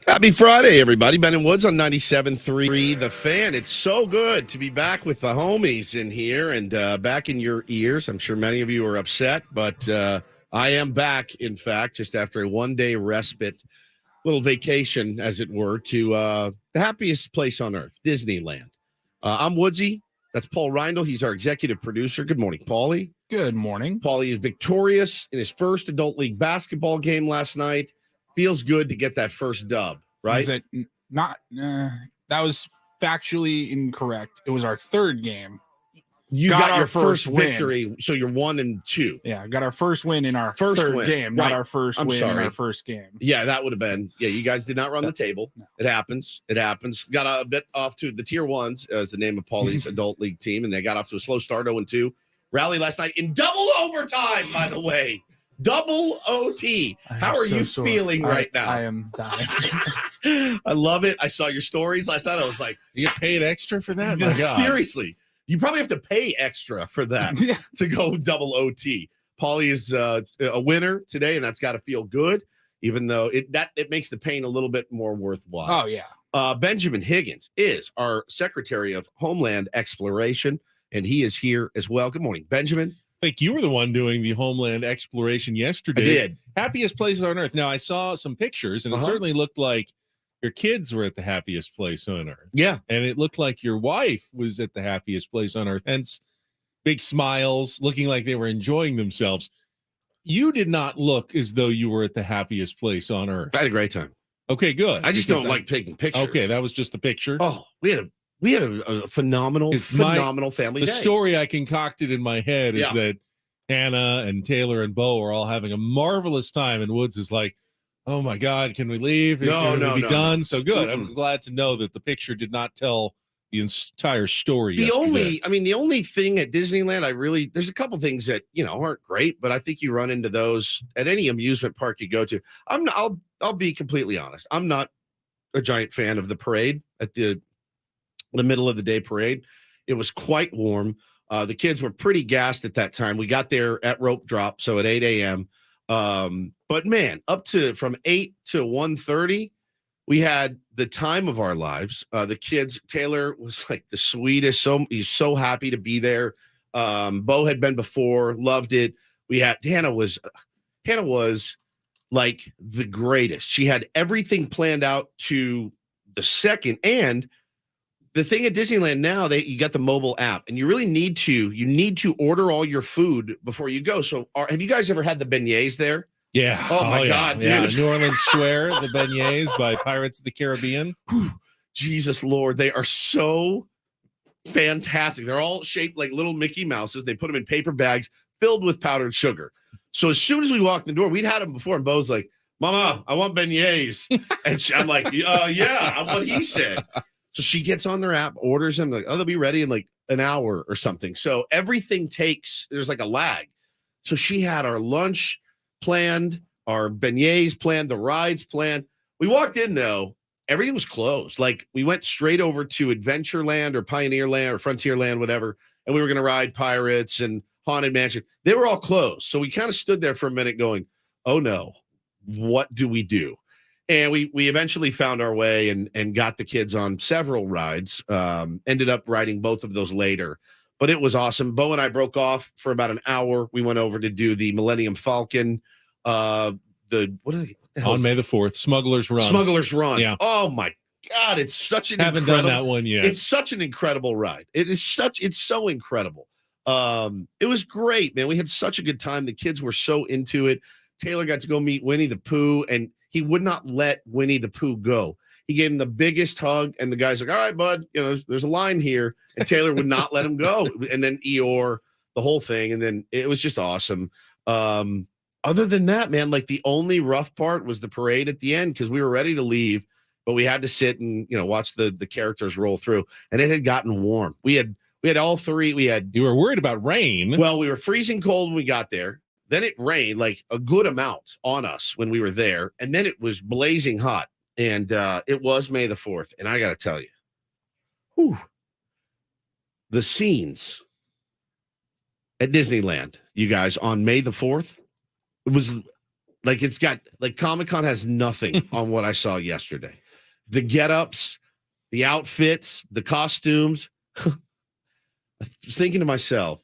Happy Friday, everybody. Ben and Woods on 97.3 The Fan. It's so good to be back with the homies in here and back in your ears. I'm sure many of you are upset, but I am back, in fact, just after a one-day respite, little vacation, as it were, to the happiest place on earth, Disneyland. I'm Woodsy. That's Paul Reindl. He's our executive producer. Good morning, Paulie. Good morning. Paulie is victorious in his first adult league basketball game last night. Feels good to get that first dub, right? Is it not? That was factually incorrect. It was our third game. You got your first victory, so you're 1-2. Yeah, got our first win in our First third win. game, Right. not our first I'm win in sorry. our first game. Yeah, that would have been. Yeah, you guys did not run the table. No. It happens. It happens. Got a bit off to the tier ones, as the name of Paulie's adult league team, and they got off to a slow start, 0-2. Rally last night in double overtime, by the way. Double OT. How are you feeling right now? I am dying. I love it. I saw your stories last night. I was like, You get paid extra for that? My God. seriously. You probably have to pay extra for that Yeah. to go double OT. Paulie is a winner today, and that's got to feel good, even though it makes the pain a little bit more worthwhile. Oh yeah. Benjamin Higgins is our Secretary of Homeland Exploration, and he is here as well. Good morning, Benjamin. I think you were the one doing the homeland exploration yesterday. I did. Happiest place on earth. Now, I saw some pictures, and it certainly looked like your kids were at the happiest place on earth. Yeah. And it looked like your wife was at the happiest place on earth. Hence, big smiles, looking like they were enjoying themselves. You did not look as though you were at the happiest place on earth. I had a great time. Okay, good. I just Because don't like taking pictures. Okay, that was just the picture. Oh, we had a phenomenal family The day. story I concocted in my head is that Hannah and Taylor and Bo are all having a marvelous time, and Woods is like, "Oh my God, can we leave? Can we be done?" So good. Mm-mm. I'm glad to know that the picture did not tell the entire story. The only thing at Disneyland, there's a couple things that aren't great, but I think you run into those at any amusement park you go to. I'll be completely honest. I'm not a giant fan of the parade at the middle of the day parade. It was quite warm. The kids were pretty gassed at that time. We got there at rope drop, so at 8 a.m. But man, from 8 to 1:30, we had the time of our lives. The kids, Taylor was like the sweetest. He's so happy to be there. Bo had been before, loved it. Hannah was like the greatest. She had everything planned out to the second. And the thing at Disneyland now, you got the mobile app, and you really need to order all your food before you go. So have you guys ever had the beignets there? Yeah. Oh my God, dude. Yeah. New Orleans Square, the beignets by Pirates of the Caribbean. Jesus Lord, they are so fantastic. They're all shaped like little Mickey Mouses. They put them in paper bags filled with powdered sugar. So as soon as we walked in the door, we'd had them before, and Bo's like, "Mama, I want beignets." And I'm like, yeah, I'm what he said. So she gets on their app, orders them, like, they'll be ready in like an hour or something. So everything there's like a lag. So she had our lunch planned, our beignets planned, the rides planned. We walked in though, everything was closed. Like we went straight over to Adventureland or Pioneerland or Frontierland, whatever, and we were going to ride Pirates and Haunted Mansion. They were all closed. So we kind of stood there for a minute going, "Oh no, what do we do?" And we eventually found our way and got the kids on several rides. Ended up riding both of those later. But it was awesome. Bo and I broke off for about an hour. We went over to do the Millennium Falcon. What the hell? On May the 4th, Smuggler's Run. Smuggler's Run. Yeah. Oh my God, it's such an Haven't done that one yet. It's such an incredible ride. It's so incredible. It was great, man. We had such a good time. The kids were so into it. Taylor got to go meet Winnie the Pooh, and he would not let Winnie the Pooh go. He gave him the biggest hug, and the guy's like, "All right, bud, there's a line here." And Taylor would not let him go. And then Eeyore, the whole thing. And then it was just awesome. Other than that, man, like the only rough part was the parade at the end, because we were ready to leave, but we had to sit and, watch the characters roll through. And it had gotten warm. We had all three. You were worried about rain. Well, we were freezing cold when we got there. Then it rained like a good amount on us when we were there. And then it was blazing hot. And it was May the 4th. And I got to tell you, the scenes at Disneyland, you guys, on May the 4th, it was Like it's got like Comic-Con has nothing on what I saw yesterday. The get-ups, the outfits, the costumes. I was thinking to myself,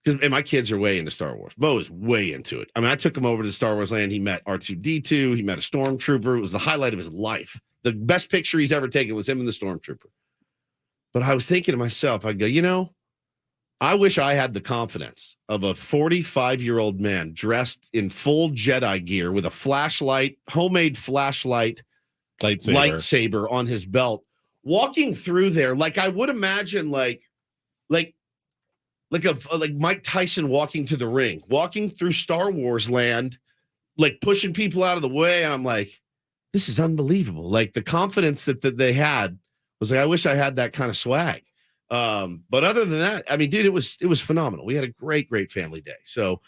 and my kids are way into Star Wars. Bo is way into it. I mean, I took him over to Star Wars Land. He met R2-D2. He met a stormtrooper. It was the highlight of his life. The best picture he's ever taken was him and the stormtrooper. But I was thinking to myself, I go, I wish I had the confidence of a 45-year-old man dressed in full Jedi gear with a flashlight, homemade flashlight, lightsaber on his belt, walking through there. Like I would imagine like Mike Tyson walking to the ring, walking through Star Wars land, like pushing people out of the way. And I'm like, this is unbelievable. Like the confidence that they had was like, I wish I had that kind of swag. But other than that, I mean, dude, it was phenomenal. We had a great family day. So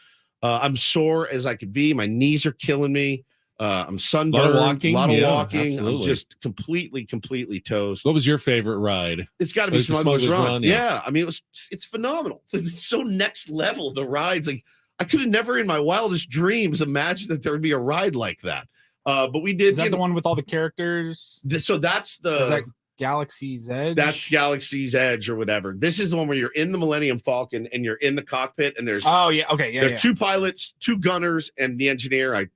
I'm sore as I could be. My knees are killing me. I'm sunburned, a lot of walking. I'm just completely toast. What was your favorite ride? It's got to be Smuggler's Run. Yeah. I mean, it's phenomenal. It's so next level, the rides. Like I could have never in my wildest dreams imagined that there would be a ride like that. But we did. Is that the one with all the characters? So that's Is that Galaxy's Edge? That's Galaxy's Edge or whatever. This is the one where you're in the Millennium Falcon and you're in the cockpit and there's there's two pilots, two gunners, and the engineer. I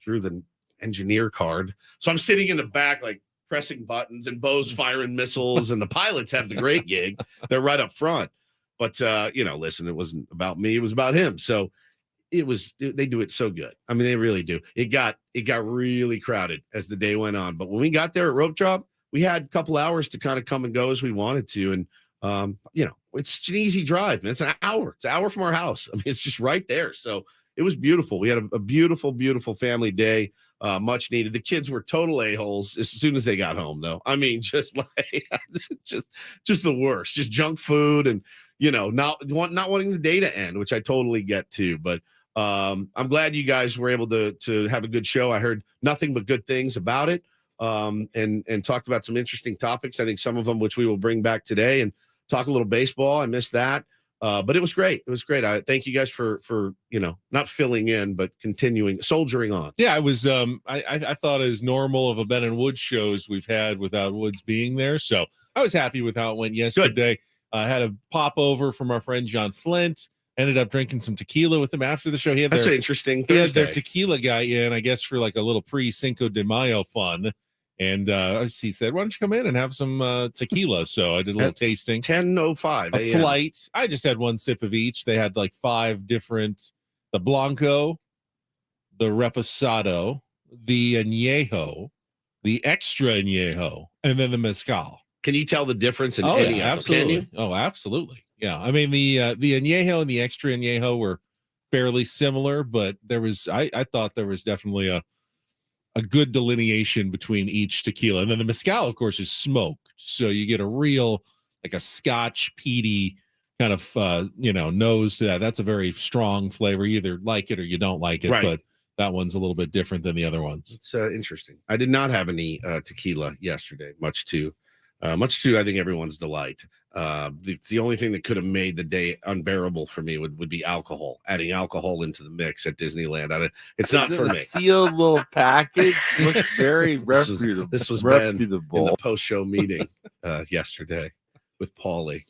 drew the engineer card. So I'm sitting in the back, like pressing buttons, and Bo's firing missiles, and the pilots have the great gig. They're right up front. But listen, it wasn't about me, it was about him. So they do it so good. I mean, they really do. It got really crowded as the day went on. But when we got there at Rope Drop, we had a couple hours to kind of come and go as we wanted to. And it's an easy drive, man. It's an hour. It's an hour from our house. I mean, it's just right there. So it was beautiful. We had a beautiful family day, much needed. The kids were total a-holes as soon as they got home, though. I mean, just like just the worst. Just junk food and not wanting the day to end, which I totally get too. But I'm glad you guys were able to have a good show. I heard nothing but good things about it, and talked about some interesting topics. I think some of them which we will bring back today and talk a little baseball. I missed that. But it was great. It was great. I thank you guys for not filling in, but soldiering on. Yeah, I was I thought as normal of a Ben and Woods shows we've had without Woods being there. So I was happy with how it went yesterday. I had a pop over from our friend John Flint. Ended up drinking some tequila with him after the show. That's interesting. He had their tequila guy in, I guess, for like a little pre-Cinco de Mayo fun. And he said, why don't you come in and have some tequila? So I did a little tasting. 10:05 a flight. I just had one sip of each. They had like 5 different, the Blanco, the Reposado, the Añejo, the Extra Añejo, and then the Mezcal. Can you tell the difference in any of them? Can you? Oh, absolutely. Yeah. I mean, the Añejo and the Extra Añejo were fairly similar, but there was, I thought there was definitely a good delineation between each tequila. And then the Mezcal, of course, is smoked. So you get a real, like a Scotch peaty kind of, nose to that. That's a very strong flavor. You either like it or you don't like it, but that one's a little bit different than the other ones. It's interesting. I did not have any tequila yesterday, much to I think everyone's delight. The only thing that could have made the day unbearable for me would be alcohol. Adding alcohol into the mix at Disneyland. It's not for me. Sealed little package looks very reputable. This was Ben in the post-show meeting yesterday with Paulie.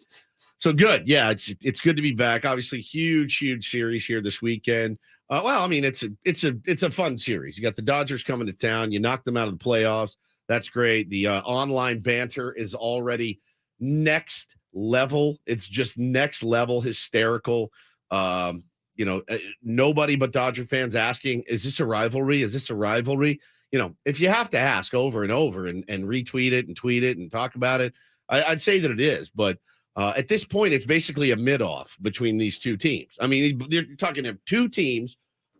So good, yeah. It's good to be back. Obviously, huge series here this weekend. Well, I mean, it's a fun series. You got the Dodgers coming to town. You knocked them out of the playoffs. That's great. The online banter is already next level. It's just next level hysterical. Nobody but Dodger fans asking, is this a rivalry? Is this a rivalry? If you have to ask over and over and retweet it and tweet it and talk about it, I'd say that it is. But at this point, it's basically a mid-off between these two teams. I mean, you're talking of two teams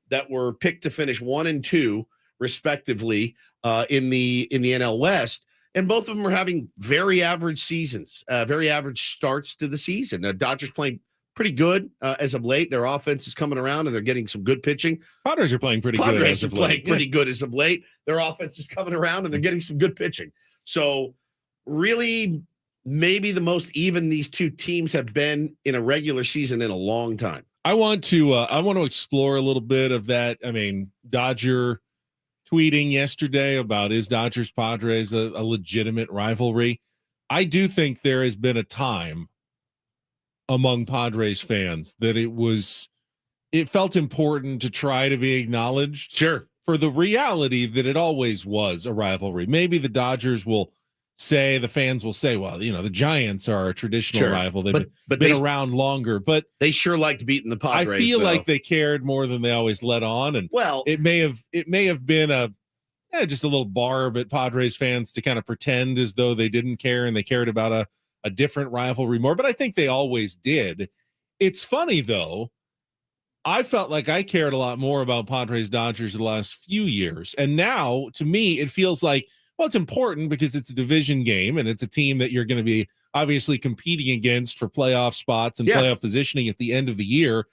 that were picked to finish 1 and 2 respectively in the NL West, and both of them are having very average seasons, very average starts to the season. Dodgers playing pretty good as of late. Their offense is coming around, and they're getting some good pitching. Padres are playing pretty good as of late. Good as of late. Their offense is coming around, and they're getting some good pitching. So, really, maybe the most even these two teams have been in a regular season in a long time. I want to explore a little bit of that. I mean, Dodger tweeting yesterday about is Dodgers Padres a legitimate rivalry. I do think there has been a time among Padres fans that it felt important to try to be acknowledged. Sure. For the reality that it always was a rivalry. Maybe the Dodgers will say, the fans will say, well, the Giants are a traditional Sure. rival. They've But been they, around longer, but they sure liked beating the Padres. I feel though. like they cared more than they always let on. And well, it may have been just a little barb at Padres fans to kind of pretend as though they didn't care and they cared about a different rivalry more, but I think they always did. It's funny though. I felt like I cared a lot more about Padres Dodgers the last few years. And now to me, it feels like, well, it's important because it's a division game and it's a team that you're going to be obviously competing against for playoff spots and playoff positioning at the end of the year.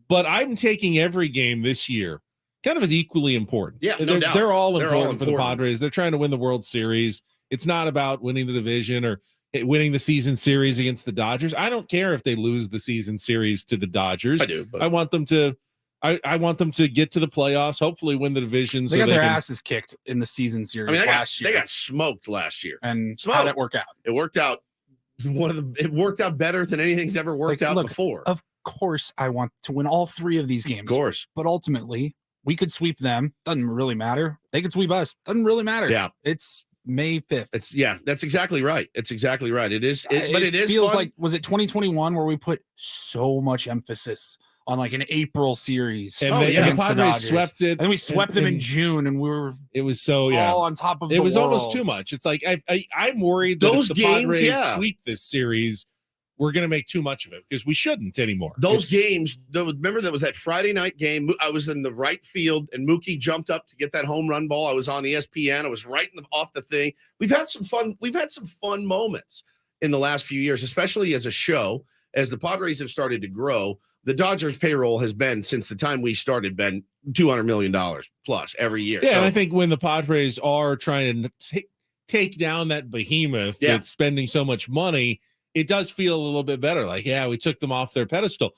But I'm taking every game this year kind of as equally important. Yeah, they're, doubt. they're all They're important all for the important. Padres. They're trying to win the World Series. It's not about winning the division or winning the season series against the Dodgers. I don't care if they lose the season series to the Dodgers. I do. But I want them to I want them to get to the playoffs, hopefully win the division. They so got they their can, asses kicked in the season series I mean, last year. they got smoked last year. And Smoked. how'd that work out? It worked out. It worked out better than anything's ever worked out before. Of course, I want to win all three of these games. Of course. But ultimately, we could sweep them. Doesn't really matter. They could sweep us. Doesn't really matter. Yeah. It's May 5th. That's exactly right. It's exactly right. It is. But it is feels fun. like, was it 2021 where we put so much emphasis on like an April series? and Oh, the, yeah. and the against the Padres Dodgers. swept it. And we swept them in June, and we were It was so all on top of It the was world. almost too much. It's like I'm worried that Those if the games, Padres yeah. sweep this series, we're going to make too much of it because we shouldn't anymore. Those It's- games, remember that was that Friday night game. I was in the right field and Mookie jumped up to get that home run ball. I was on ESPN. I was right off the thing. We've had some fun moments in the last few years, especially as a show, as the Padres have started to grow. The Dodgers payroll has been, since the time we started, been $200 million plus every year. Yeah, So, and I think when the Padres are trying to take down that behemoth that's spending so much money, it does feel a little bit better. Like, yeah, we took them off their pedestal.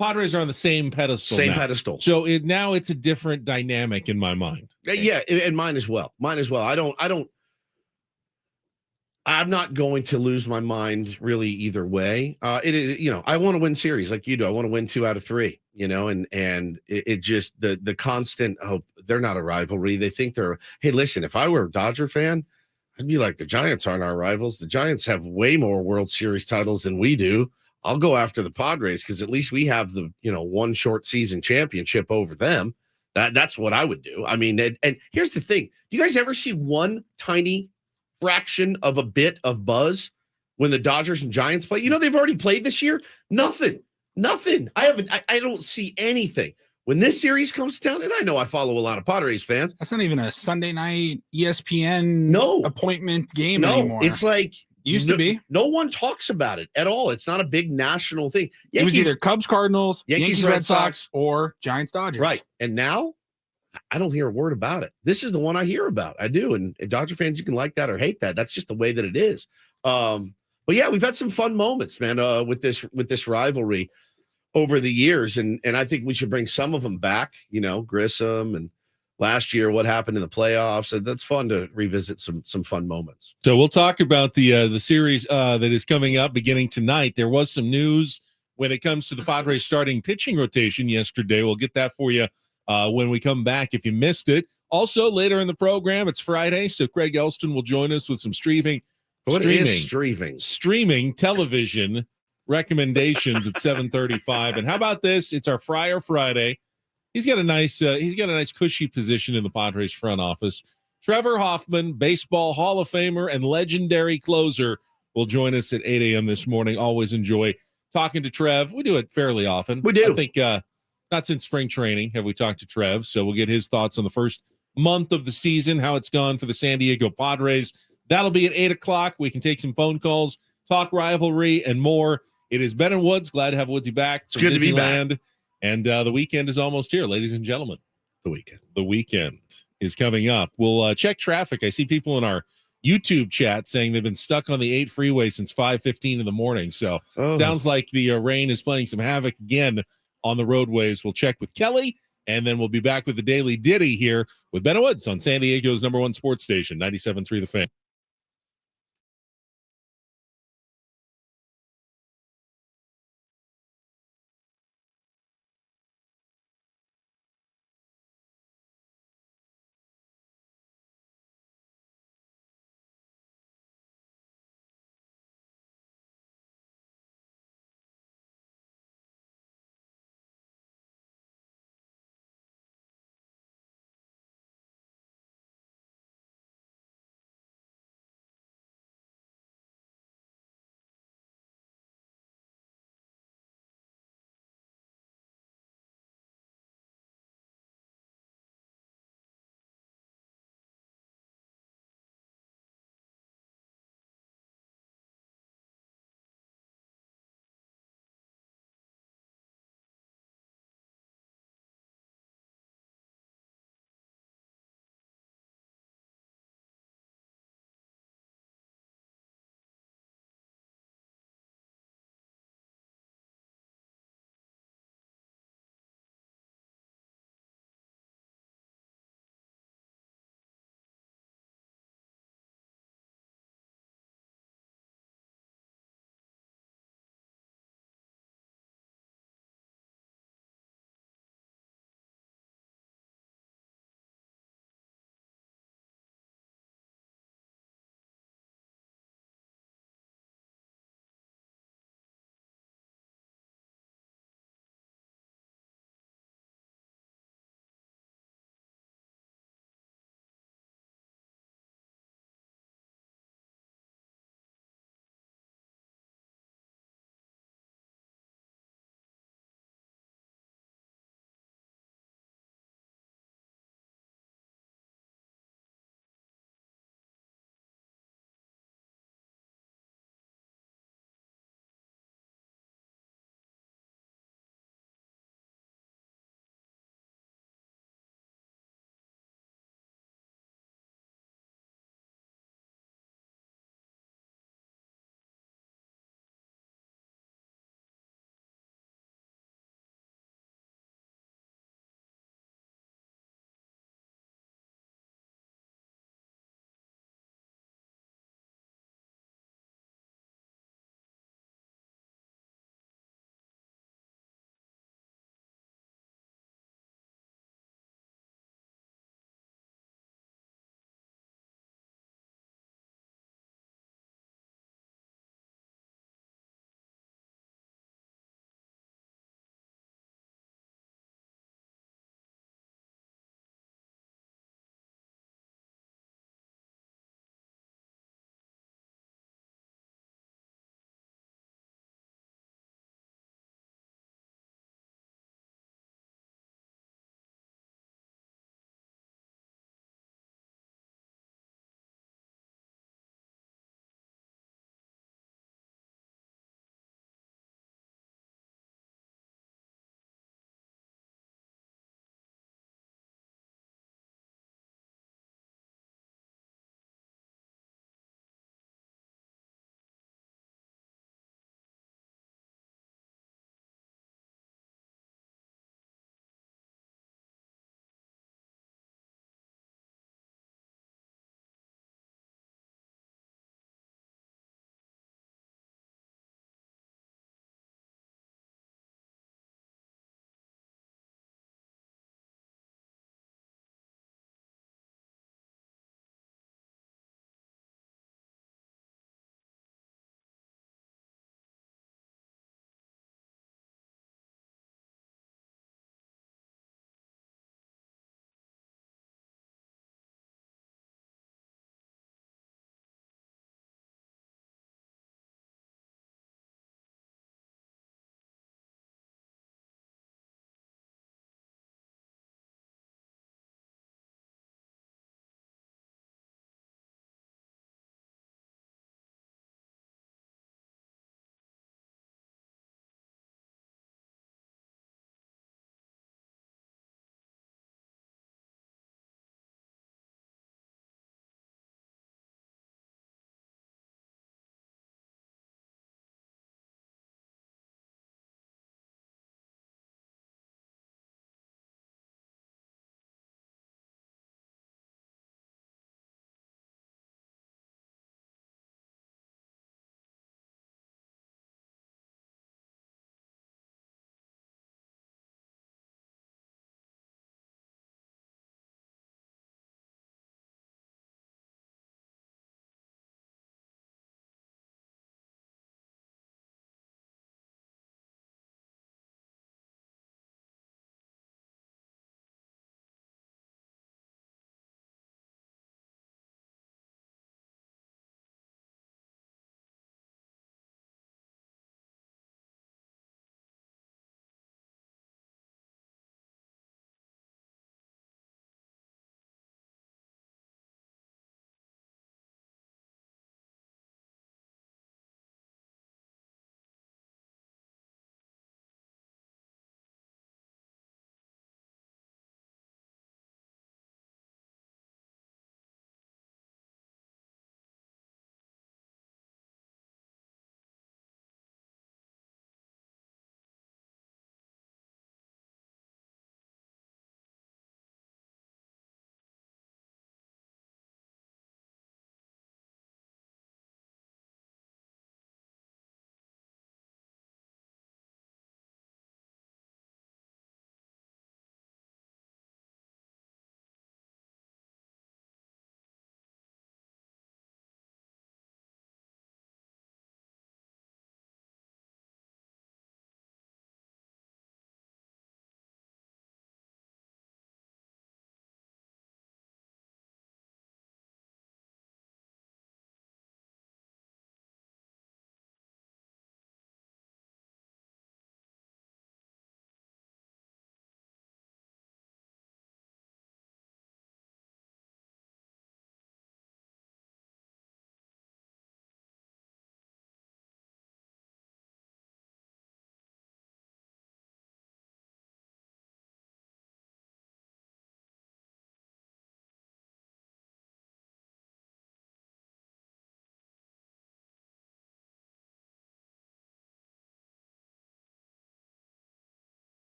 Padres are on the same pedestal. same now. pedestal. So now it's a different dynamic in my mind. Yeah, and mine as well. I'm not going to lose my mind really either way. I want to win series like you do. I want to win 2 out of 3, and it just the constant hope. They're not a rivalry. They think they're, hey, listen, if I were a Dodger fan, I'd be like, the Giants aren't our rivals. The Giants have way more World Series titles than we do. I'll go after the Padres because at least we have the, one short season championship over them. That's what I would do. I mean, and here's the thing. Do you guys ever see one tiny fraction of a bit of buzz when the Dodgers and Giants play? They've already played this year. Nothing. I don't see anything. When this series comes to town, and I know I follow a lot of Padres fans. That's not even a Sunday night ESPN appointment game anymore. It's like used to be. No one talks about it at all. It's not a big national thing. It was either Cubs, Cardinals, Yankees, Red Sox, or Giants, Dodgers. Right. And now I don't hear a word about it. This is the one I hear about. I do. And Dodger fans, you can like that or hate that. That's just the way that it is. But yeah, we've had some fun moments, man, with this rivalry over the years. And I think we should bring some of them back, Grissom and last year, what happened in the playoffs. And that's fun to revisit some fun moments. So we'll talk about the series that is coming up beginning tonight. There was some news when it comes to the Padres starting pitching rotation yesterday. We'll get that for you when we come back if you missed it. Also, later in the program, it's Friday, so Craig Elston will join us with some streaming television recommendations at 7:35. And how about this? It's our Friar Friday. He's got a nice cushy position in the Padres front office. Trevor Hoffman, baseball Hall of Famer and legendary closer, will join us at 8 a.m. this morning. Always enjoy talking to Trev. We do it fairly often. We do. I think not since spring training have we talked to Trev, so we'll get his thoughts on the first month of the season, how it's gone for the San Diego Padres. That'll be at 8 o'clock. We can take some phone calls, talk rivalry, and more. It is Ben and Woods. Glad to have Woodsy back. It's good to be back. And the weekend is almost here, ladies and gentlemen. The weekend is coming up. We'll check traffic. I see people in our YouTube chat saying they've been stuck on the 8 freeway since 5:15 in the morning. So sounds like the rain is playing some havoc again on the roadways. We'll check with Kelly, and then we'll be back with the Daily Ditty here with Ben Woods on San Diego's #1 sports station, 97.3 The Fan.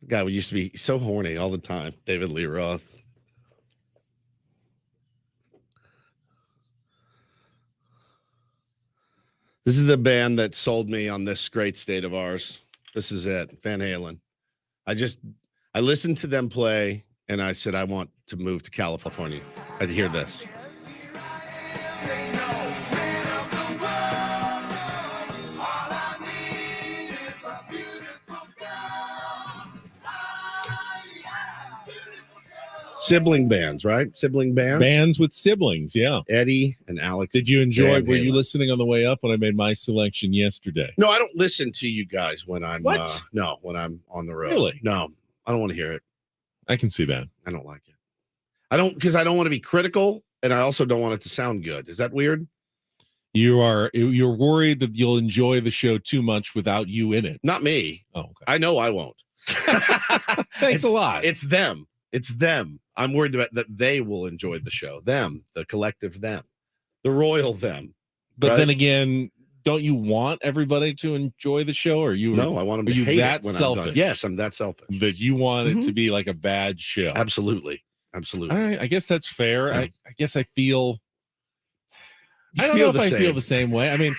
Guy used to be so horny all the time. David Lee Roth. This is the band that sold me on this great state of ours. This is it, Van Halen. I listened to them play, and I said, I want to move to California. I'd hear this. Sibling bands, right? Sibling bands. Bands with siblings, yeah. Eddie and Alex. Did you enjoy? Van Were you Halen. listening on the way up when I made my selection yesterday? No, I don't listen to you guys when I'm What? No, when I'm on the road. Really? No, I don't want to hear it. I can see that. I don't like it. I don't because I don't want to be critical, and I also don't want it to sound good. Is that weird? You're worried that you'll enjoy the show too much without you in it. Not me. Oh, okay. I know I won't. Thanks a lot. It's them. It's them. I'm worried about that they will enjoy the show. Them, the collective them, the royal them. But right? then again, don't you want everybody to enjoy the show? Or you No, I want them are to you hate that it when I'm selfish? done. Yes, I'm that selfish. that you want it to be like a bad show. Absolutely. All Absolutely. right, I guess that's fair. Yeah. I guess I feel. You I don't know if the I feel same. the same way. I mean,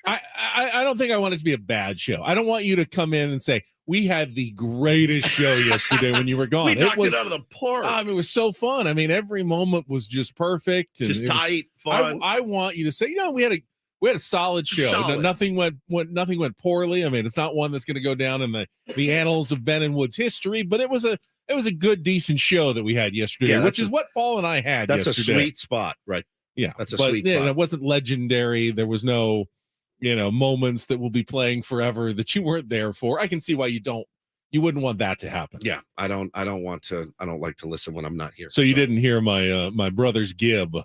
I don't think I want it to be a bad show. I don't want you to come in and say we had the greatest show yesterday when you were gone. We knocked was it out of the park. it was so fun. I mean, every moment was just perfect. And Just it was- tight, fun. I want you to say, we had a solid show. Solid. Nothing went poorly. I mean, it's not one that's going to go down in the annals of Ben and Wood's history, but it was a good, decent show that we had yesterday, Yeah, which is what Paul and I had That's yesterday. a sweet spot, right? Yeah, That's a but, sweet yeah, spot. It wasn't legendary. There was no, moments that will be playing forever that you weren't there for. I can see why you wouldn't want that to happen. Yeah, I don't like to listen when I'm not here. So you didn't hear my my brother's Gibb,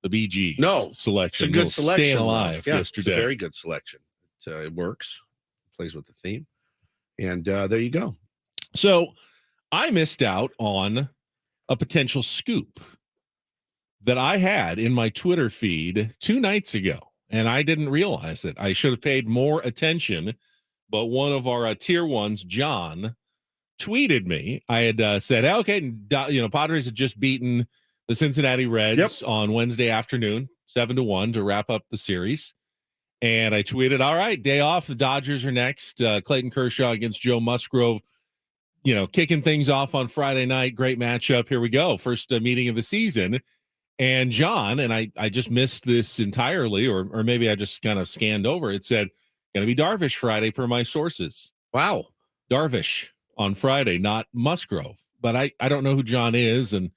the Bee Gees No, It's selection. a good Little selection. Staying though. Alive Yeah, yesterday. It's a very good selection. It works, plays with the theme, and there you go. So I missed out on a potential scoop that I had in my Twitter feed 2 nights ago, and I didn't realize it. I should have paid more attention, but one of our tier ones, John, tweeted me. I had said, okay, Padres had just beaten the Cincinnati Reds on Wednesday afternoon, 7-1 to wrap up the series. And I tweeted, all right, day off. The Dodgers are next. Clayton Kershaw against Joe Musgrove, kicking things off on Friday night. Great matchup. Here we go. First meeting of the season. And John, and I just missed this entirely, or maybe I just kind of scanned over. It said, going to be Darvish Friday per my sources. Wow, Darvish on Friday, not Musgrove. But I don't know who John is, and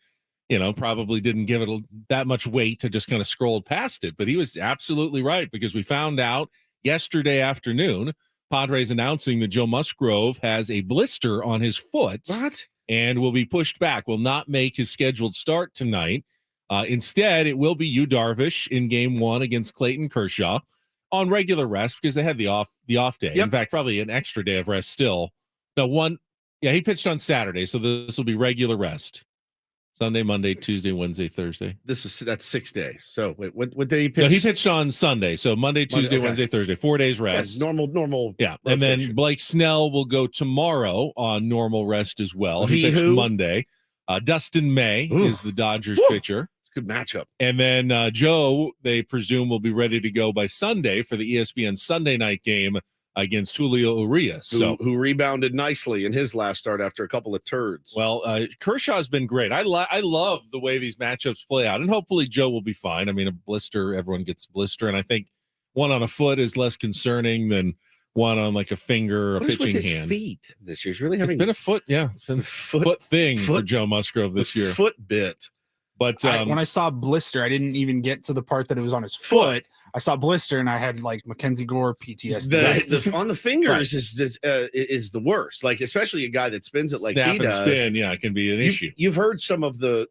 probably didn't give it that much weight to just kind of scroll past it. But he was absolutely right, because we found out yesterday afternoon, Padres announcing that Joe Musgrove has a blister on his foot. what? And will be pushed back, will not make his scheduled start tonight. Instead, it will be Yu Darvish in game 1 against Clayton Kershaw on regular rest, because they had the off day. Yep. In fact, probably an extra day of rest still. He pitched on Saturday, so this will be regular rest. Sunday, Monday, Tuesday, Wednesday, Thursday. That's 6 days. So wait, what day he pitched? No, he pitched on Sunday, so Monday, Tuesday, okay. Wednesday, Thursday, 4 days Yeah, rest. normal. Yeah, and then rotation. Blake Snell will go tomorrow on normal rest as well. He The pitched who? Monday. Dustin May Ooh. is the Dodgers Woo. pitcher. It's a good matchup. And then Joe, they presume, will be ready to go by Sunday for the ESPN Sunday night game against Julio Urias. Who rebounded nicely in his last start after a couple of turds. Well, Kershaw's been great. I love the way these matchups play out, and hopefully Joe will be fine. I mean, a blister, everyone gets a blister, and I think one on a foot is less concerning than one on like a finger or a What is with pitching his hand. feet this year? He's really having It's been a foot, yeah. It's been a foot thing for foot- Joe Musgrove this year. foot bit. But When I saw blister, I didn't even get to the part that it was on his foot. I saw blister, and I had like Mackenzie Gore PTSD. The on the fingers is the worst. Like, especially a guy that spins it like snap he and does. spin, yeah, it can be an issue. You've heard some of the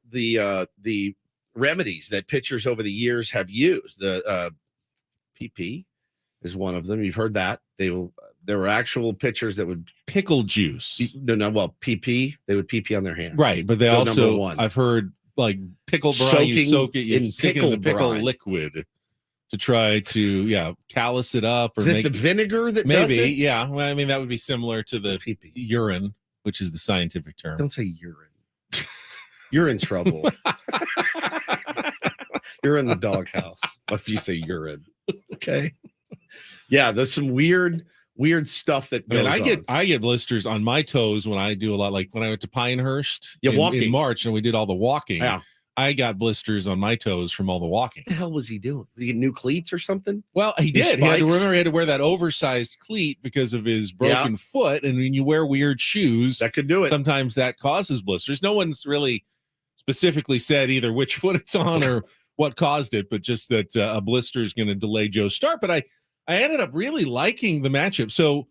remedies that pitchers over the years have used. The PP is one of them. You've heard that. There were actual pitchers that would Pickle juice. PP. They would PP on their hand. Right, but they Go number also, one. I've heard, like pickle brine, you Soaking soak it, you in stick it in the pickle pickle brine. liquid to try to, callus it up or Is it make the vinegar that does maybe, it? yeah. Well, I mean, that would be similar to the PP. urine, which is the scientific term. Don't say urine. You're in trouble. You're in the doghouse if you say urine. Okay. Yeah, there's some weird stuff that I goes mean, on. I get blisters on my toes when I do a lot, like when I went to Pinehurst Yeah, in walking. March and we did all the walking. Yeah. I got blisters on my toes from all the walking. What the hell was he doing? Did he get new cleats or something? Well, he New did. He had to spikes? remember he had to wear that oversized cleat because of his broken foot. And when you wear weird shoes, That could do it. sometimes that causes blisters. No one's really specifically said either which foot it's on or what caused it, but just that a blister is going to delay Joe's start. But I ended up really liking the matchup. So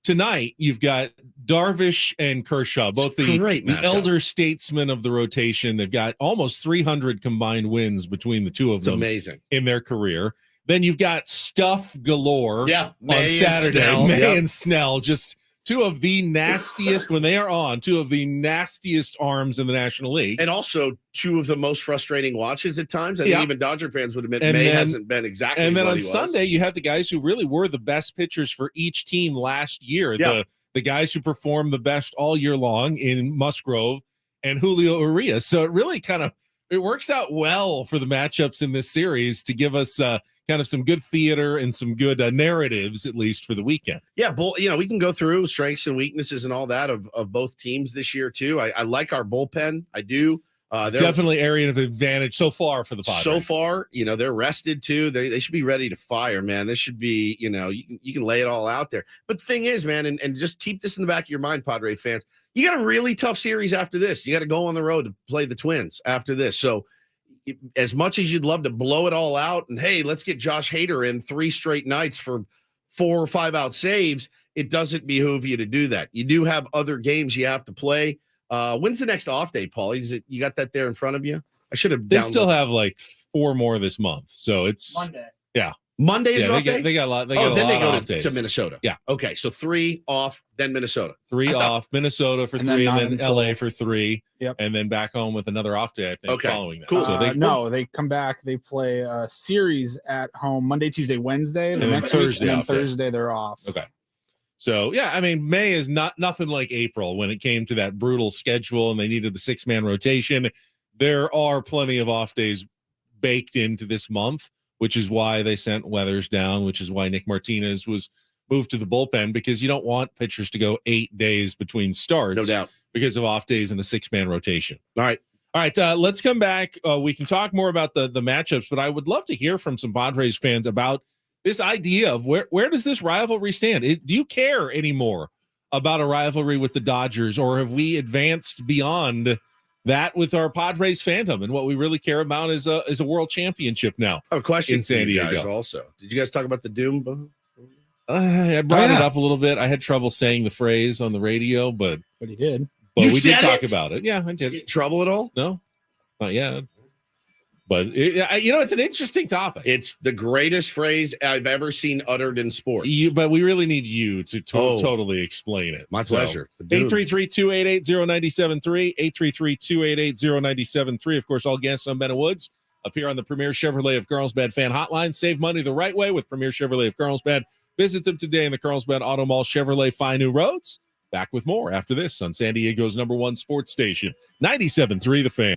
tonight you've got Darvish and Kershaw, both the matchup. elder statesmen of the rotation. They've got almost 300 combined wins between the two of It's them amazing. in their career. Then you've got stuff galore Yeah. on May and Saturday. Snell. May Yep. and Snell, just two of the nastiest, when they are on, two of the nastiest arms in the National League. And also two of the most frustrating watches at times. I think even Dodger fans would admit And May then- hasn't been exactly And then what on he was. Sunday, you have the guys who really were the best pitchers for each team last year. Yeah. The guys who performed the best all year long in Musgrove and Julio Urias. So it really it works out well for the matchups in this series to give us kind of some good theater and some good narratives, at least for the weekend. Yeah, we can go through strengths and weaknesses and all that of both teams this year too. I like our bullpen. I do. They're Definitely area of advantage so far for the Padres. so far. They're rested too. They should be ready to fire, man. This should be, you can lay it all out there. But the thing is, man, and just keep this in the back of your mind, Padre fans. You got a really tough series after this. You got to go on the road to play the Twins after this. So as much as you'd love to blow it all out and hey, let's get Josh Hader in 3 straight nights for 4 or 5 out saves, it doesn't behoove you to do that. You do have other games you have to play. When's the next off day, Paul? You got that there in front of you? I should have. They still have like 4 more this month, so it's Monday. Yeah, Monday is off day. they got a lot. They Oh, got then a they lot go of off days. to Minnesota. Yeah. Okay, so 3 off, then Minnesota. 3 I thought- off, Minnesota for And then 3, not and then until- LA for 3. Yep. And then back home with another off day, I think, Okay, following that. cool. So they come back. They play a series at home Monday, Tuesday, Wednesday. The And then next week, Thursday and then off day. Thursday they're off. Okay. So yeah, I mean, May is nothing like April when it came to that brutal schedule and they needed the 6-man rotation. There are plenty of off days baked into this month, which is why they sent Weathers down, which is why Nick Martinez was moved to the bullpen, because you don't want pitchers to go 8 days between starts, No doubt. because of off days in the 6-man rotation. All right. Let's come back. We can talk more about the matchups, but I would love to hear from some Padres fans about this idea of where does this rivalry stand? Do you care anymore about a rivalry with the Dodgers, or have we advanced beyond that with our Padres fandom? And what we really care about is a world championship now. I have a question In for you San Diego. guys also. Did you guys talk about the Doom? I brought yeah. it up a little bit. I had trouble saying the phrase on the radio, but But he did. You we did said talk it? about it. Yeah, I did. Get in trouble at all? No, not yet. But it's an interesting topip. It's the greatest phrase I've ever seen uttered in sports. But we really need you to Oh. totally explain it. My So, pleasure. The Doom. 833-288-0973, 833-288-0973. Of course, all guests on Ben and Woods appear on the Premier Chevrolet of Carlsbad fan hotline. Save money the right way with Premier Chevrolet of Carlsbad. Visit them today in the Carlsbad Auto Mall. Chevrolet, find new roads. Back with more after this on San Diego's #1 sports station, 97.3 The Fan.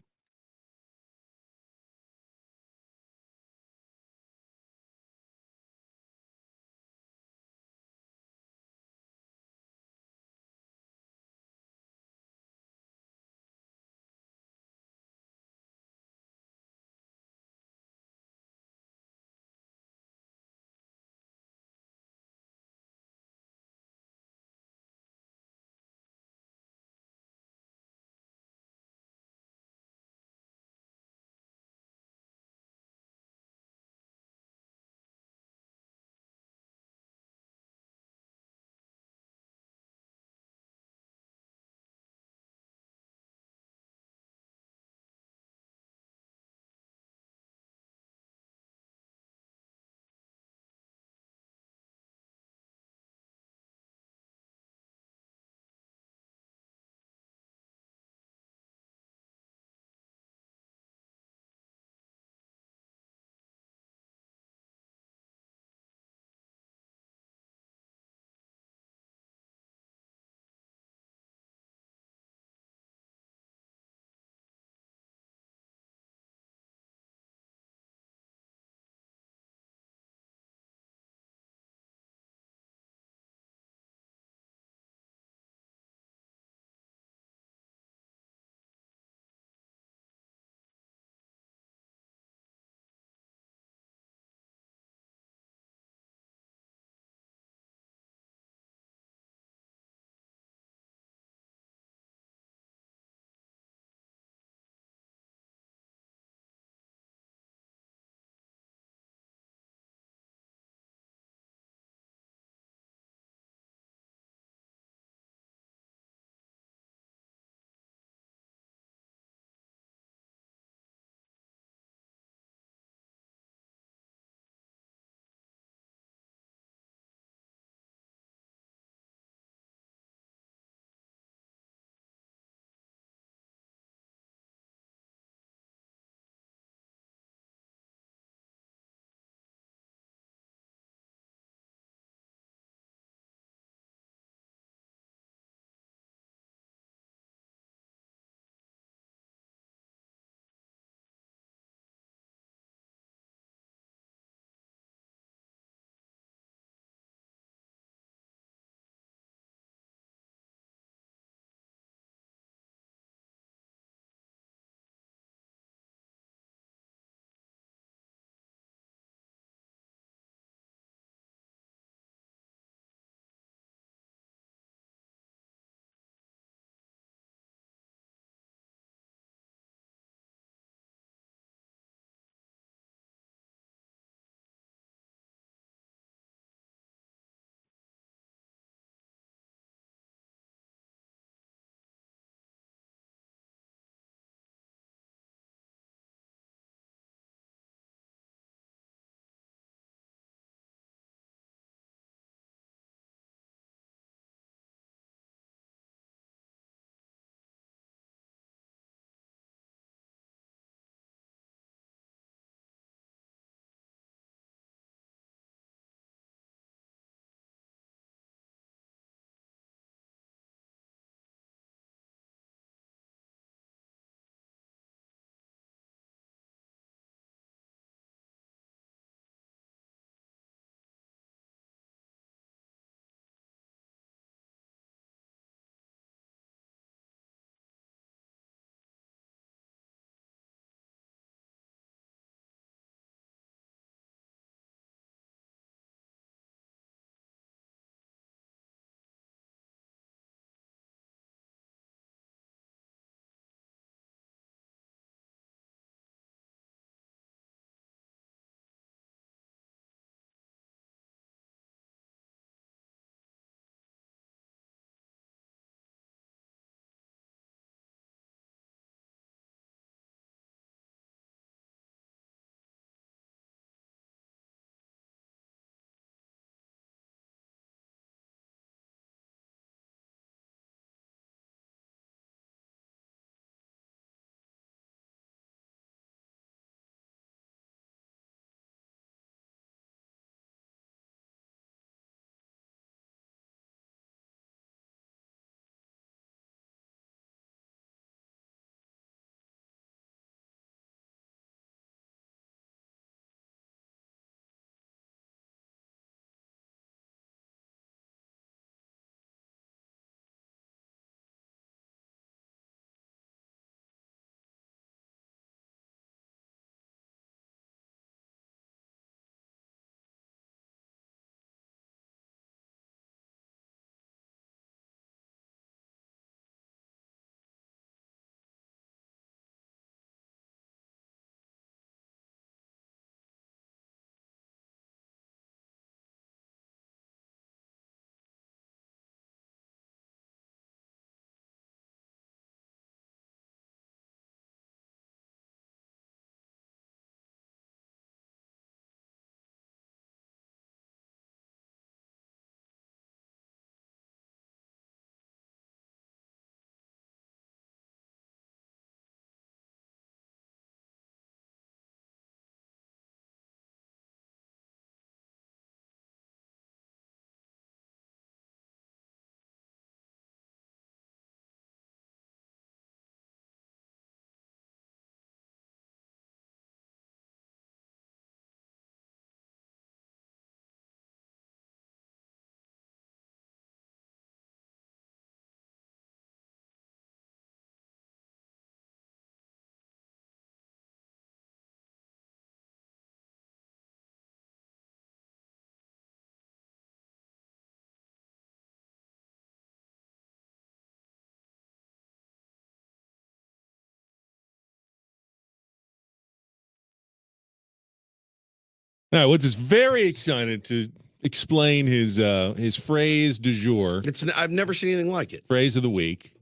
Now, Woods is very excited to explain his phrase du jour, I've never seen anything like it. phrase of the week.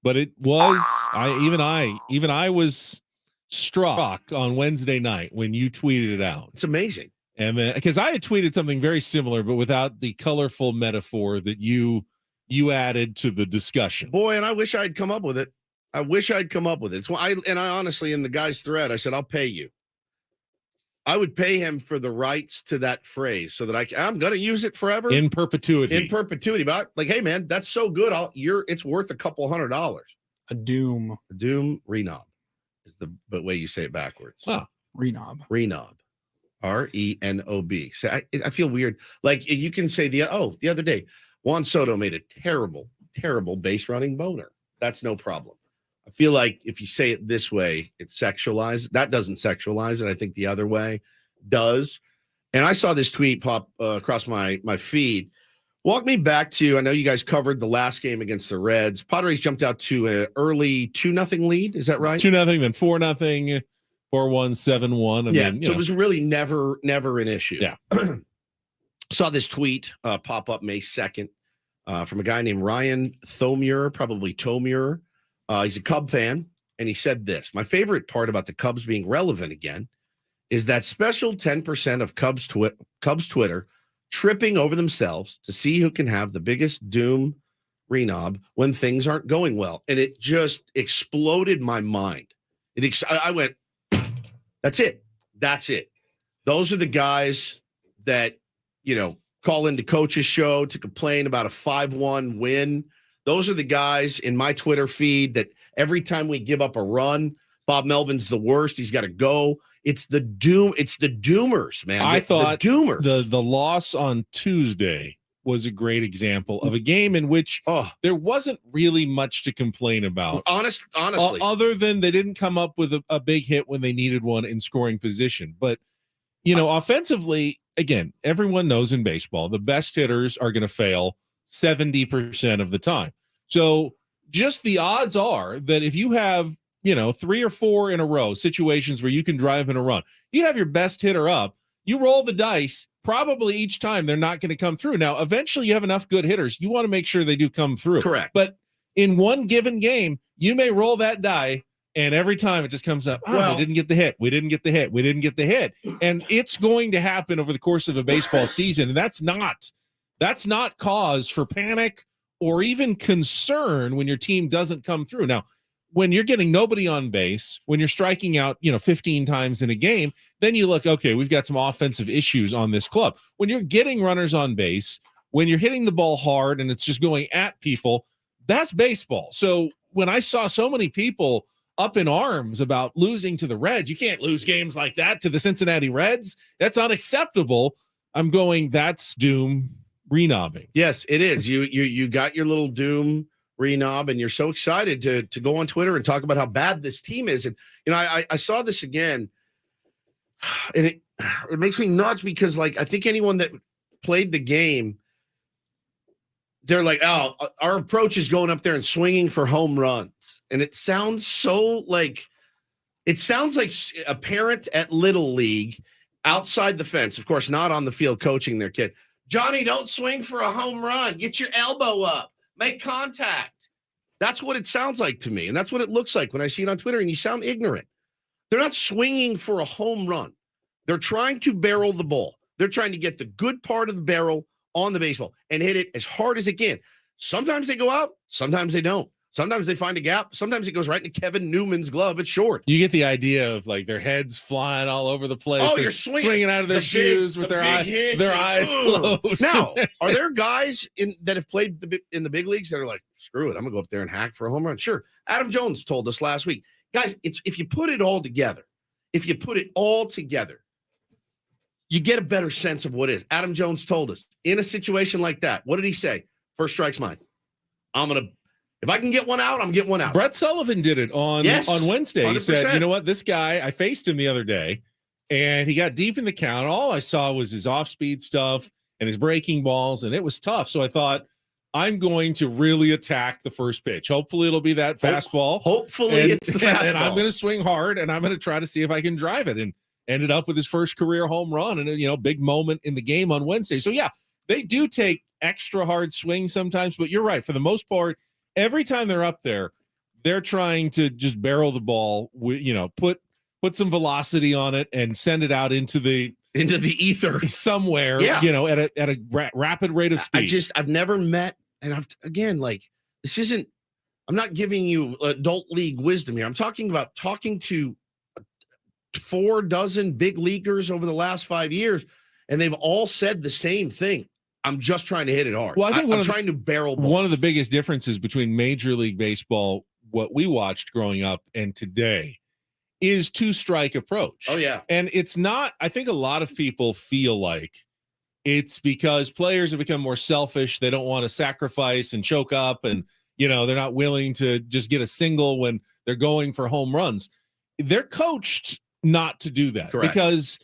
But it was I was struck on Wednesday night when you tweeted it out. It's amazing. And then because I had tweeted something very similar, but without the colorful metaphor that you added to the discussion. Boy, and I wish I'd come up with it. I wish I'd come up with it. I honestly, in the guy's thread, I said, I'll pay you. I would pay him for the rights to that phrase so that I'm going to use it forever. In perpetuity. In perpetuity. But hey, man, that's so good. It's worth $200. A doom. A doom renob is the way you say it backwards. Wow. Renob. Renob. RENOB. So I feel weird. Like you can say the other day, Juan Soto made a terrible, terrible base running boner. That's no problem. I feel like if you say it this way, it's sexualized. That doesn't sexualize it. I think the other way does. And I saw this tweet pop across my feed. Walk me back to, I know you guys covered the last game against the Reds. Padres jumped out to an early 2-0 lead. Is that right? 2-0, then 4-0, 4-1, 7-1. Yeah. Then, so it was really never an issue. Yeah. Saw this tweet pop up May 2nd from a guy named Ryan Thomuir, probably Tomuir. He's a Cub fan, and he said this. My favorite part about the Cubs being relevant again is that special 10% of Cubs Twitter tripping over themselves to see who can have the biggest doom renob when things aren't going well. And it just exploded my mind. I went, that's it. That's it. Those are the guys that, call into coach's show to complain about a 5-1 win. Those are the guys in my Twitter feed that every time we give up a run, Bob Melvin's the worst. He's got to go. It's the doom. It's the doomers, man. I thought the doomers. The loss on Tuesday was a great example of a game in which there wasn't really much to complain about. Honestly, other than they didn't come up with a big hit when they needed one in scoring position. But offensively, again, everyone knows in baseball the best hitters are going to fail 70% of the time. So just the odds are that if you have, 3 or 4 in a row situations where you can drive in a run, you have your best hitter up, you roll the dice, probably each time they're not going to come through. Now, eventually you have enough good hitters. You want to make sure they do come through. Correct. But in one given game, you may roll that die, and every time it just comes up, we didn't get the hit. We didn't get the hit. We didn't get the hit. And it's going to happen over the course of a baseball season. And that's not cause for panic or even concern when your team doesn't come through. Now, when you're getting nobody on base, when you're striking out, 15 times in a game, then you look, okay, we've got some offensive issues on this club. When you're getting runners on base, when you're hitting the ball hard and it's just going at people, that's baseball. So when I saw so many people up in arms about losing to the Reds, you can't lose games like that to the Cincinnati Reds. That's unacceptable. I'm going, that's doom renobbing. Yes, it is. You got your little doom renob, and you're so excited to go on Twitter and talk about how bad this team is. And I saw this again, and it makes me nuts because I think anyone that played the game, they're like, oh, our approach is going up there and swinging for home runs, and it sounds so like a parent at Little League outside the fence, of course, not on the field coaching their kid. Johnny, don't swing for a home run. Get your elbow up. Make contact. That's what it sounds like to me. And that's what it looks like when I see it on Twitter, and you sound ignorant. They're not swinging for a home run. They're trying to barrel the ball. They're trying to get the good part of the barrel on the baseball and hit it as hard as it can. Sometimes they go out. Sometimes they don't. Sometimes they find a gap. Sometimes it goes right into Kevin Newman's glove. It's short. You get the idea of their heads flying all over the place. Oh, they're you're swinging out of their shoes with their eyes closed. Now, are there guys that have played in the big leagues that are like, screw it, I'm going to go up there and hack for a home run? Sure. Adam Jones told us last week. Guys, if you put it all together, you get a better sense of what it is. Adam Jones told us, in a situation like that, what did he say? First strike's mine. If I can get one out, I'm getting one out. Brett Sullivan did it on Wednesday. 100%. He said, you know what? This guy, I faced him the other day, and he got deep in the count. All I saw was his off-speed stuff and his breaking balls, and it was tough. So I thought, I'm going to really attack the first pitch. Hopefully it'll be that fastball. Hopefully it's the fastball. And I'm going to swing hard, and I'm going to try to see if I can drive it. And ended up with his first career home run and a big moment in the game on Wednesday. So yeah, they do take extra hard swings sometimes, but you're right. For the most part, every time they're up there, they're trying to just barrel the ball, put some velocity on it and send it out into the ether somewhere, Yeah. at a rapid rate of speed. I've never met, and I'm not giving you adult league wisdom here. I'm talking to 4 dozen big leaguers over the last 5 years, and they've all said the same thing. I'm just trying to hit it hard. Well, I think I'm trying to barrel balls. One of the biggest differences between Major League Baseball, what we watched growing up, and today is 2-strike approach. Oh, yeah. And it's not, I think a lot of people feel like it's because players have become more selfish. They don't want to sacrifice and choke up, and, they're not willing to just get a single when they're going for home runs. They're coached not to do that. Correct. Because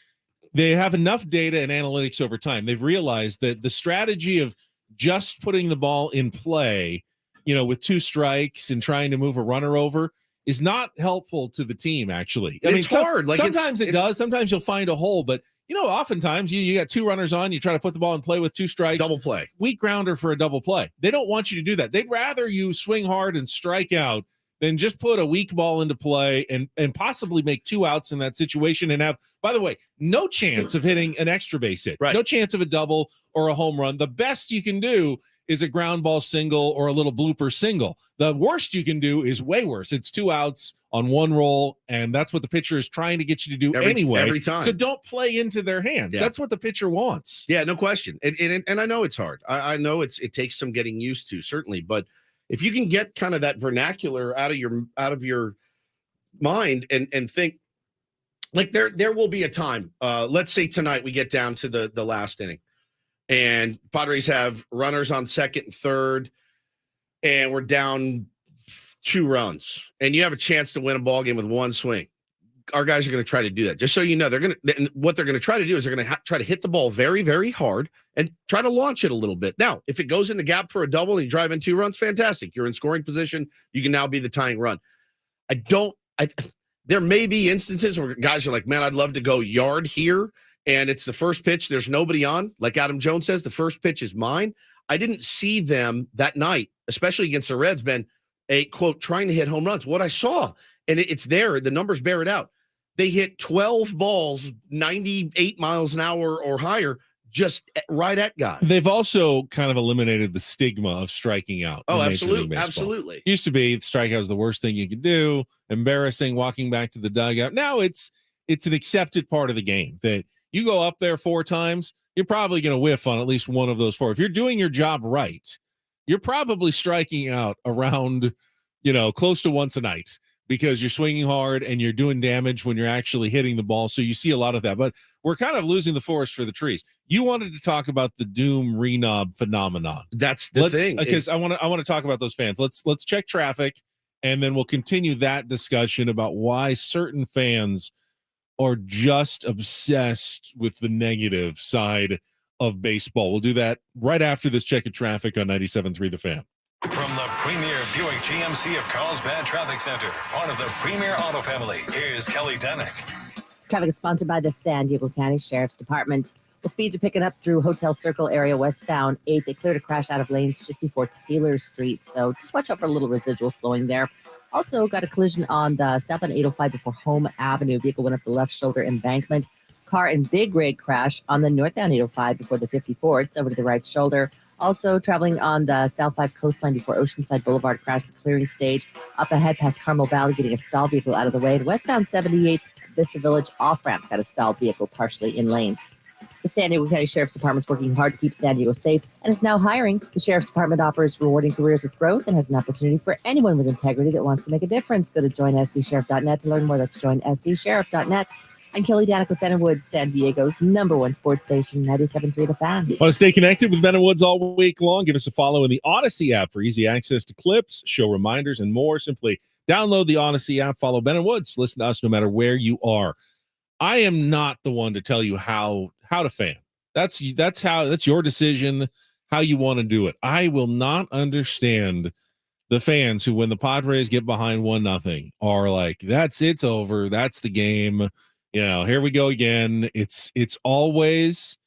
they have enough data and analytics over time. They've realized that the strategy of just putting the ball in play, with 2 strikes and trying to move a runner over is not helpful to the team, actually. It's hard. Like sometimes it does. Sometimes you'll find a hole, but oftentimes you got 2 runners on, you try to put the ball in play with 2 strikes. Double play. Weak grounder for a double play. They don't want you to do that. They'd rather you swing hard and strike out than just put a weak ball into play and possibly make 2 outs in that situation and have, by the way, no chance of hitting an extra base hit. Right. No chance of a double or a home run. The best you can do is a ground ball single or a little blooper single. The worst you can do is way worse. It's 2 outs on 1 roll, and that's what the pitcher is trying to get you to do anyway. Every time. So don't play into their hands. Yeah. That's what the pitcher wants. Yeah, no question. And I know it's hard. I know it takes some getting used to, certainly. But if you can get kind of that vernacular out of your mind and think, like there will be a time. Let's say tonight we get down to the last inning, and Padres have runners on second and third, and we're down 2 runs, and you have a chance to win a ball game with 1 swing. Our guys are going to try to do that. Just so you know, what they're going to try to do is they're going to try to hit the ball very, very hard and try to launch it a little bit. Now, if it goes in the gap for a double and you drive in 2 runs, fantastic. You're in scoring position. You can now be the tying run. There may be instances where guys are like, man, I'd love to go yard here, and it's the first pitch. There's nobody on. Like Adam Jones says, the first pitch is mine. I didn't see them that night, especially against the Reds, Ben, quote, trying to hit home runs. What I saw, and it's there, the numbers bear it out. They hit 12 balls, 98 miles an hour or higher, just right at guys. They've also kind of eliminated the stigma of striking out. Oh, absolutely. Absolutely. Used to be strikeout was the worst thing you could do, embarrassing, walking back to the dugout. Now it's an accepted part of the game that you go up there 4 times, you're probably going to whiff on at least one of those 4. If you're doing your job right, you're probably striking out around, close to once a night, because you're swinging hard and you're doing damage when you're actually hitting the ball. So you see a lot of that, but we're kind of losing the forest for the trees. You wanted to talk about the Doom Renob phenomenon. That's the thing. Because I want to talk about those fans. Let's check traffic, and then we'll continue that discussion about why certain fans are just obsessed with the negative side of baseball. We'll do that right after this check of traffic on 97.3 The Fan. From the premier Buick GMC of Carlsbad Traffic Center, part of the Premier Auto family, here's Kelly Denick. Traffic is sponsored by the San Diego County Sheriff's Department. Well, speeds are picking up through Hotel Circle area westbound 8. They cleared a crash out of lanes just before Taylor Street, so just watch out for a little residual slowing there. Also got a collision on the southbound 805 before Home Avenue. Vehicle went up the left shoulder embankment. Car and big rig crash on the northbound 805 before the 54. It's over to the right shoulder. Also traveling on the South 5 coastline before Oceanside Boulevard, crashed the clearing stage. Up ahead past Carmel Valley, getting a stalled vehicle out of the way. And westbound 78 Vista Village off-ramp got a stalled vehicle partially in lanes. The San Diego County Sheriff's Department is working hard to keep San Diego safe and is now hiring. The Sheriff's Department offers rewarding careers with growth and has an opportunity for anyone with integrity that wants to make a difference. Go to joinsdsheriff.net to learn more. That's joinsdsheriff.net. I'm Kelly Danick with Ben & Woods, San Diego's #1 sports station, 97.3 The Fan. Want to stay connected with Ben & Woods all week long? Give us a follow in the Odyssey app for easy access to clips, show reminders, and more. Simply download the Odyssey app, follow Ben & Woods. Listen to us no matter where you are. I am not the one to tell you how to fan. That's your decision, how you want to do it. I will not understand the fans who, when the Padres get behind 1-0, are like, it's over. That's the game. Here we go again. It's always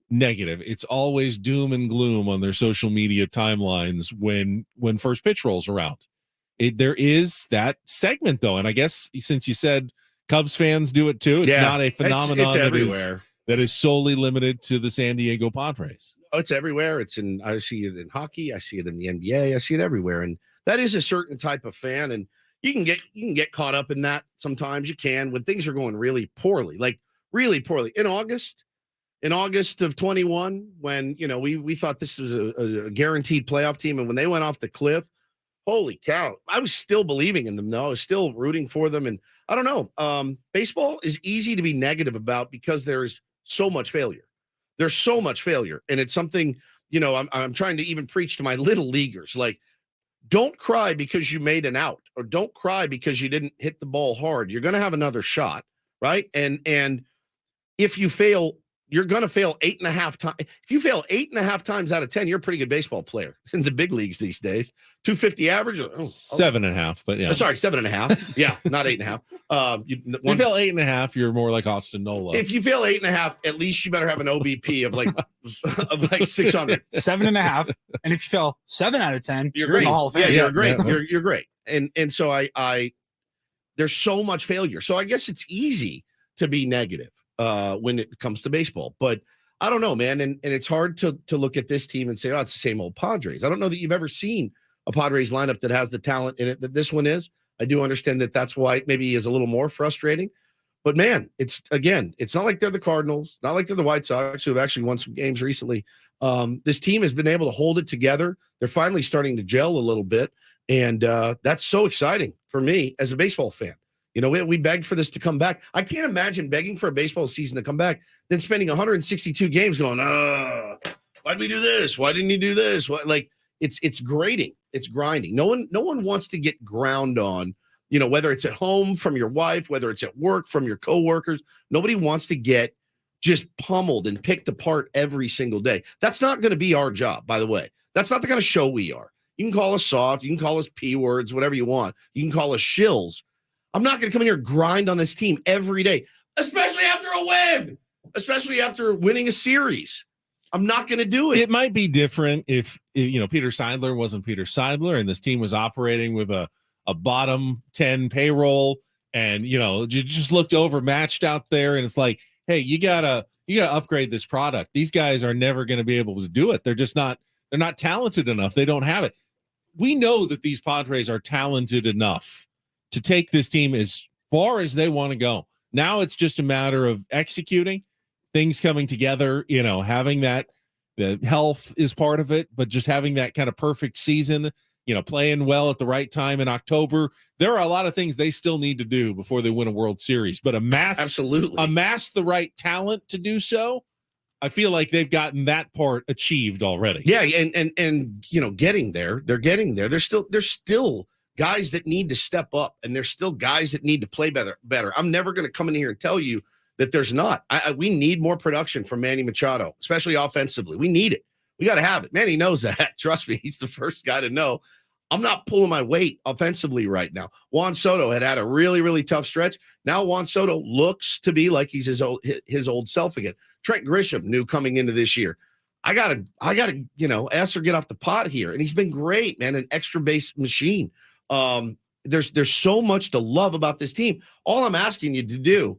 negative. It's always doom and gloom on their social media timelines when first pitch rolls around. There is that segment though, and I guess since you said Cubs fans do it too, it's not a phenomenon It's everywhere. that is solely limited to the San Diego Padres. Oh, it's everywhere. I see it in hockey. I see it in the NBA. I see it everywhere. And that is a certain type of fan. And you can get caught up in that. Sometimes you can when things are going really poorly, like really poorly. In August of 21, when, we thought this was a guaranteed playoff team. And when they went off the cliff, holy cow, I was still believing in them, though. I was still rooting for them. And I don't know. Baseball is easy to be negative about because there's so much failure. There's so much failure. And it's something, I'm trying to even preach to my little leaguers. Like, don't cry because you made an out, or don't cry because you didn't hit the ball hard. You're going to have another shot, right? And if you fail, you're going to fail 8.5 times. If you fail 8.5 times out of 10, you're a pretty good baseball player in the big leagues these days. 250 average, 7.5, but yeah. Sorry, 7.5. Yeah, not 8.5. You fail 8.5, you're more like Austin Nola. If you fail 8.5, at least you better have an OBP of like 600. 7.5. And if you fail 7 out of 10, you're in great. the Hall of Fame. Yeah, you're great. Yeah. You're great. And so I there's so much failure. So I guess it's easy to be negative when it comes to baseball. But I don't know, man. And it's hard to look at this team and say, oh, it's the same old Padres. I don't know that you've ever seen a Padres lineup that has the talent in it that this one is. I do understand that that's why it maybe is a little more frustrating. But man, it's not like they're the Cardinals, not like they're the White Sox, who have actually won some games recently. This team has been able to hold it together. They're finally starting to gel a little bit. And that's so exciting for me as a baseball fan. We begged for this to come back. I can't imagine begging for a baseball season to come back, then spending 162 games going, why'd we do this? Why didn't you do this? It's grating. It's grinding. No one wants to get ground on, whether it's at home from your wife, whether it's at work from your coworkers. Nobody wants to get just pummeled and picked apart every single day. That's not going to be our job, by the way. That's not the kind of show we are. You can call us soft. You can call us P words, whatever you want. You can call us shills. I'm not going to come in here and grind on this team every day, especially after a win, especially after winning a series. I'm not going to do it. It might be different if Peter Seidler wasn't Peter Seidler and this team was operating with a bottom 10 payroll and, you just looked overmatched out there and it's like, hey, you gotta upgrade this product. These guys are never going to be able to do it. They're not talented enough. They don't have it. We know that these Padres are talented enough to take this team as far as they want to go. Now it's just a matter of executing, things coming together, having the health is part of it, but just having that kind of perfect season, playing well at the right time in October. There are a lot of things they still need to do before they win a World Series, but amass the right talent to do so. I feel like they've gotten that part achieved already. Yeah. And getting there, they're getting there. There's still guys that need to step up, and there's still guys that need to play better. I'm never going to come in here and tell you that there's not. We need more production from Manny Machado, especially offensively. We need it. We got to have it. Manny knows that. Trust me, he's the first guy to know. I'm not pulling my weight offensively right now. Juan Soto had a really, really tough stretch. Now Juan Soto looks to be like he's his old self again. Trent Grisham knew coming into this year, I gotta, ask her get off the pot here, and he's been great, man. An extra base machine. There's so much to love about this team. All I'm asking you to do,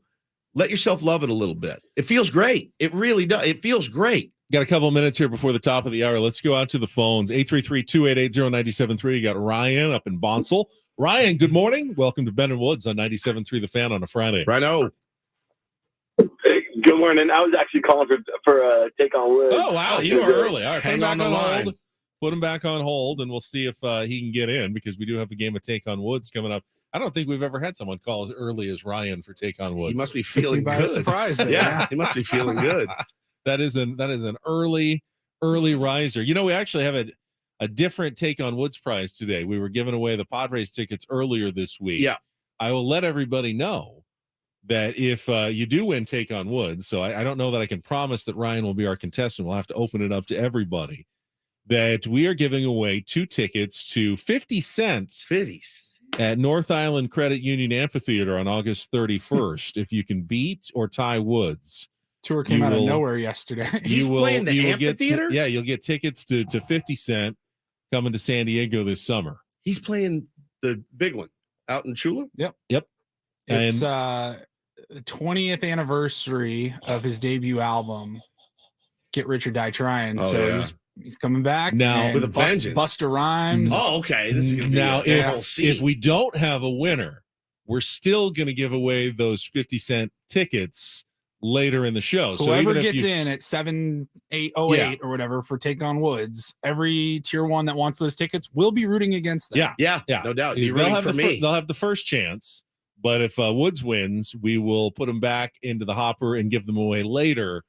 let yourself love it a little bit. It feels great. It really does. It feels great. Got a couple of minutes here before the top of the hour. Let's go out to the phones. 833-288-0973. You got Ryan up in Bonsall. Ryan, good morning. Welcome to Ben and Woods on 97.3 The Fan on a Friday. Righto. Hey, good morning. I was actually calling for a take on Woods. Oh, wow. You were early. All right. Hang on the line. Hold. Put him back on hold, and we'll see if he can get in because we do have a game of Take on Woods coming up. I don't think we've ever had someone call as early as Ryan for Take on Woods. He must be feeling By good. surprise. Yeah, he must be feeling good. That is an early riser. We actually have a different Take on Woods prize today. We were giving away the Padres tickets earlier this week. Yeah. I will let everybody know that if you do win Take on Woods, so I don't know that I can promise that Ryan will be our contestant. We'll have to open it up to everybody. That we are giving away 2 tickets to 50 Cent at North Island Credit Union Amphitheater on August 31st. If you can beat or tie Woods, Tour came You out of will- nowhere yesterday. He's playing the you will amphitheater? you'll get tickets to 50 Cent coming to San Diego this summer. He's playing the big one out in Chula. It's the 20th anniversary of his debut album, Get Rich or Die Trying. Oh, so yeah. he's coming back Now- and With a vengeance. Busta Rhymes. Oh, okay. This is going to be Now, a whole scene. if we don't have a winner, we're still going to give away those 50 Cent tickets later in the show. So Whoever even if gets you, in at 7808 or whatever for Take on Woods, every tier one that wants those tickets will be rooting against them. yeah, yeah, no doubt. because You're they'll rooting have for me. they'll have the first chance. But if Woods wins, we will put them back into the hopper and give them away later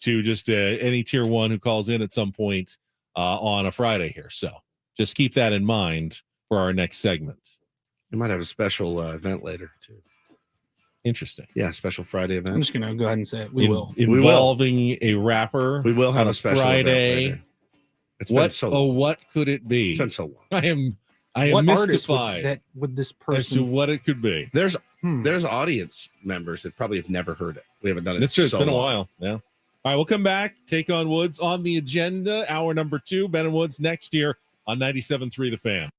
to just any tier one who calls in at some point on a Friday here. So just keep that in mind for our next segment. We might have a special event later too. Interesting. Yeah, special Friday I'm event. just going to go ahead and say it. We will. will. Involving a rapper. We will have on a special Friday. event later. It's been What? so Oh, long. what could it be? It's been so long. I am What artist mystified would this as to person? what it could be. There's audience members that probably have never heard it. We haven't done it. That's true. It's so been a long. while. Yeah. All right, we'll come back. Take on Woods on the agenda. Hour number 2. Ben and Woods next year on 97.3 The Fan.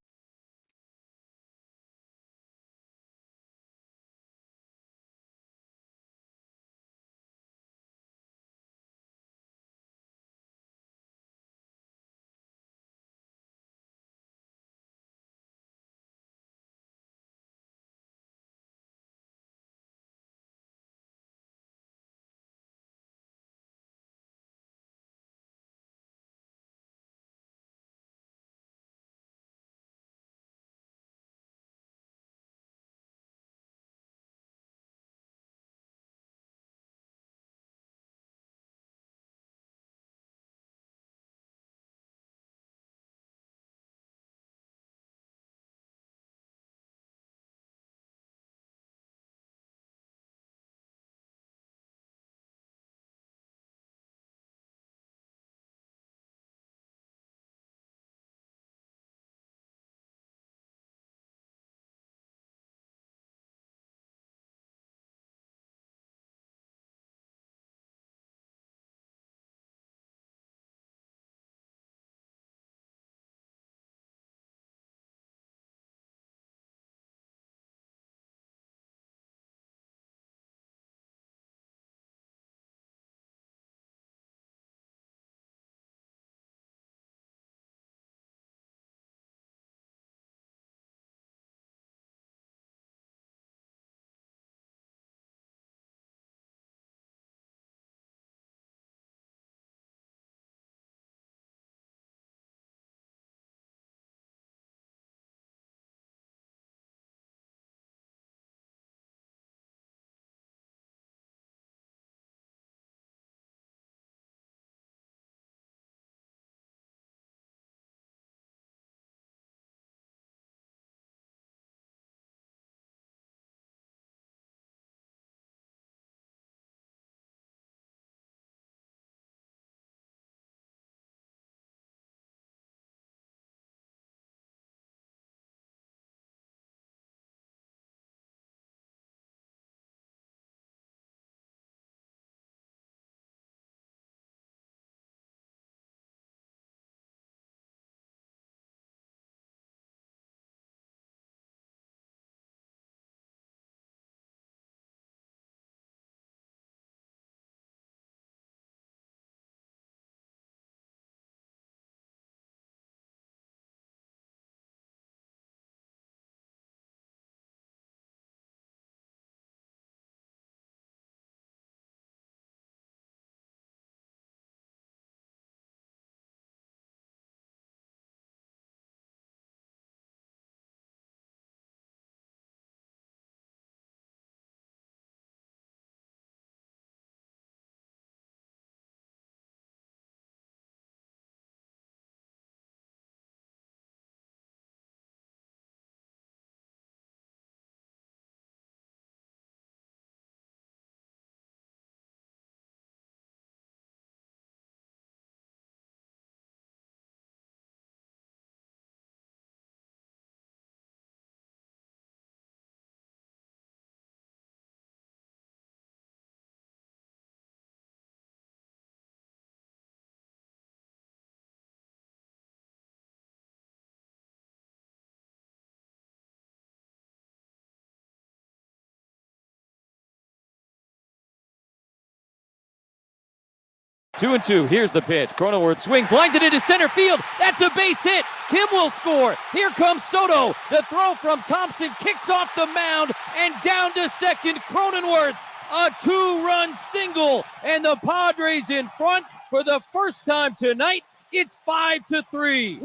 2-2. Here's the pitch. Cronenworth swings, lines it into center field. That's a base hit. Kim will score. Here comes Soto. The throw from Thompson kicks off the mound and down to second. Cronenworth, a 2-run single, and the Padres in front for the first time tonight. It's 5-3.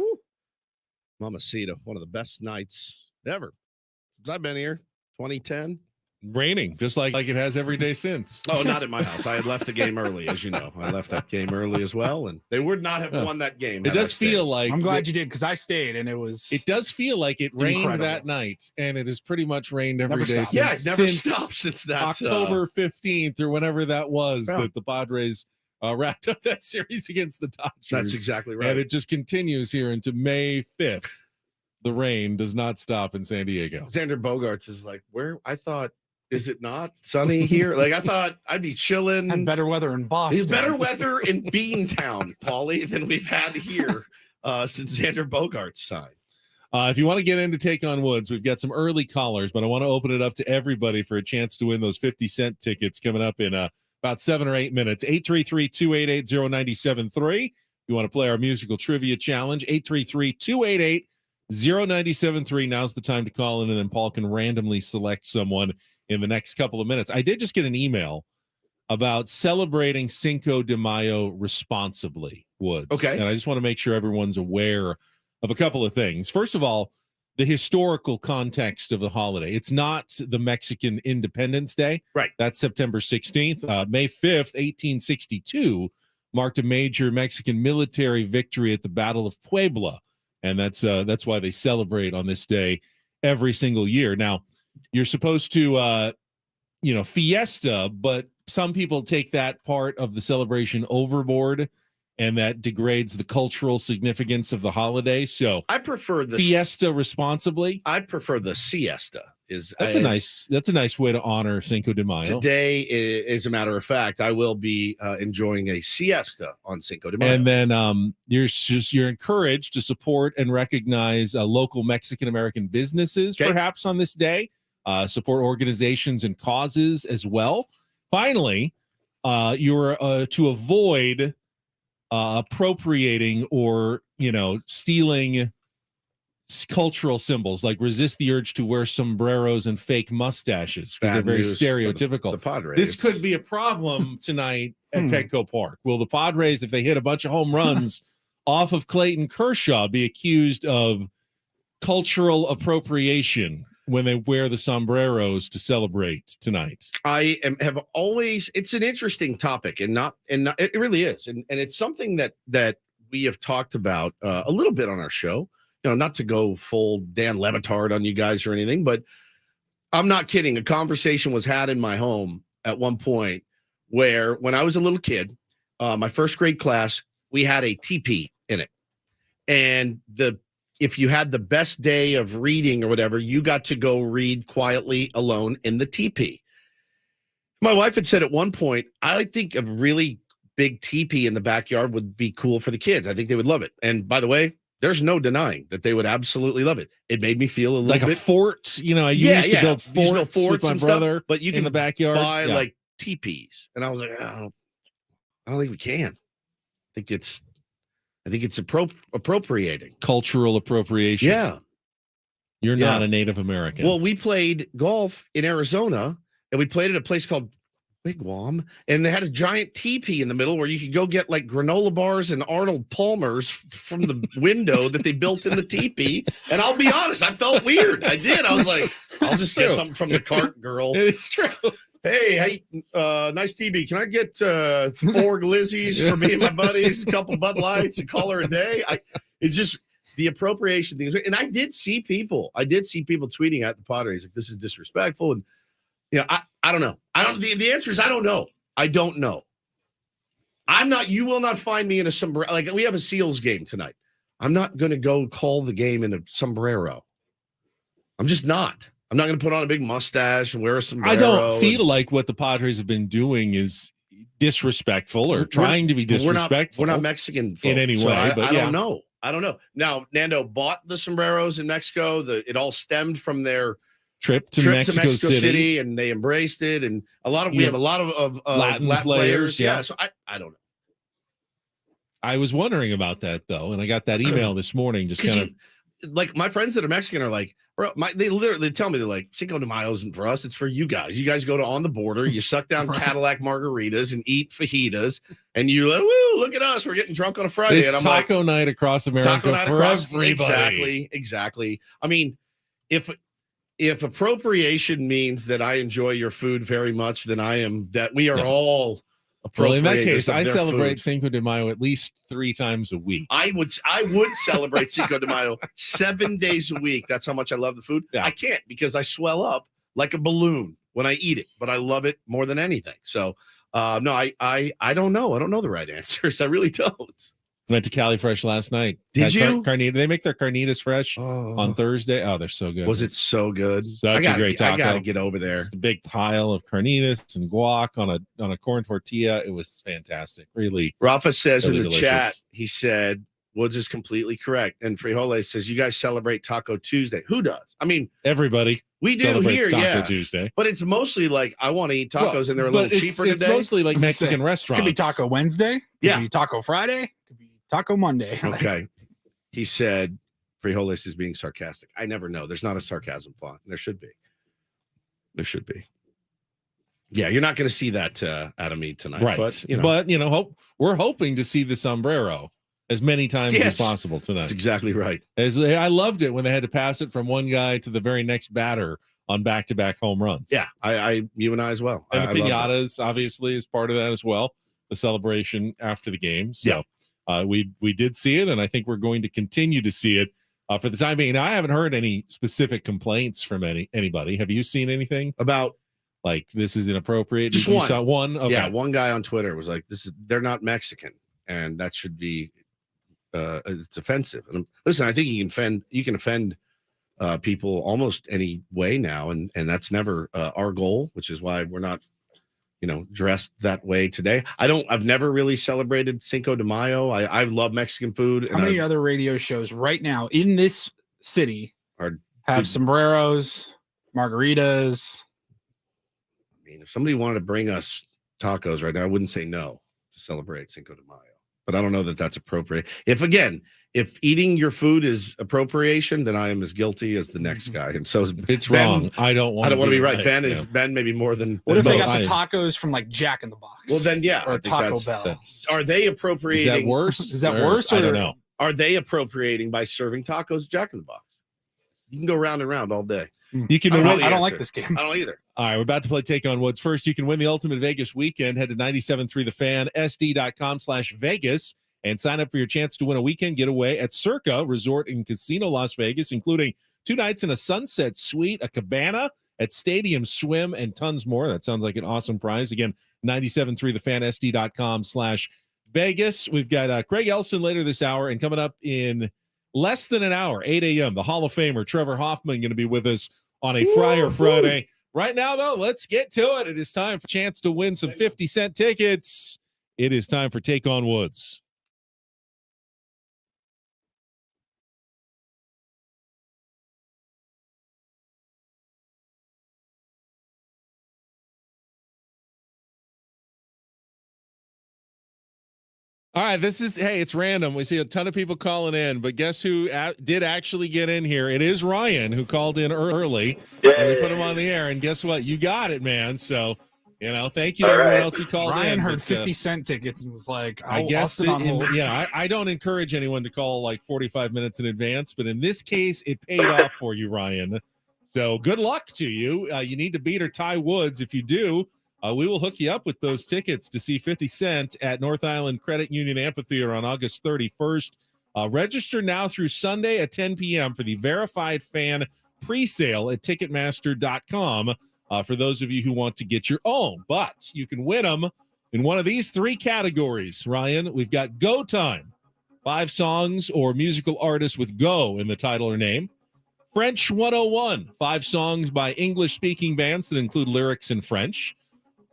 Mamacita, one of the best nights ever since I've been here. 2010. Raining, just like it has every day since. Oh, not at my house. I had left the game early, as you know. I left that game early as well, and they would not have won that game. It had I does stayed. feel like I'm glad you did because I stayed and it was. it does feel like it rained Incredible. that night, and it has pretty much rained every Never day stopped. since. Yeah, it never since stopped since that October 15th or whenever that was Yeah. that the Padres wrapped up that series against the Dodgers. That's exactly right. And it just continues here into May 5th. The rain does not stop in San Diego. Xander Bogaerts is like, where I thought, is it not sunny here? Like I thought I'd be chilling. and better weather in Boston. There's better weather in Beantown, Paulie, than we've had here since Xander Bogaerts signed. If you want to get in to take on Woods, we've got some early callers, but I want to open it up to everybody for a chance to win those 50-cent tickets coming up in about 7 or 8 minutes. 833-288-0973. You want to play our musical trivia challenge, 833-288-0973. Now's the time to call in, and then Paul can randomly select someone in the next couple of minutes. I did just get an email about celebrating Cinco de Mayo responsibly, Woods. Okay. And I just want to make sure everyone's aware of a couple of things. First of all, the historical context of the holiday. It's not the Mexican Independence Day. Right. That's September 16th. May 5th, 1862, marked a major Mexican military victory at the Battle of Puebla. And that's why they celebrate on this day every single year. Now, you're supposed to, fiesta, but some people take that part of the celebration overboard, and that degrades the cultural significance of the holiday. So I prefer the fiesta responsibly. I prefer the siesta. That's a nice way to honor Cinco de Mayo. Today, as a matter of fact, I will be enjoying a siesta on Cinco de Mayo. And then you're encouraged to support and recognize local Mexican American businesses, Okay. perhaps on this day. Support organizations and causes as well. Finally, you're to avoid appropriating or stealing cultural symbols, like resist the urge to wear sombreros and fake mustaches because they're Bad very news for stereotypical. The Padres. This could be a problem tonight at Petco Park. Will the Padres, if they hit a bunch of home runs off of Clayton Kershaw, be accused of cultural appropriation when they wear the sombreros to celebrate tonight? have always. It's an interesting topic, and it really is, and it's something that we have talked about a little bit on our show. Not to go full Dan Le Batard on you guys or anything, but I'm not kidding. A conversation was had in my home at one point where, when I was a little kid, my first grade class, we had a teepee in it, and if you had the best day of reading or whatever, you got to go read quietly alone in the teepee. My wife had said at one point, I think a really big teepee in the backyard would be cool for the kids. I think they would love it. And by the way, there's no denying that they would absolutely love it. It made me feel a little Like bit a fort. I used to build forts with my and brother stuff, but you in can the backyard. buy Yeah. like teepees. And I was like, I don't think we can. I think it's appropriating. Cultural appropriation. Yeah. You're Yeah. not a Native American. Well, we played golf in Arizona, and we played at a place called Wigwam, and they had a giant teepee in the middle where you could go get like granola bars and Arnold Palmer's from the window that they built in the teepee. And I'll be honest, I felt weird. I did. I was like, I'll just get something from the cart girl. It's true. Hey, nice TV. Can I get 4 glizzies for me and my buddies, a couple Bud Lights, a caller a day? It's just the appropriation things. And I did see people tweeting at the Padres like, this is disrespectful. And I don't know. The answer is I don't know. I don't know. You will not find me in a sombrero. Like, we have a Seals game tonight. I'm not going to go call the game in a sombrero. I'm just not. I'm not going to put on a big mustache and wear a sombrero. I don't feel like what the Padres have been doing is disrespectful or trying to be disrespectful. We're not Mexican folk, in any so way. I But don't know. I don't know. Now, Nando bought the sombreros in Mexico. It all stemmed from their trip to Mexico City, and they embraced it. And we have a lot of Latin Latin players. yeah. So I don't know. I was wondering about that though, and I got that email this morning. Just kind of like my friends that are Mexican are like, bro, they literally tell me, they're like, Cinco de Mayo isn't for us, it's for you guys. You guys go to on the border, you suck down Right. Cadillac margaritas and eat fajitas, and you're like, woo, look at us, we're getting drunk on a Friday. it's And I'm taco like, night across America taco night for across everybody. Exactly. I mean, if appropriation means that I enjoy your food very much, then I am that we are Yeah. all Well, in that appropriators case, of I their celebrate food. Cinco de Mayo at least 3 times a week. I would celebrate Cinco de Mayo 7 days a week. That's how much I love the food. Yeah. I can't because I swell up like a balloon when I eat it, but I love it more than anything. So no, I don't know. I don't know the right answers. I really don't. Went to Cali Fresh last night. Did Had you? Carnita. They make their carnitas fresh Oh, on Thursday. Oh, they're so good. was it so good? Such a great taco. I gotta get over there. Just a big pile of carnitas and guac on a corn tortilla. It was fantastic. Really. Rafa says Really in the delicious. chat, he said Woods is completely correct. And Frijoles says, you guys celebrate Taco Tuesday. Who does? I mean, Everybody we do celebrates here, Taco yeah. Tuesday. But it's mostly like I want to eat tacos Well, and they're a but little cheaper it's today. mostly like I was gonna Mexican say, restaurants. Could be Taco Wednesday. Could Yeah. be Taco Friday. Could be Taco Monday. Okay. He said Frijoles is being sarcastic. I never know. There's not a sarcasm font. There should be. There should be. Yeah, you're not going to see that out of me tonight. Right. But, you know, We're hoping to see the sombrero as many times Yes. as possible tonight. that's exactly right. I loved it when they had to pass it from one guy to the very next batter on back-to-back home runs. Yeah, you and I as well. And I the love that. piñatas obviously is part of that as well. The celebration after the game. So we did see it, and I think we're going to continue to see it for the time being. Now, I haven't heard any specific complaints from anybody. Have you seen anything About like this is inappropriate? Just You one. saw one. Okay. Yeah, one guy on Twitter was like, they're not Mexican, and that should be it's offensive. And listen, I think you can offend people almost any way now, and that's never our goal, which is why we're not dressed that way today. I've never really celebrated Cinco de Mayo. I love Mexican food. How many other radio shows right now in this city have sombreros, margaritas? I mean, if somebody wanted to bring us tacos right now, I wouldn't say no to celebrate Cinco de Mayo. But I don't know that that's appropriate. If eating your food is appropriation, then I am as guilty as the next guy. And so is It's Ben. wrong. I don't want to be right. Yeah. Ben maybe more than. What if they most. got the tacos from like Jack in the Box? Well, then yeah, I or think Taco that's- Bell. Are they Is that appropriating? worse? Is that worse, I don't or- know. Are they appropriating by serving tacos Jack in the Box? You can go round and round all day. You can I don't know win. the I don't answer. like this game. I don't either. All right, we're about to play Take on Woods. First, you can win the Ultimate Vegas Weekend. Head to 97.3 The Fan, SD.com/Vegas, and sign up for your chance to win a weekend getaway at Circa Resort and Casino Las Vegas, including 2 nights in a sunset suite, a cabana at Stadium Swim, and tons more. That sounds like an awesome prize. Again, 97.3 The Fan, SD.com/Vegas. We've got Craig Elston later this hour, and coming up in less than an hour, 8 a.m., the Hall of Famer Trevor Hoffman going to be with us on a Friar Friday. Right now, though, let's get to it. It is time for a chance to win some 50-cent tickets. It is time for Take on Woods. All right, it's random. We see a ton of people calling in, but guess who did actually get in here? It is Ryan who called in early, and we put him on the air, and guess what? You got it, man. So, thank you to everyone else who called in. Ryan heard but, 50-cent tickets and was like, I guess, I'll sit on hold. I don't encourage anyone to call like 45 minutes in advance, but in this case, it paid off for you, Ryan. So good luck to you. You need to beat or tie Woods. If you do, we will hook you up with those tickets to see 50 Cent at North Island Credit Union Amphitheater on August 31st. Register now through Sunday at 10 p.m. for the Verified Fan pre-sale at Ticketmaster.com for those of you who want to get your own. But you can win them in one of these 3 categories, Ryan. We've got Go Time, 5 songs or musical artists with Go in the title or name. French 101, 5 songs by English-speaking bands that include lyrics in French.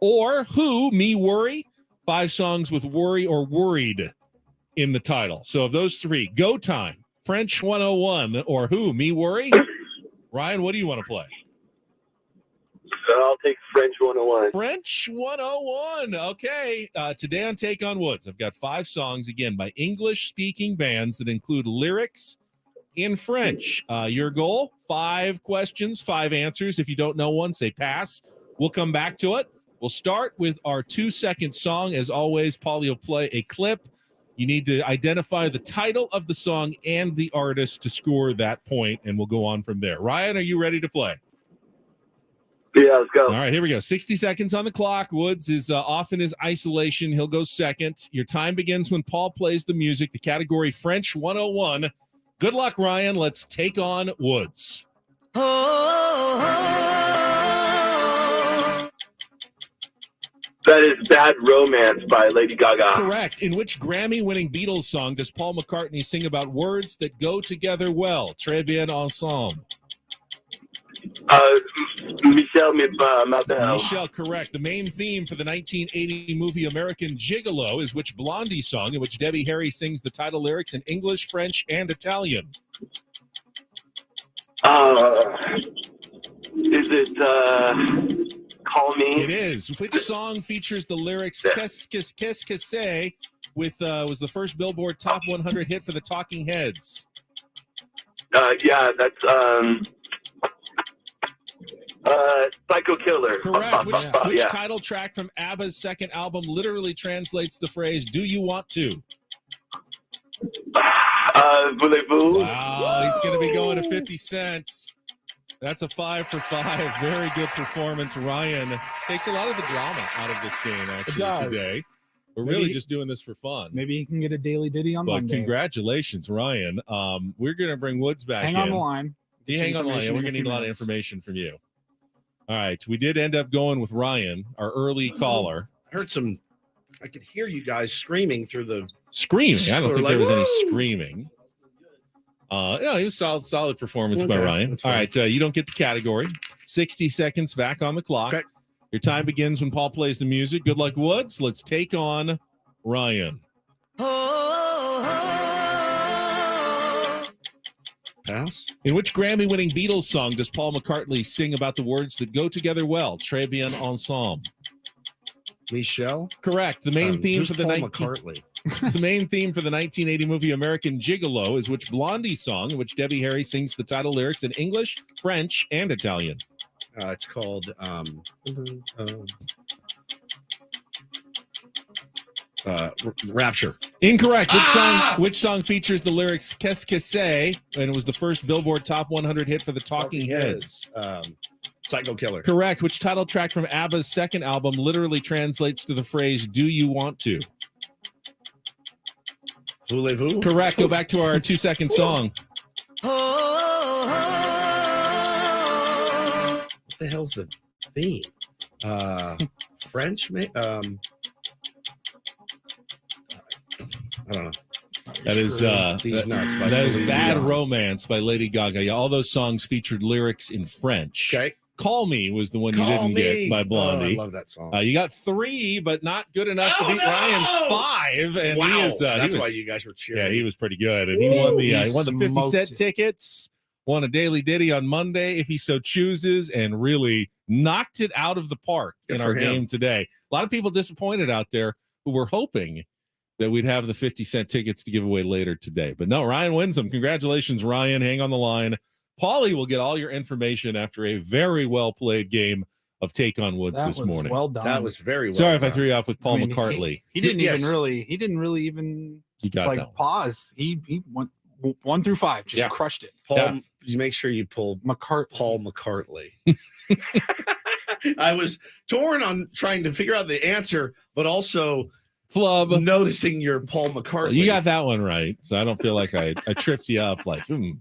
Or Who, Me, Worry, 5 songs with worry or worried in the title. So of those 3, Go Time, French 101, or Who, Me, Worry. Ryan, what do you want to play? I'll take French 101. French 101. Okay. Today on Take on Woods, I've got 5 songs, again, by English-speaking bands that include lyrics in French. Your goal, 5 questions, 5 answers. If you don't know one, say pass. We'll come back to it. We'll start with our 2-second song. As always, Paulie will play a clip. You need to identify the title of the song and the artist to score that point, and we'll go on from there. Ryan, are you ready to play? Yeah, let's go. All right, here we go. 60 seconds on the clock. Woods is off in his isolation. He'll go second. Your time begins when Paul plays the music. The category French 101. Good luck, Ryan. Let's take on Woods. That is Bad Romance by Lady Gaga. Correct. In which Grammy-winning Beatles song does Paul McCartney sing about words that go together well? Très bien ensemble. Michel Martel. Michelle, correct. The main theme for the 1980 movie American Gigolo is which Blondie song in which Debbie Harry sings the title lyrics in English, French, and Italian? Is it Call Me? It is. Which song features the lyrics Qu'est-ce que c'est with was the first Billboard Top 100 hit for the Talking Heads? Yeah, that's Psycho Killer. Correct. Which title track from ABBA's second album literally translates the phrase "Do you want to"? Voulez-vous? Wow, he's going to be going to 50 cents. That's a 5 for 5. Very good performance. Ryan takes a lot of the drama out of this game actually today. We're really just doing this for fun. Maybe he can get a daily ditty on But Monday. congratulations, Ryan. We're going to bring Woods back in. Hang on the line. You hang on the line. We're going to need a lot of information from you. All right. We did end up going with Ryan, our early caller. I heard I could hear you guys screaming through the. Screaming. I don't Or think like, there was any "Woo!" screaming. It was solid performance by Okay, Ryan. that's All fine. right. You don't get the category. 60 seconds back on the clock. Okay. Your time begins when Paul plays the music. Good luck, Woods. Let's take on Ryan. Pass. In which Grammy-winning Beatles song does Paul McCartney sing about the words that go together well? Très bien ensemble. Michelle. Correct. The main theme who's for the Paul 19 McCartney. The main theme for the 1980 movie American Gigolo is which Blondie song in which Debbie Harry sings the title lyrics in English, French, and Italian? It's called Rapture. Incorrect. Which song features the lyrics Qu'est-ce que c'est? And it was the first Billboard Top 100 hit for the Talking Heads. Psycho Killer. Correct. Which title track from ABBA's second album literally translates to the phrase "Do you want to"? Voulez-vous? Correct. Go back to our 2-second song. What the hell's the theme? French? I don't know. That is These nuts by that is Celine Bad Dion. Romance by Lady Gaga. Yeah, all those songs featured lyrics in French. Okay. Call Me was the one you Call didn't Me. get by Blondie. Oh, I love that song. You got 3, but not good enough to Oh, beat no! Ryan's 5. And wow. he is, That's he was, why you guys were cheering. yeah, he was pretty good. And he won the 50 smoked cent it. tickets, won a daily ditty on Monday if he so chooses, and really knocked it out of the park Good in for our him. game today. A lot of people disappointed out there who were hoping that we'd have the 50 cent tickets to give away later today. But no, Ryan wins them. Congratulations, Ryan. Hang on the line. Paulie will get all your information after a very well played game of Take on Woods That this was morning. well done. That was very well Sorry if I done. threw you off with Paul I mean, McCartney. He didn't Yes. he didn't really even He got that like one. pause. He went 1 through 5, just Yeah. crushed it. Paul, Yeah. you make sure you pull McCart Paul McCartney. I was torn on trying to figure out the answer, but also Flub. noticing your Paul McCartney. You got that one right. So I don't feel like I tripped you up like, who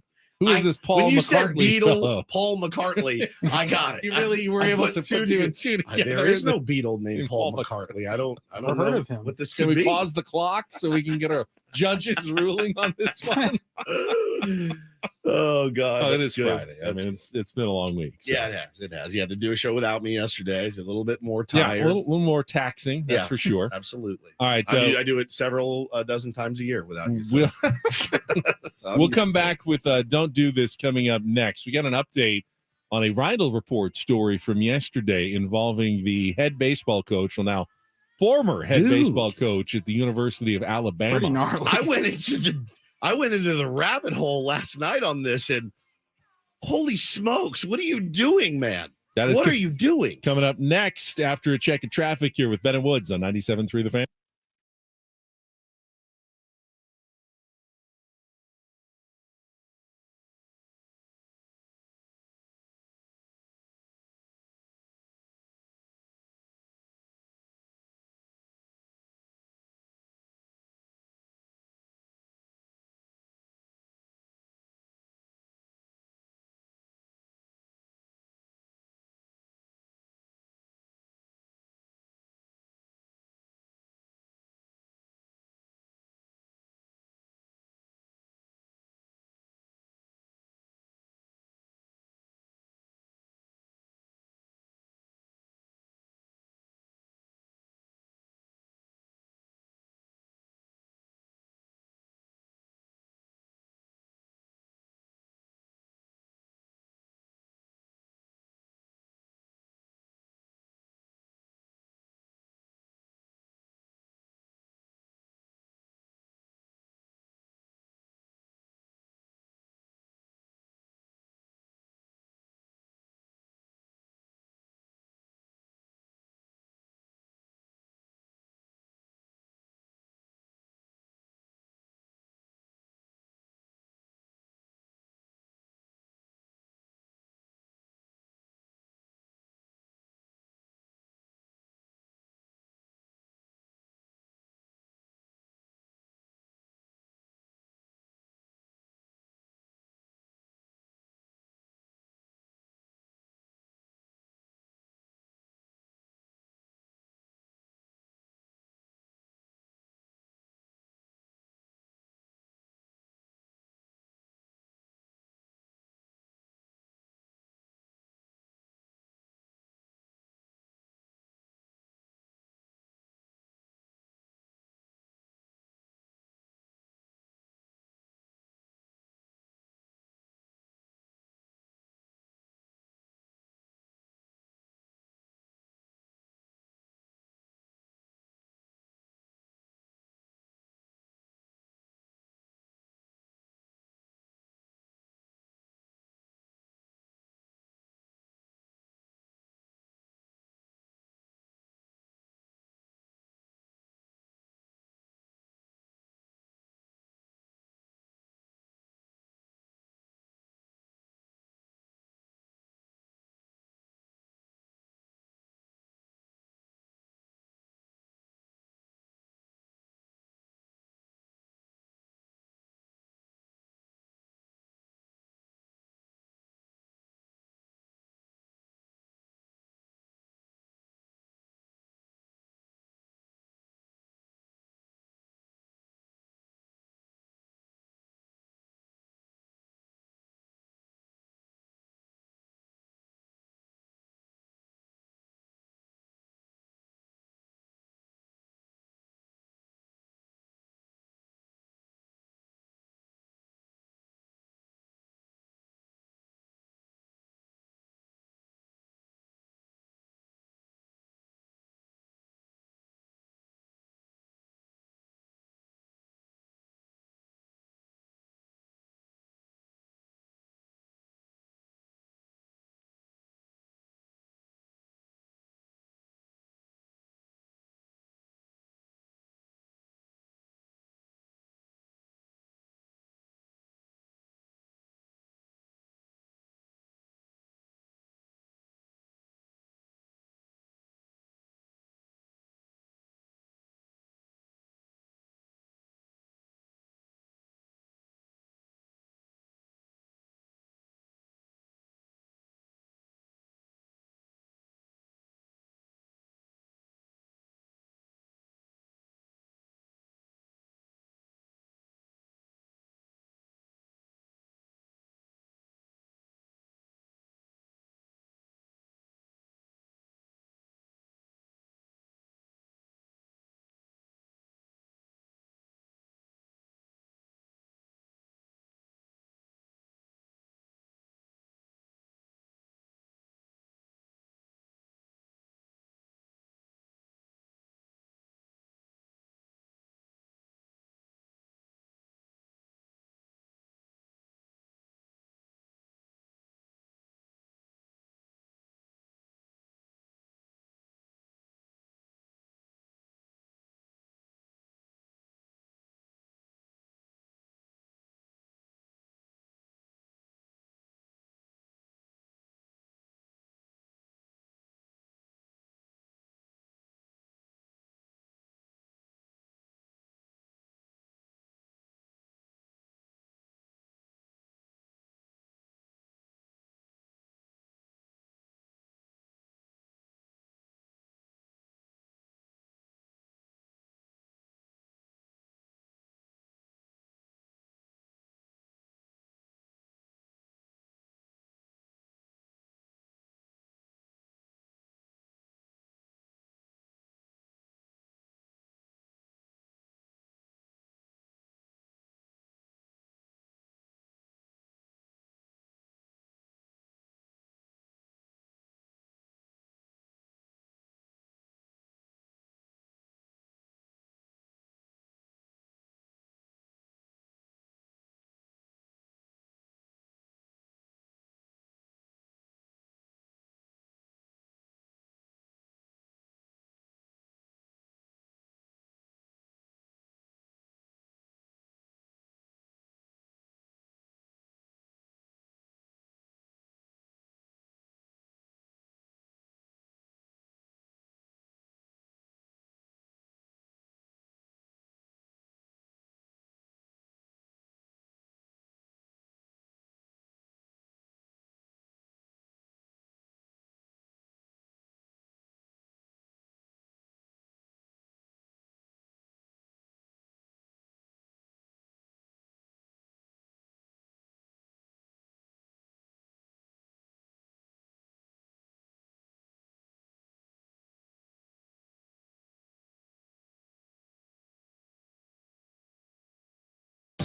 is this Paul when you said McCartney Beatle, fellow? Paul McCartney, I got it. You were I able put to two put 2 and 2 together. There is no Beatle named Paul Paul McCartney. I don't Never know heard of him. what this Can could we be. pause the clock so we can get our judges ruling on this one? Oh God, Oh, it that's is good. Friday. I That's- mean, it's been a long week. So. yeah, it has. It has. You had to do a show without me yesterday. It's a little bit more Yeah, tired. a little more taxing, that's Yeah. for sure. Absolutely. All right, I do it several dozen times a year without you. So. we'll come back with Don't Do This coming up next. We got an update on a Rindle Report story from yesterday involving the head baseball coach, well, now former head baseball coach at the University of Alabama. Pretty gnarly. I went into the rabbit hole last night on this, and holy smokes, what are you doing, man? What are you doing? Coming up next after a check of traffic here with Ben and Woods on 97.3 The Fan.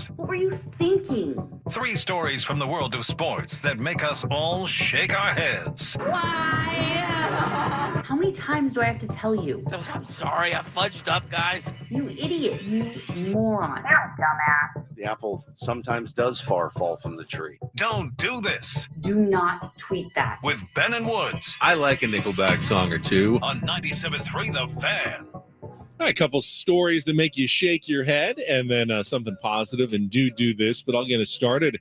sports. What were you thinking? 3 stories from the world of sports that make us all shake our heads. How many times do I have to tell you? I'm sorry, I fudged up, guys. You idiot. You moron. The apple sometimes does fall from the tree. Don't do this Do not tweet that. with Ben and Woods I like a Nickelback song or two. on 97.3 The Fan. All right, a couple stories that make you shake your head, and then something positive. And do this, but I'll get us started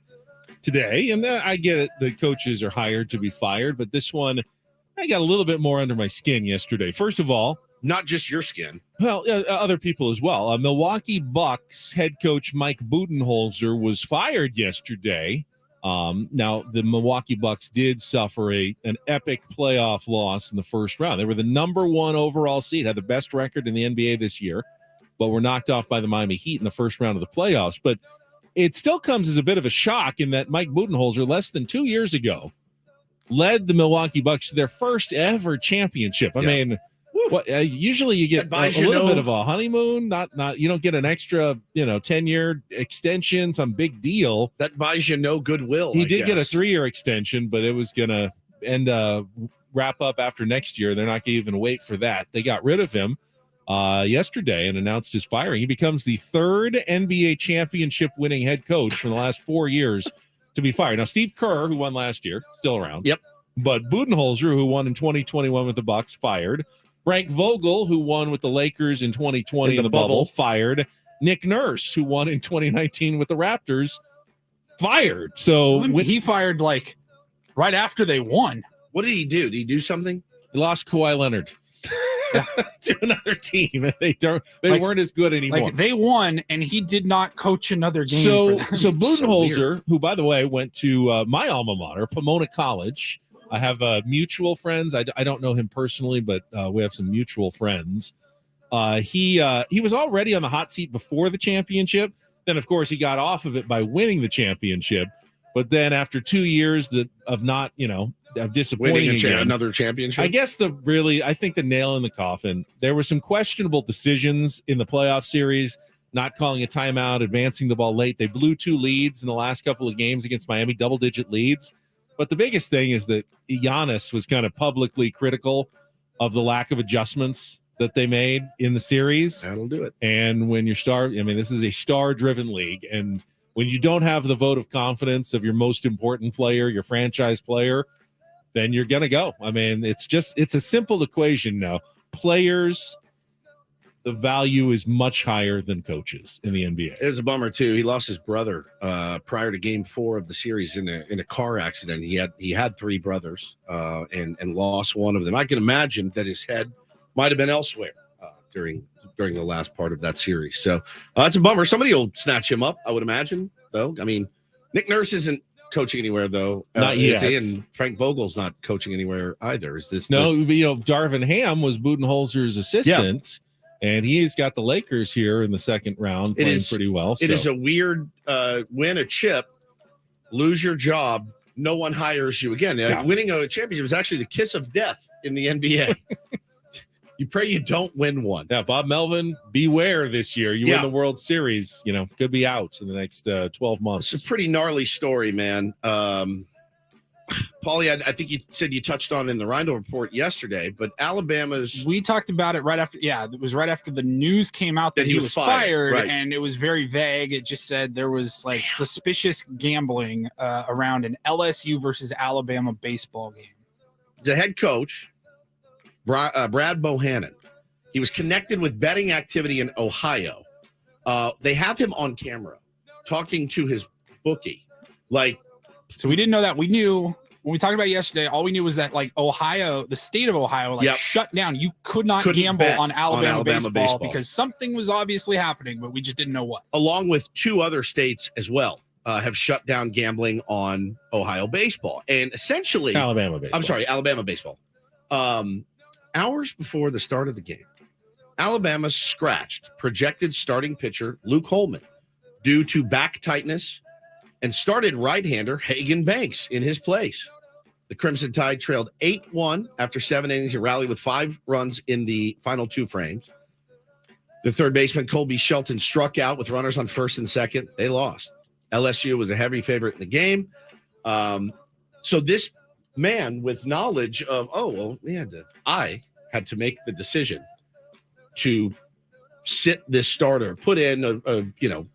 today. And I get it; the coaches are hired to be fired, but this one, I got a little bit more under my skin yesterday. First of all, Not just your skin. well, other people as well. Milwaukee Bucks head coach Mike Budenholzer was fired yesterday. Now, the Milwaukee Bucks did suffer an epic playoff loss in the first round. They were the number 1 overall seed, had the best record in the NBA this year, but were knocked off by the Miami Heat in the first round of the playoffs. But it still comes as a bit of a shock in that Mike Budenholzer, less than 2 years ago, led the Milwaukee Bucks to their first ever championship. I mean, what usually you get a little bit of a honeymoon, not you don't get an extra 10-year extension, some big deal. That buys you no goodwill. He I did get a guess. 3-year extension, but it was gonna wrap up after next year. They're not gonna even wait for that. They got rid of him yesterday and announced his firing. He becomes the 3rd NBA championship winning head coach from the last 4 years to be fired. Now, Steve Kerr, who won last year, still around. Yep. But Budenholzer, who won in 2021 with the Bucks, fired. Frank Vogel, who won with the Lakers in 2020 in the bubble, fired. Nick Nurse, who won in 2019 with the Raptors, fired. So He fired like right after they won. What did he do? Did he do something? he lost Kawhi Leonard to another team. They Like- weren't as good anymore. Like they won, and he did not coach another game. So for them. so It's Budenholzer, weird. who by the way went to my alma mater, Pomona College. I have mutual friends. I don't know him personally, but we have some mutual friends. He was already on the hot seat before the championship. Then, of course, he got off of it by winning the championship. But then, after 2 years of not, of disappointing Winning again, another championship? I guess I think the nail in the coffin. There were some questionable decisions in the playoff series. Not calling a timeout, advancing the ball late. They blew 2 leads in the last couple of games against Miami, double-digit leads. But the biggest thing is that Giannis was kind of publicly critical of the lack of adjustments that they made in the series. That'll do it. And when this is a star-driven league. And when you don't have the vote of confidence of your most important player, your franchise player, then you're going to go. I mean, it's a simple equation now. Players, the value is much higher than coaches in the NBA. It was a bummer too. He lost his brother prior to Game 4 of the series in a car accident. He had 3 brothers and lost one of them. I can imagine that his head might have been elsewhere during the last part of that series. So it's a bummer. Somebody will snatch him up, I would imagine. Though I mean, Nick Nurse isn't coaching anywhere though. Not is yet. he? And Frank Vogel's not coaching anywhere either. Is this No, Darvin Ham was Budenholzer's assistant. And he's got the Lakers here in the second round playing pretty well. It is a weird win a chip, lose your job, no one hires you again. Winning a championship is actually the kiss of death in the NBA. You pray you don't win one. Yeah, Bob Melvin, beware this year. You win the World Series, could be out in the next 12 months. It's a pretty gnarly story, man. Paulie, I think you said you touched on in the Rindo report yesterday, but Alabama's. We talked about it right after. Yeah, it was right after the news came out that he was fired, right. And it was very vague. It just said there was like suspicious gambling around an LSU versus Alabama baseball game. The head coach, Brad Bohannon, he was connected with betting activity in Ohio. They have him on camera talking to his bookie, So we didn't know that. We knew when we talked about it yesterday, all we knew was that Ohio, the state of Ohio, shut down. You couldn't gamble on Alabama baseball because something was obviously happening, but we just didn't know what. Along with 2 other states as well, have shut down gambling on Ohio baseball. And essentially Alabama baseball. Hours before the start of the game, Alabama scratched projected starting pitcher Luke Holman due to back tightness and started right-hander Hagan Banks in his place. The Crimson Tide trailed 8-1 after 7 innings and rallied with 5 runs in the final 2 frames. The third baseman, Colby Shelton, struck out with runners on first and second. They lost. LSU was a heavy favorite in the game. So this man with knowledge of, I had to make the decision to sit this starter, put in a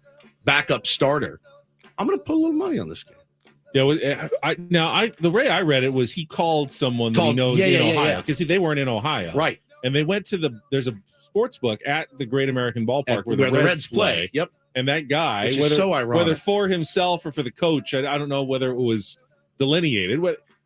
backup starter. I'm going to put a little money on this game. Yeah, the way I read it was he called someone that he knows in Ohio because they weren't in Ohio, right? And they went to there's a sports book at the Great American Ballpark where the Reds play. Yep. And that guy, whether for himself or for the coach, I don't know whether it was delineated.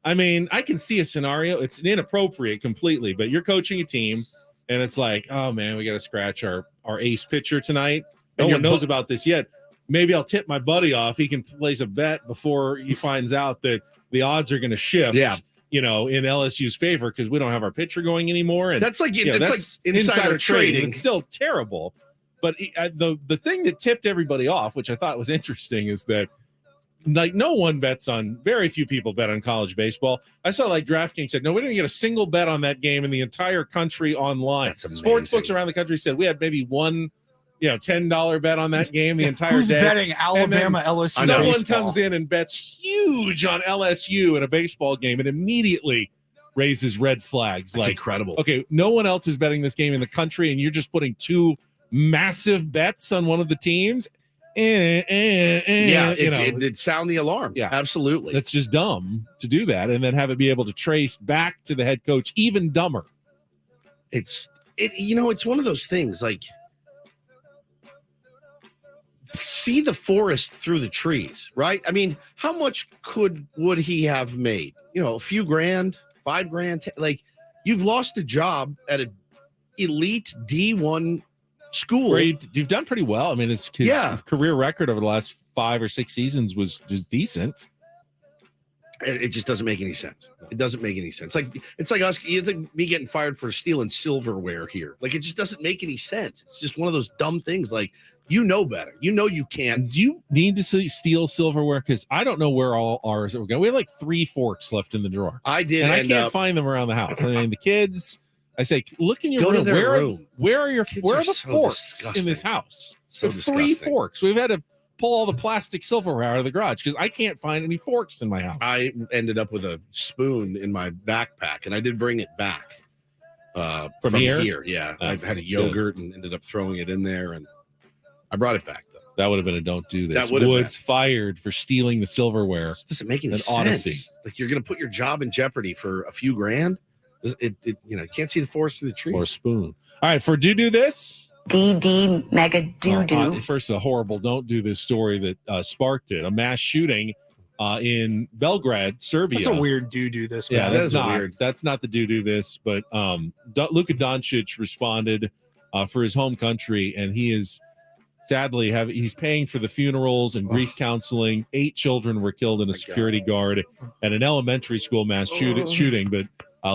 I mean, I can see a scenario. It's inappropriate completely, but you're coaching a team, and it's like, oh man, we got to scratch our ace pitcher tonight. No one knows about this yet. Maybe I'll tip my buddy off. He can place a bet before he finds out that the odds are going to shift. Yeah. In LSU's favor because we don't have our pitcher going anymore. And that's like that's insider trading. It's still terrible. But the thing that tipped everybody off, which I thought was interesting, is that very few people bet on college baseball. I saw DraftKings said, no, we didn't get a single bet on that game in the entire country online. Sports books around the country said we had maybe one $10 bet on that game the entire Who's day. betting Alabama, LSU? Someone comes in and bets huge on LSU in a baseball game and immediately raises red flags. That's incredible. Okay, no one else is betting this game in the country, and you're just putting two massive bets on one of the teams. It'd sound the alarm. Yeah, absolutely. That's just dumb to do that, and then have it be able to trace back to the head coach. Even dumber. It's one of those things see the forest through the trees, right? I mean, how much would he have made? A few grand, $5,000. You've lost a job at an elite D1 school. Where you've done pretty well. I mean, his career record over the last 5 or 6 seasons was decent. It just doesn't make any sense. It doesn't make any sense. It's like me getting fired for stealing silverware here. It just doesn't make any sense. It's just one of those dumb things. Better. You can't. Do you need to steal silverware? Because I don't know where all ours are going. We have 3 forks left in the drawer. I did, and I can't find them around the house. I mean, the kids. I say, look in your room. To their room. Where are the forks disgusting. in this house? So There's 3 forks. We've had to pull all the plastic silverware out of the garage because I can't find any forks in my house. I ended up with a spoon in my backpack, and I did bring it back from here. Yeah, I had a yogurt and ended up throwing it in there, and I brought it back though. That would have been a don't do this. That would have Woods fired for stealing the silverware. This doesn't make any sense. Odyssey. You're going to put your job in jeopardy for a few grand. It can't see the forest through the trees. Or a spoon. All right, for do this. DD mega doo-doo. First, a horrible don't do this story that sparked it. A mass shooting in Belgrade, Serbia. That's a weird do this. Yeah, that's not weird. That's not the do this. But Luka Doncic responded for his home country, and he is sadly he's paying for the funerals and grief counseling. 8 children were killed in a security guard at an elementary school mass shooting. But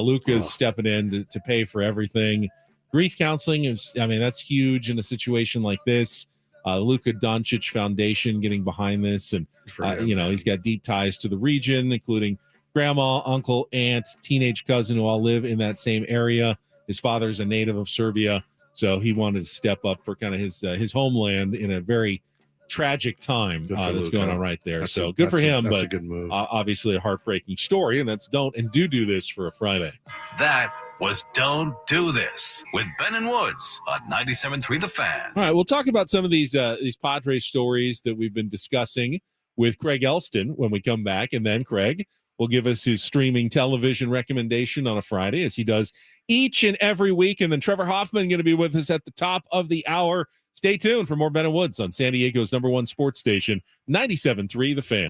Luka's stepping in to pay for everything. Grief counseling that's huge in a situation like this. Luka Doncic Foundation getting behind this, and he's got deep ties to the region, including grandma, uncle, aunt, teenage cousin who all live in that same area. His father's a native of Serbia, so he wanted to step up for kind of his homeland in a very tragic time that's going on right there. Good for him, but a good move. Obviously a heartbreaking story, and that's don't and do this for a Friday. That was Don't Do This with Ben and Woods on 97.3 The Fan. All right, we'll talk about some of these Padres stories that we've been discussing with Craig Elston when we come back, and then Craig will give us his streaming television recommendation on a Friday, as he does each and every week. And then Trevor Hoffman going to be with us at the top of the hour. Stay tuned for more Ben and Woods on San Diego's #1 sports station, 97.3 The Fan.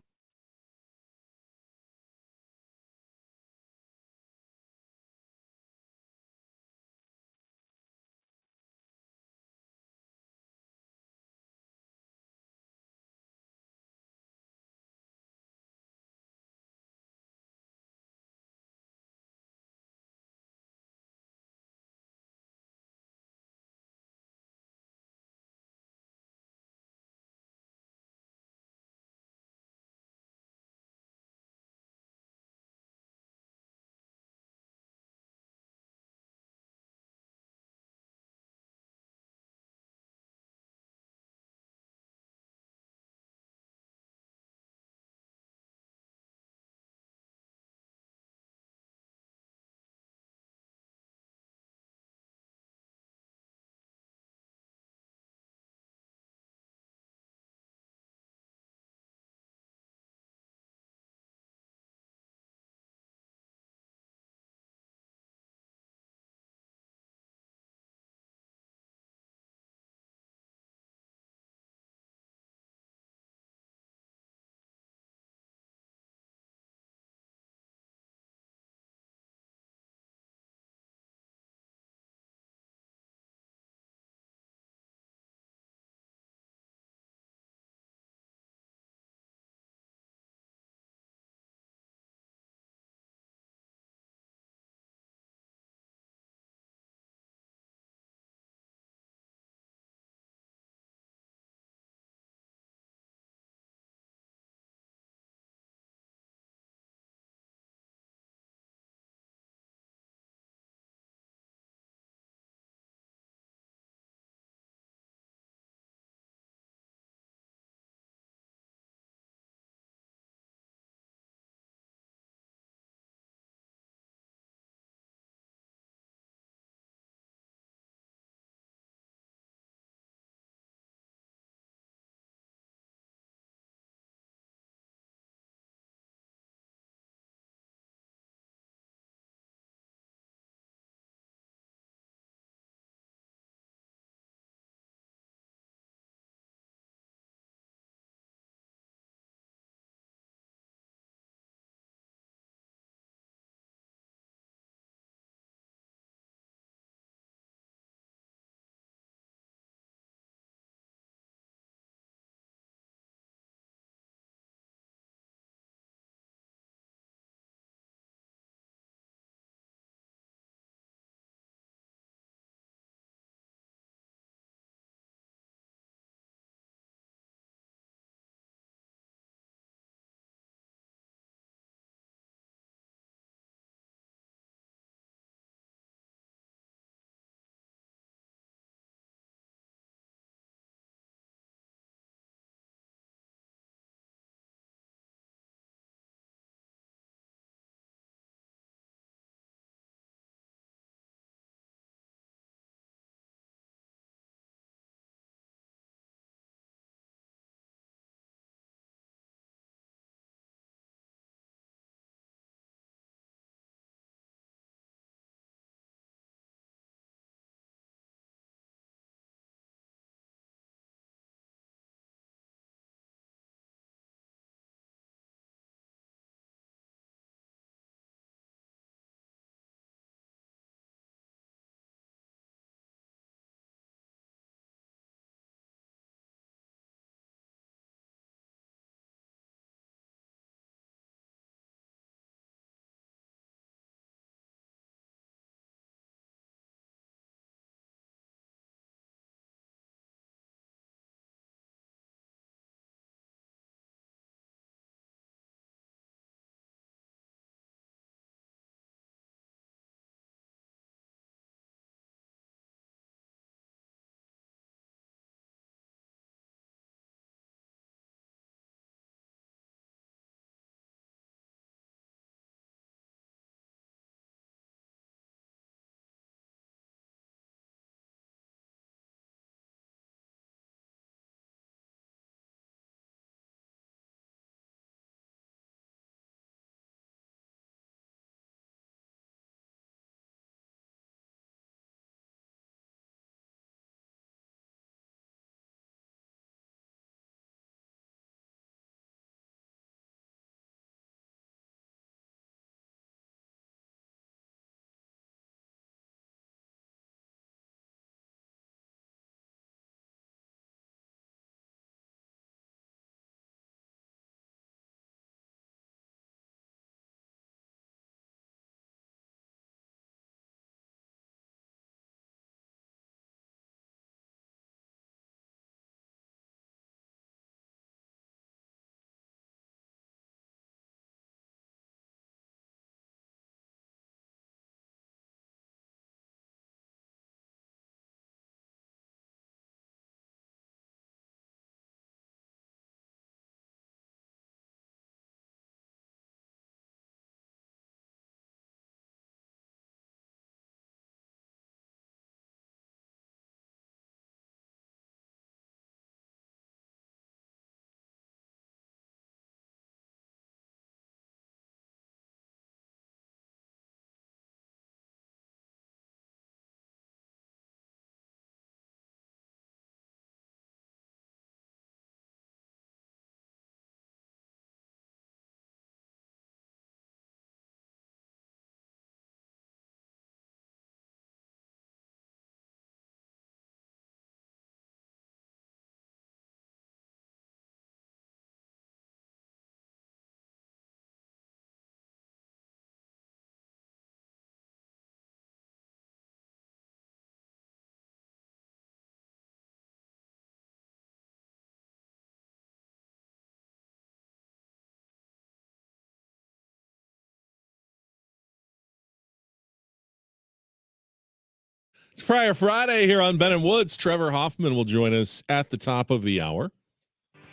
It's Friar Friday here on Ben and Woods. Trevor Hoffman will join us at the top of the hour.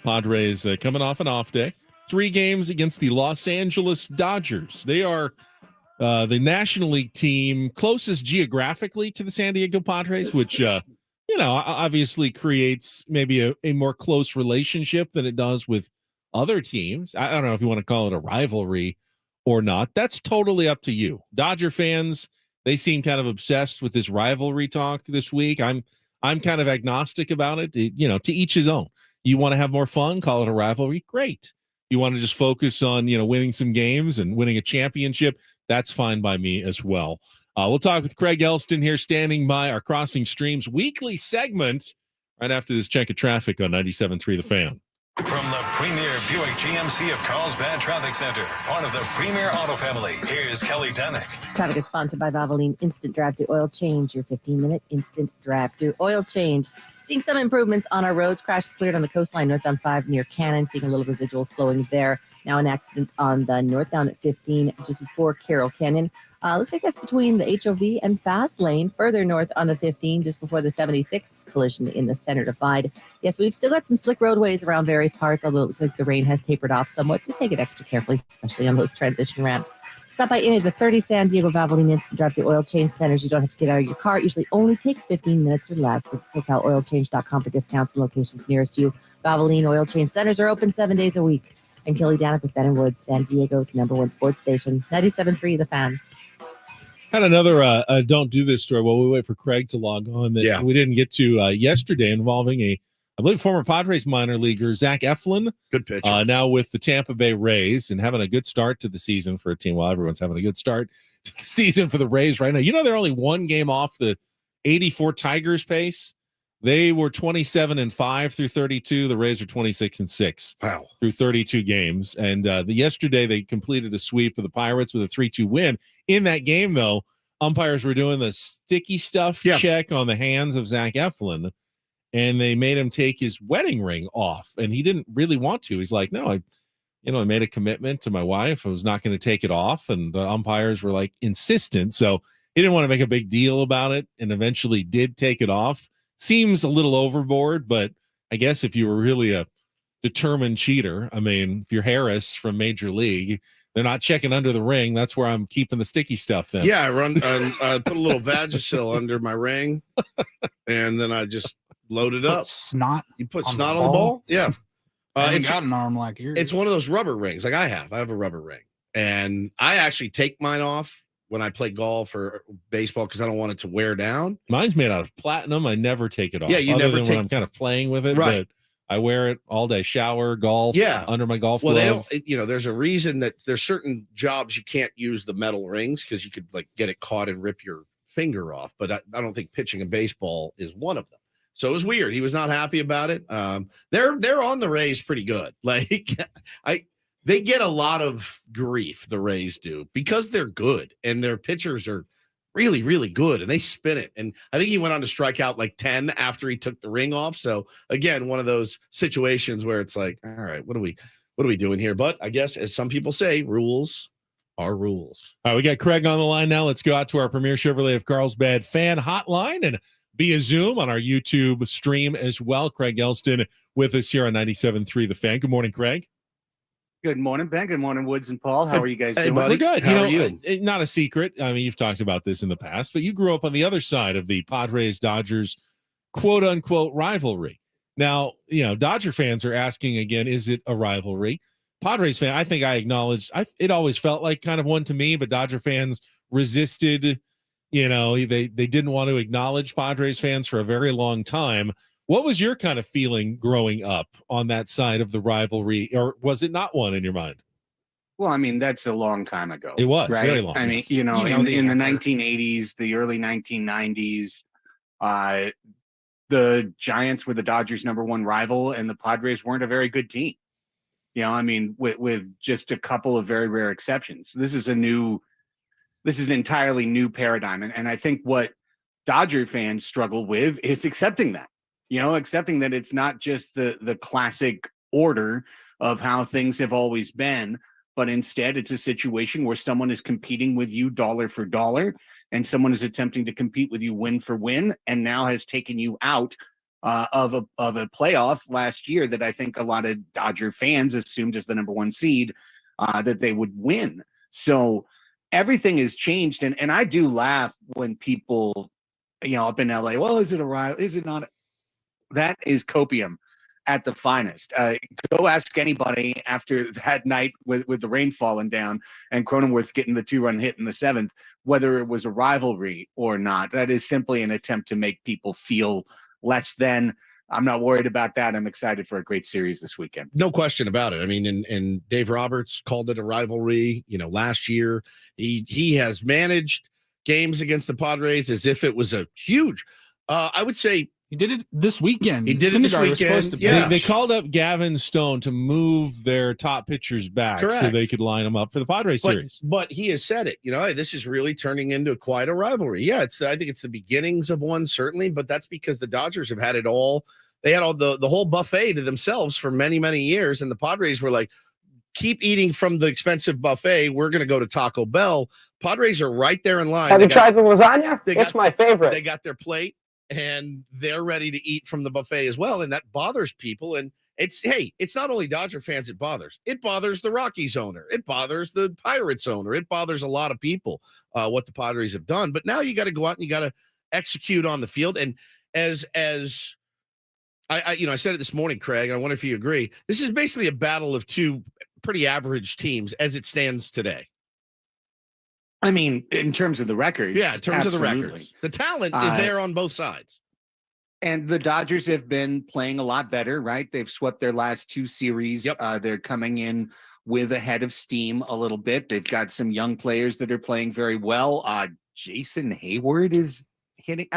Padres coming off an off day. 3 games against the Los Angeles Dodgers. They are the National League team closest geographically to the San Diego Padres, which, obviously creates maybe a more close relationship than it does with other teams. I don't know if you want to call it a rivalry or not. That's totally up to you. Dodger fans, they seem kind of obsessed with this rivalry talk this week. I'm kind of agnostic about it. To each his own. You want to have more fun, call it a rivalry, great. You want to just focus on, winning some games and winning a championship, that's fine by me as well. We'll talk with Craig Elston here, standing by our Crossing Streams weekly segment right after this check of traffic on 97.3 The Fan. From the premier Buick GMC of Carlsbad Traffic Center, part of the Premier Auto Family, here's Kelly Danick. Traffic is sponsored by Valvoline Instant Drive-Thru Oil Change, your 15-minute instant drive-through oil change. Seeing some improvements on our roads. Crash is cleared on the coastline northbound 5 near Cannon, seeing a little residual slowing there. Now an accident on the northbound at 15 just before Carroll Canyon. Looks like that's between the HOV and Fast Lane. Further north on the 15 just before the 76 collision in the center divide. Yes, we've still got some slick roadways around various parts, although it looks like the rain has tapered off somewhat. Just take it extra carefully, especially on those transition ramps. Stop by any of the 30 San Diego Valvoline Instant Drive-Thru Oil Change centers. You don't have to get out of your car. It usually only takes 15 minutes or less. Visit SoCalOilChange.com for discounts and locations nearest you. Valvoline Oil Change centers are open 7 days a week. I'm Kelly Danick with Ben and Woods, San Diego's #1 sports station, 97.3 The Fan. Had another don't do this story while we wait for Craig to log on that we didn't get to yesterday, involving I believe former Padres minor leaguer Zach Eflin. Good pitcher. Now with the Tampa Bay Rays and having a good start to the season for a team. Well, everyone's having a good start to the season for the Rays right now. They're only 1 game off the 84 Tigers pace. They were 27-5 through 32. The Rays are 26-6 through 32 games. And yesterday they completed a sweep of the Pirates with a 3-2 win. In that game, though, umpires were doing the sticky stuff check on the hands of Zach Eflin, and they made him take his wedding ring off. And he didn't really want to. He's like, no, I made a commitment to my wife. I was not going to take it off. And the umpires were like insistent. So he didn't want to make a big deal about it, and eventually did take it off. Seems a little overboard, but I guess if you were really a determined cheater, if you're Harris from Major League, they're not checking under the ring. That's where I'm keeping the sticky stuff then. Yeah, I put a little Vagisil under my ring, and then I just load it up. Snot. You put snot on the ball? Yeah. It's got an arm like yours. It's one of those rubber rings like I have. I have a rubber ring, and I actually take mine off when I play golf or baseball because I don't want it to wear down. Mine's made out of platinum. I never take it off. Yeah, you never when I'm kind of playing with it. Right. But I wear it all day, shower, golf, under my golf glove. They don't, there's a reason that there's certain jobs you can't use the metal rings because you could get it caught and rip your finger off. But I don't think pitching a baseball is one of them. So it was weird. He was not happy about it. They're on the Rays pretty good. They get a lot of grief, the Rays do, because they're good and their pitchers are really, really good and they spin it. And I think he went on to strike out 10 after he took the ring off. So again, one of those situations where it's like, all right, what are we doing here? But I guess, as some people say, rules are rules. All right, we got Craig on the line now. Let's go out to our Premier Chevrolet of Carlsbad fan hotline and via Zoom on our YouTube stream as well. Craig Elston with us here on 97.3 The Fan. Good morning, Craig. Good morning, Ben. Good morning, Woods and Paul. How are you guys doing? Buddy. We're good. How are you? Not a secret. You've talked about this in the past, but you grew up on the other side of the Padres-Dodgers quote-unquote rivalry. Now, Dodger fans are asking again, is it a rivalry? Padres fan, I think I acknowledged, it always felt like kind of one to me, but Dodger fans resisted. They didn't want to acknowledge Padres fans for a very long time. What was your kind of feeling growing up on that side of the rivalry, or was it not one in your mind? Well, that's a long time ago. It was right? very long. In the 1980s, the early 1990s, the Giants were the Dodgers' #1 rival, and the Padres weren't a very good team. With just a couple of very rare exceptions. This is an entirely new paradigm, and I think what Dodger fans struggle with is accepting that. Accepting that it's not just the classic order of how things have always been, but instead it's a situation where someone is competing with you dollar for dollar, and someone is attempting to compete with you win for win, and now has taken you out of a playoff last year that I think a lot of Dodger fans assumed as the number 1 seed that they would win. So everything has changed, and I do laugh when people, up in LA, well, is it a rival? Is it not? That is copium at the finest. Go ask anybody after that night with the rain falling down and Cronenworth getting the 2-run hit in the 7th, whether it was a rivalry or not. That is simply an attempt to make people feel less than. I'm not worried about that. I'm excited for a great series this weekend. No question about it. I mean, and Dave Roberts called it a rivalry, last year. He has managed games against the Padres as if it was a huge, I would say, he did it this weekend. He did it this weekend. Yeah. They called up Gavin Stone to move their top pitchers back so they could line them up for the Padres series. But he has said it. Hey, this is really turning into quite a rivalry. Yeah, I think it's the beginnings of one, certainly, but that's because the Dodgers have had it all. They had all the whole buffet to themselves for many, many years, and the Padres were like, keep eating from the expensive buffet. We're going to go to Taco Bell. Padres are right there in line. Have you tried the lasagna? It's my favorite. They got their plate, and they're ready to eat from the buffet as well, and that bothers people. And it's not only Dodger fans it bothers. It bothers the Rockies owner. It bothers the Pirates owner. It bothers a lot of people what the Padres have done. But now you got to go out and you got to execute on the field. And as I said it this morning, Craig, I wonder if you agree. This is basically a battle of two pretty average teams as it stands today. I mean, in terms of the records. Yeah, in terms of the records. The talent is there on both sides. And the Dodgers have been playing a lot better, right? They've swept their last 2 series. Yep. They're coming in with a head of steam a little bit. They've got some young players that are playing very well. Jason Hayward is hitting.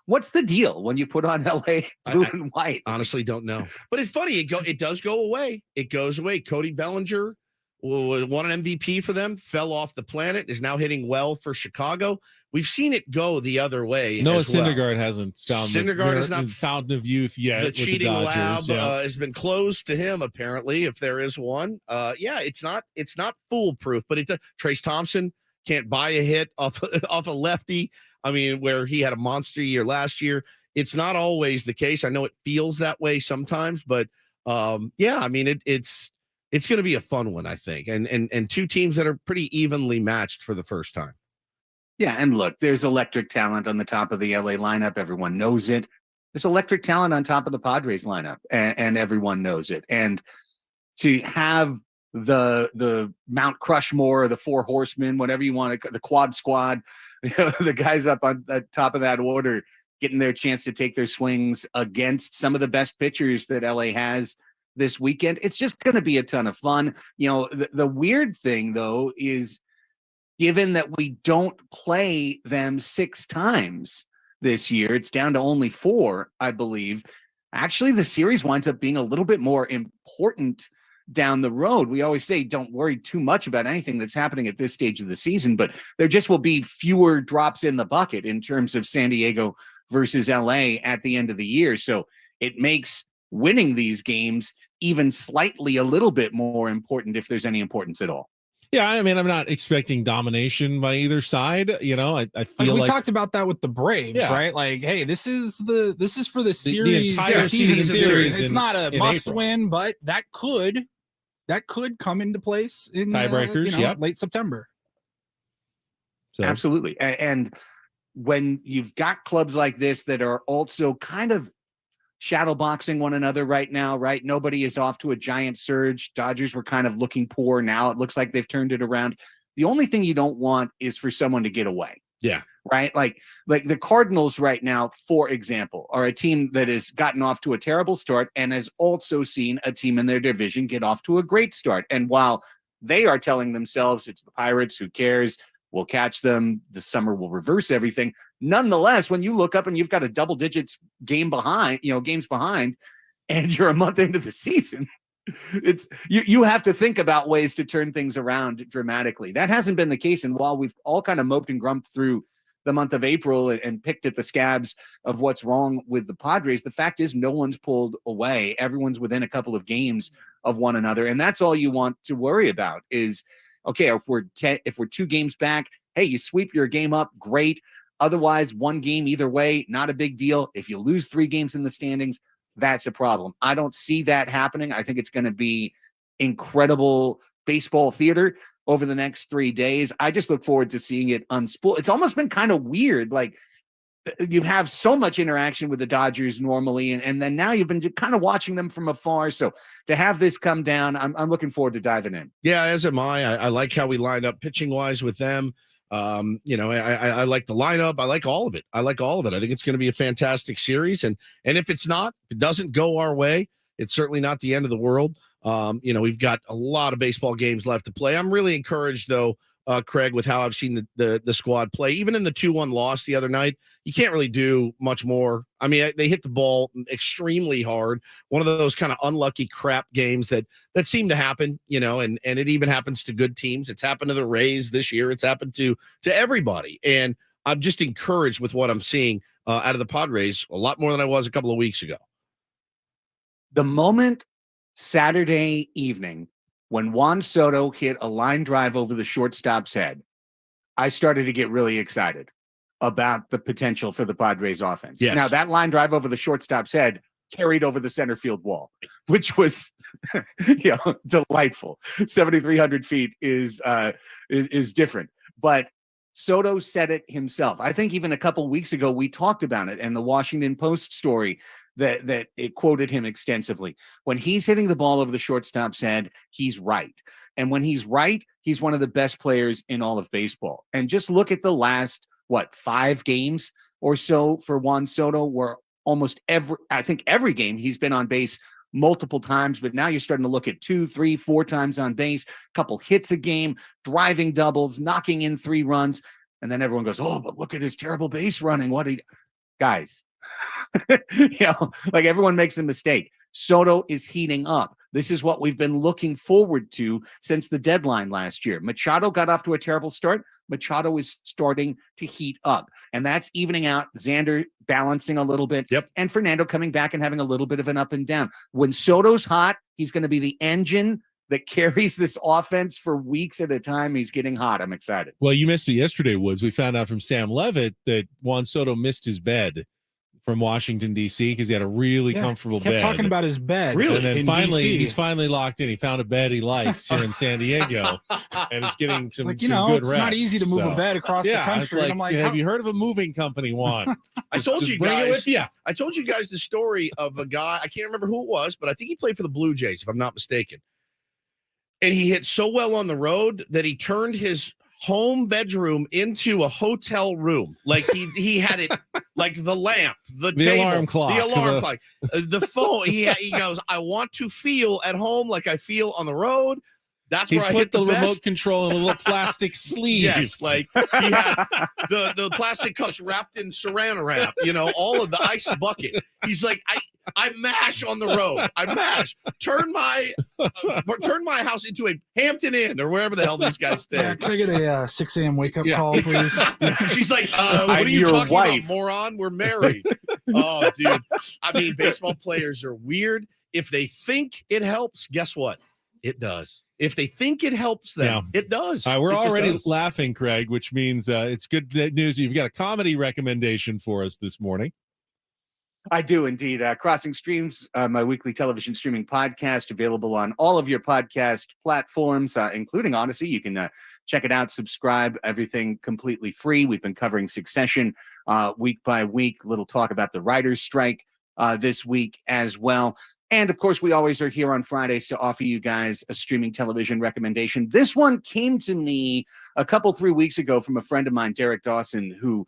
What's the deal when you put on LA blue and white? Honestly, don't know. But it's funny. It does go away. It goes away. Cody Bellinger won an MVP for them, fell off the planet, is now hitting well for Chicago. We've seen it go the other way. Noah Syndergaard hasn't found the fountain of youth yet. The cheating lab has been closed to him, apparently, if there is one. It's not foolproof, but Trace Thompson can't buy a hit off a lefty. I mean, where he had a monster year last year. It's not always the case. I know it feels that way sometimes, but I mean, it's going to be a fun one, I think. And two teams that are pretty evenly matched for the first time. Yeah, and look, there's electric talent on the top of the LA lineup. Everyone knows it. There's electric talent on top of the Padres lineup, and everyone knows it. And to have the Mount Crushmore, the 4 horsemen, whatever you want to, the quad squad, the guys up on the top of that order getting their chance to take their swings against some of the best pitchers that LA has this weekend. It's just going to be a ton of fun. The weird thing, though, is given that we don't play them 6 times this year, it's down to only 4, I believe. Actually, the series winds up being a little bit more important down the road. We always say don't worry too much about anything that's happening at this stage of the season, but there just will be fewer drops in the bucket in terms of San Diego versus LA at the end of the year. So it makes winning these games even slightly a little bit more important, if there's any importance at all. Yeah, I mean, I'm not expecting domination by either side. I feel we talked about that with the Braves, right? Like, hey, this is for the series, the entire season series. It's in, not a must win, but that could come into place in tiebreakers, late September. So. Absolutely. And when you've got clubs like this that are also kind of shadowboxing one another right now, right? Nobody is off to a giant surge. Dodgers were kind of looking poor. Now it looks like they've turned it around. The only thing you don't want is for someone to get away. Yeah. Right? Like the Cardinals right now, for example, are a team that has gotten off to a terrible start and has also seen a team in their division get off to a great start. And while they are telling themselves it's the Pirates, who cares? We'll catch them. The summer will reverse everything. Nonetheless, when you look up and you've got a double digits games behind, and you're a month into the season, it's you have to think about ways to turn things around dramatically. That hasn't been the case. And while we've all kind of moped and grumped through the month of April and picked at the scabs of what's wrong with the Padres, the fact is no one's pulled away. Everyone's within a couple of games of one another. And that's all you want to worry about is, okay, if we're 2 games back, hey, you sweep your game up, great. Otherwise, 1 game either way, not a big deal. If you lose 3 games in the standings, that's a problem. I don't see that happening. I think it's going to be incredible baseball theater over the next 3 days. I just look forward to seeing it unspool. It's almost been kind of weird. Like, you have so much interaction with the Dodgers normally, and then now you've been kind of watching them from afar. So to have this come down, I'm looking forward to diving in. Yeah, as am I. I like how we lined up pitching wise with them. I like the lineup. I like all of it. I think it's going to be a fantastic series. And if it's not, if it doesn't go our way, it's certainly not the end of the world. We've got a lot of baseball games left to play. I'm really encouraged, though, Craig, with how I've seen the squad play. Even in the 2-1 loss the other night, you can't really do much more. I mean, they hit the ball extremely hard. One of those kind of unlucky crap games that seem to happen, and it even happens to good teams. It's happened to the Rays this year. It's happened to everybody. And I'm just encouraged with what I'm seeing out of the Padres, a lot more than I was a couple of weeks ago. The moment Saturday evening when Juan Soto hit a line drive over the shortstop's head, I started to get really excited about the potential for the Padres offense. Yes. Now, that line drive over the shortstop's head carried over the center field wall, which was delightful. 7,300 feet is different. But Soto said it himself. I think even a couple weeks ago, we talked about it, and the Washington Post story that it quoted him extensively. When he's hitting the ball over the shortstop's head, he's right. And when he's right, he's one of the best players in all of baseball. And just look at the last, 5 games or so for Juan Soto, where almost every game he's been on base multiple times, but now you're starting to look at 2, 3, 4 times on base, a couple hits a game, driving doubles, knocking in 3 runs. And then everyone goes, oh, but look at his terrible base running. Guys, like everyone makes a mistake. Soto is heating up. This is what we've been looking forward to since the deadline last year. Machado got off to a terrible start. Machado is starting to heat up, and that's evening out. Xander balancing a little bit, and Fernando coming back and having a little bit of an up and down. When Soto's hot, he's going to be the engine that carries this offense for weeks at a time. He's getting hot. I'm excited. Well, you missed it yesterday, Woods. We found out from Sam Levitt that Juan Soto missed his bed from Washington, D.C. because he had a really comfortable bed. Kept talking about his bed. Really? And then finally, he's finally locked in. He found a bed he likes here in San Diego, and it's getting some good it's rest. Not easy to move a bed across the country. It's I'm like, have you heard of a moving company, Juan? I told you bring guys. it with you. I told you guys the story of a guy. I can't remember who it was, but I think he played for the Blue Jays, if I'm not mistaken. And he hit so well on the road that he turned his home bedroom into a hotel room. Like he had it like the lamp, the table, alarm clock, the phone. He goes, I want to feel at home like I feel on the road. That's where I hit the best. remote control in a little plastic sleeve. Yes, like he had the plastic cups wrapped in saran wrap, all of the ice bucket. He's like, I mash on the road. I mash. Turn my house into a Hampton Inn or wherever the hell these guys stay. Can I get a 6 a.m. wake up call, please? She's like, what are you talking about, moron? We're married. Oh, dude. I mean, baseball players are weird. If they think it helps, guess what? It does. If they think it helps them, it does. We're already laughing, Craig, which means it's good news. You've got a comedy recommendation for us this morning. I do indeed. Crossing Streams, my weekly television streaming podcast, available on all of your podcast platforms, including Odyssey. You can check it out, subscribe, everything completely free. We've been covering Succession week by week. Little talk about the writer's strike this week as well. And, of course, we always are here on Fridays to offer you guys a streaming television recommendation. This one came to me 3 weeks ago from a friend of mine, Derek Dawson, who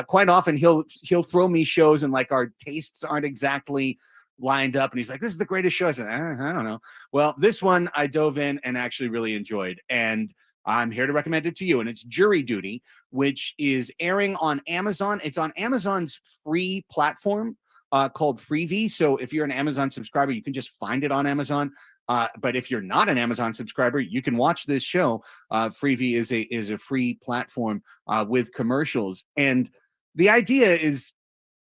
quite often he'll throw me shows and, like, our tastes aren't exactly lined up. And he's like, this is the greatest show. I said, I don't know. Well, this one I dove in and actually really enjoyed. And I'm here to recommend it to you. And it's Jury Duty, which is airing on Amazon. It's on Amazon's free platform called Freevee. So if you're an Amazon subscriber, you can just find it on Amazon. But if you're not an Amazon subscriber, you can watch this show. Freevee is a free platform with commercials. And the idea is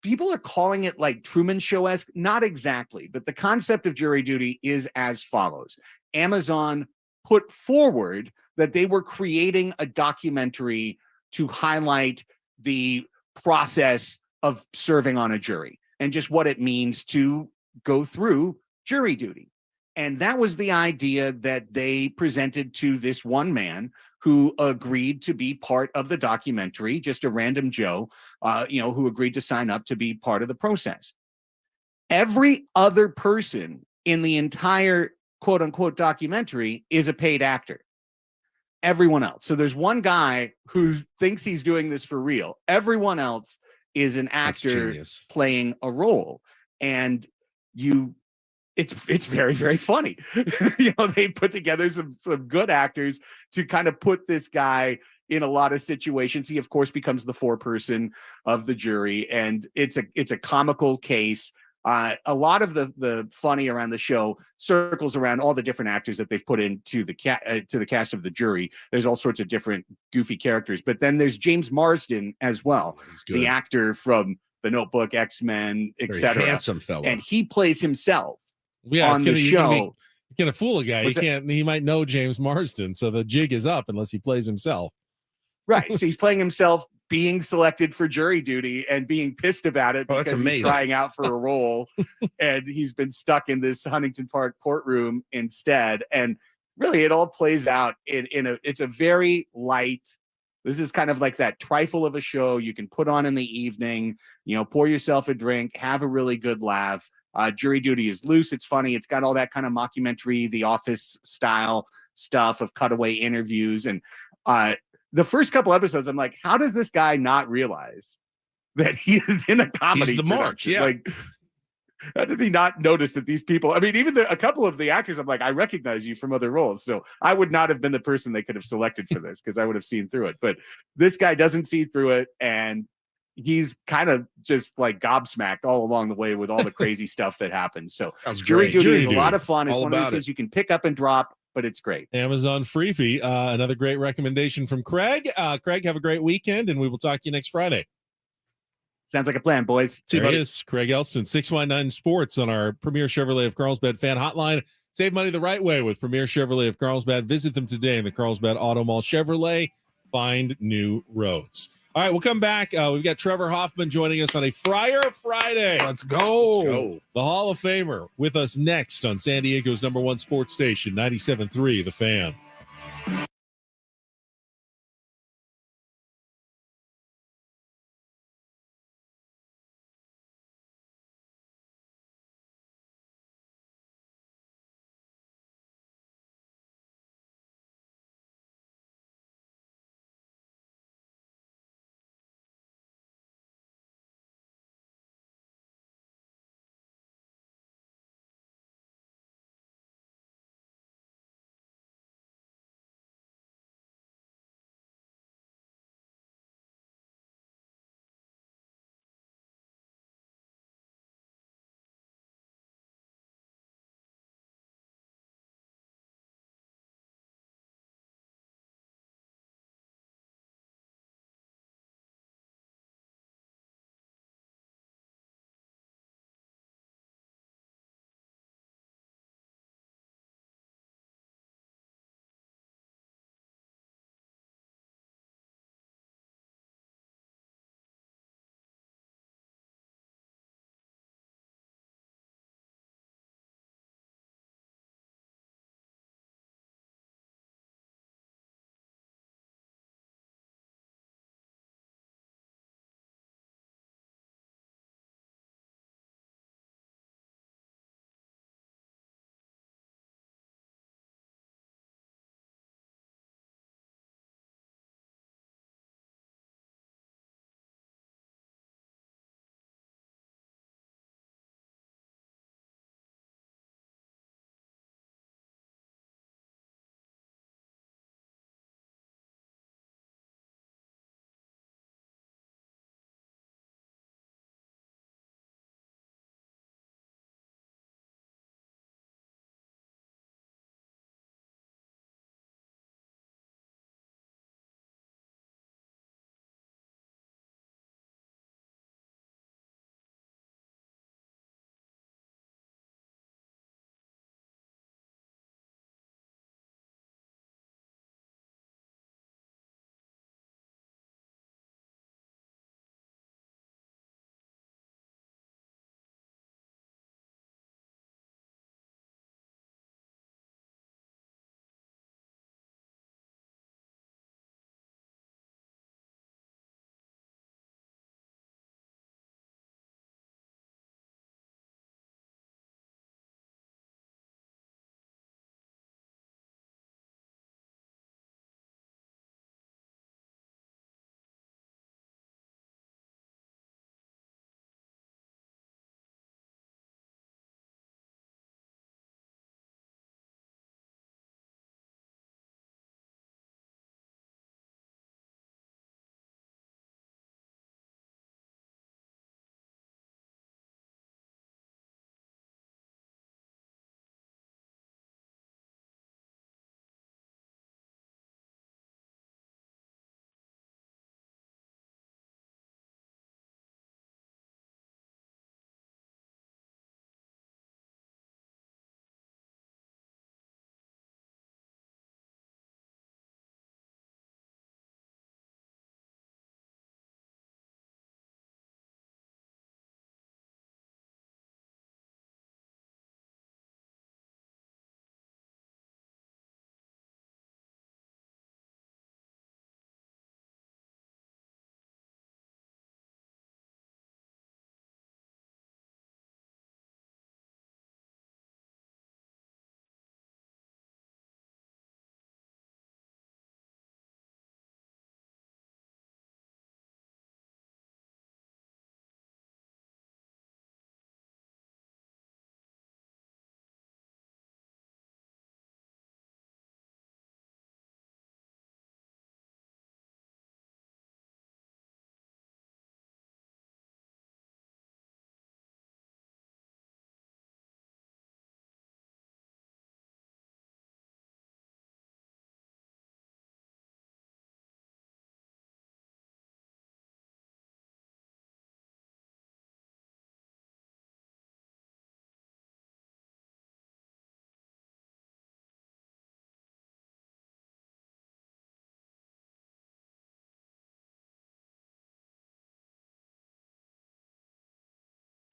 people are calling it like Truman Show-esque. Not exactly, but the concept of jury duty is as follows. Amazon put forward that they were creating a documentary to highlight the process of serving on a jury and just what it means to go through jury duty. And that was the idea that they presented to this one man who agreed to be part of the documentary, just a random Joe, who agreed to sign up to be part of the process. Every other person in the entire quote unquote documentary is a paid actor. Everyone else. So there's one guy who thinks he's doing this for real. Everyone else is an actor playing a role. And it's very, very funny. They put together some good actors to kind of put this guy in a lot of situations. He, of course, becomes the foreperson of the jury, and it's a comical case. A lot of the funny around the show circles around all the different actors that they've put into the cast of the jury. There's all sorts of different goofy characters, but then there's James Marsden as well, the actor from The Notebook, X-Men, etc. Handsome fellow, and he plays himself. Yeah, on the show. You can't fool a guy. He might know James Marsden, so the jig is up unless he plays himself. Right. So he's playing himself being selected for jury duty and being pissed about it because he's trying out for a role and he's been stuck in this Huntington Park courtroom instead. And really it all plays out it's a very light. This is kind of like that trifle of a show you can put on in the evening, pour yourself a drink, have a really good laugh. Jury duty is loose. It's funny. It's got all that kind of mockumentary, The Office style stuff of cutaway interviews. And the first couple episodes, I'm like, how does this guy not realize that he is in a comedy? He's the mark. Yeah. Like, how does he not notice that these people? I mean, even a couple of the actors, I'm like, I recognize you from other roles. So I would not have been the person they could have selected for this because I would have seen through it. But this guy doesn't see through it, and he's kind of just like gobsmacked all along the way with all the crazy stuff that happens. So jury duty is a lot of fun. It's one of those things you can pick up and drop, but it's great. Amazon Freebie, another great recommendation from Craig. Craig, have a great weekend, and we will talk to you next Friday. Sounds like a plan, boys. There he is, Craig Elston, 619 Sports on our Premier Chevrolet of Carlsbad fan hotline. Save money the right way with Premier Chevrolet of Carlsbad. Visit them today in the Carlsbad Auto Mall. Chevrolet, find new roads. All right, we'll come back. We've got Trevor Hoffman joining us on a Friar Friday. Let's go. The Hall of Famer with us next on San Diego's #1 sports station, 97.3 The Fan.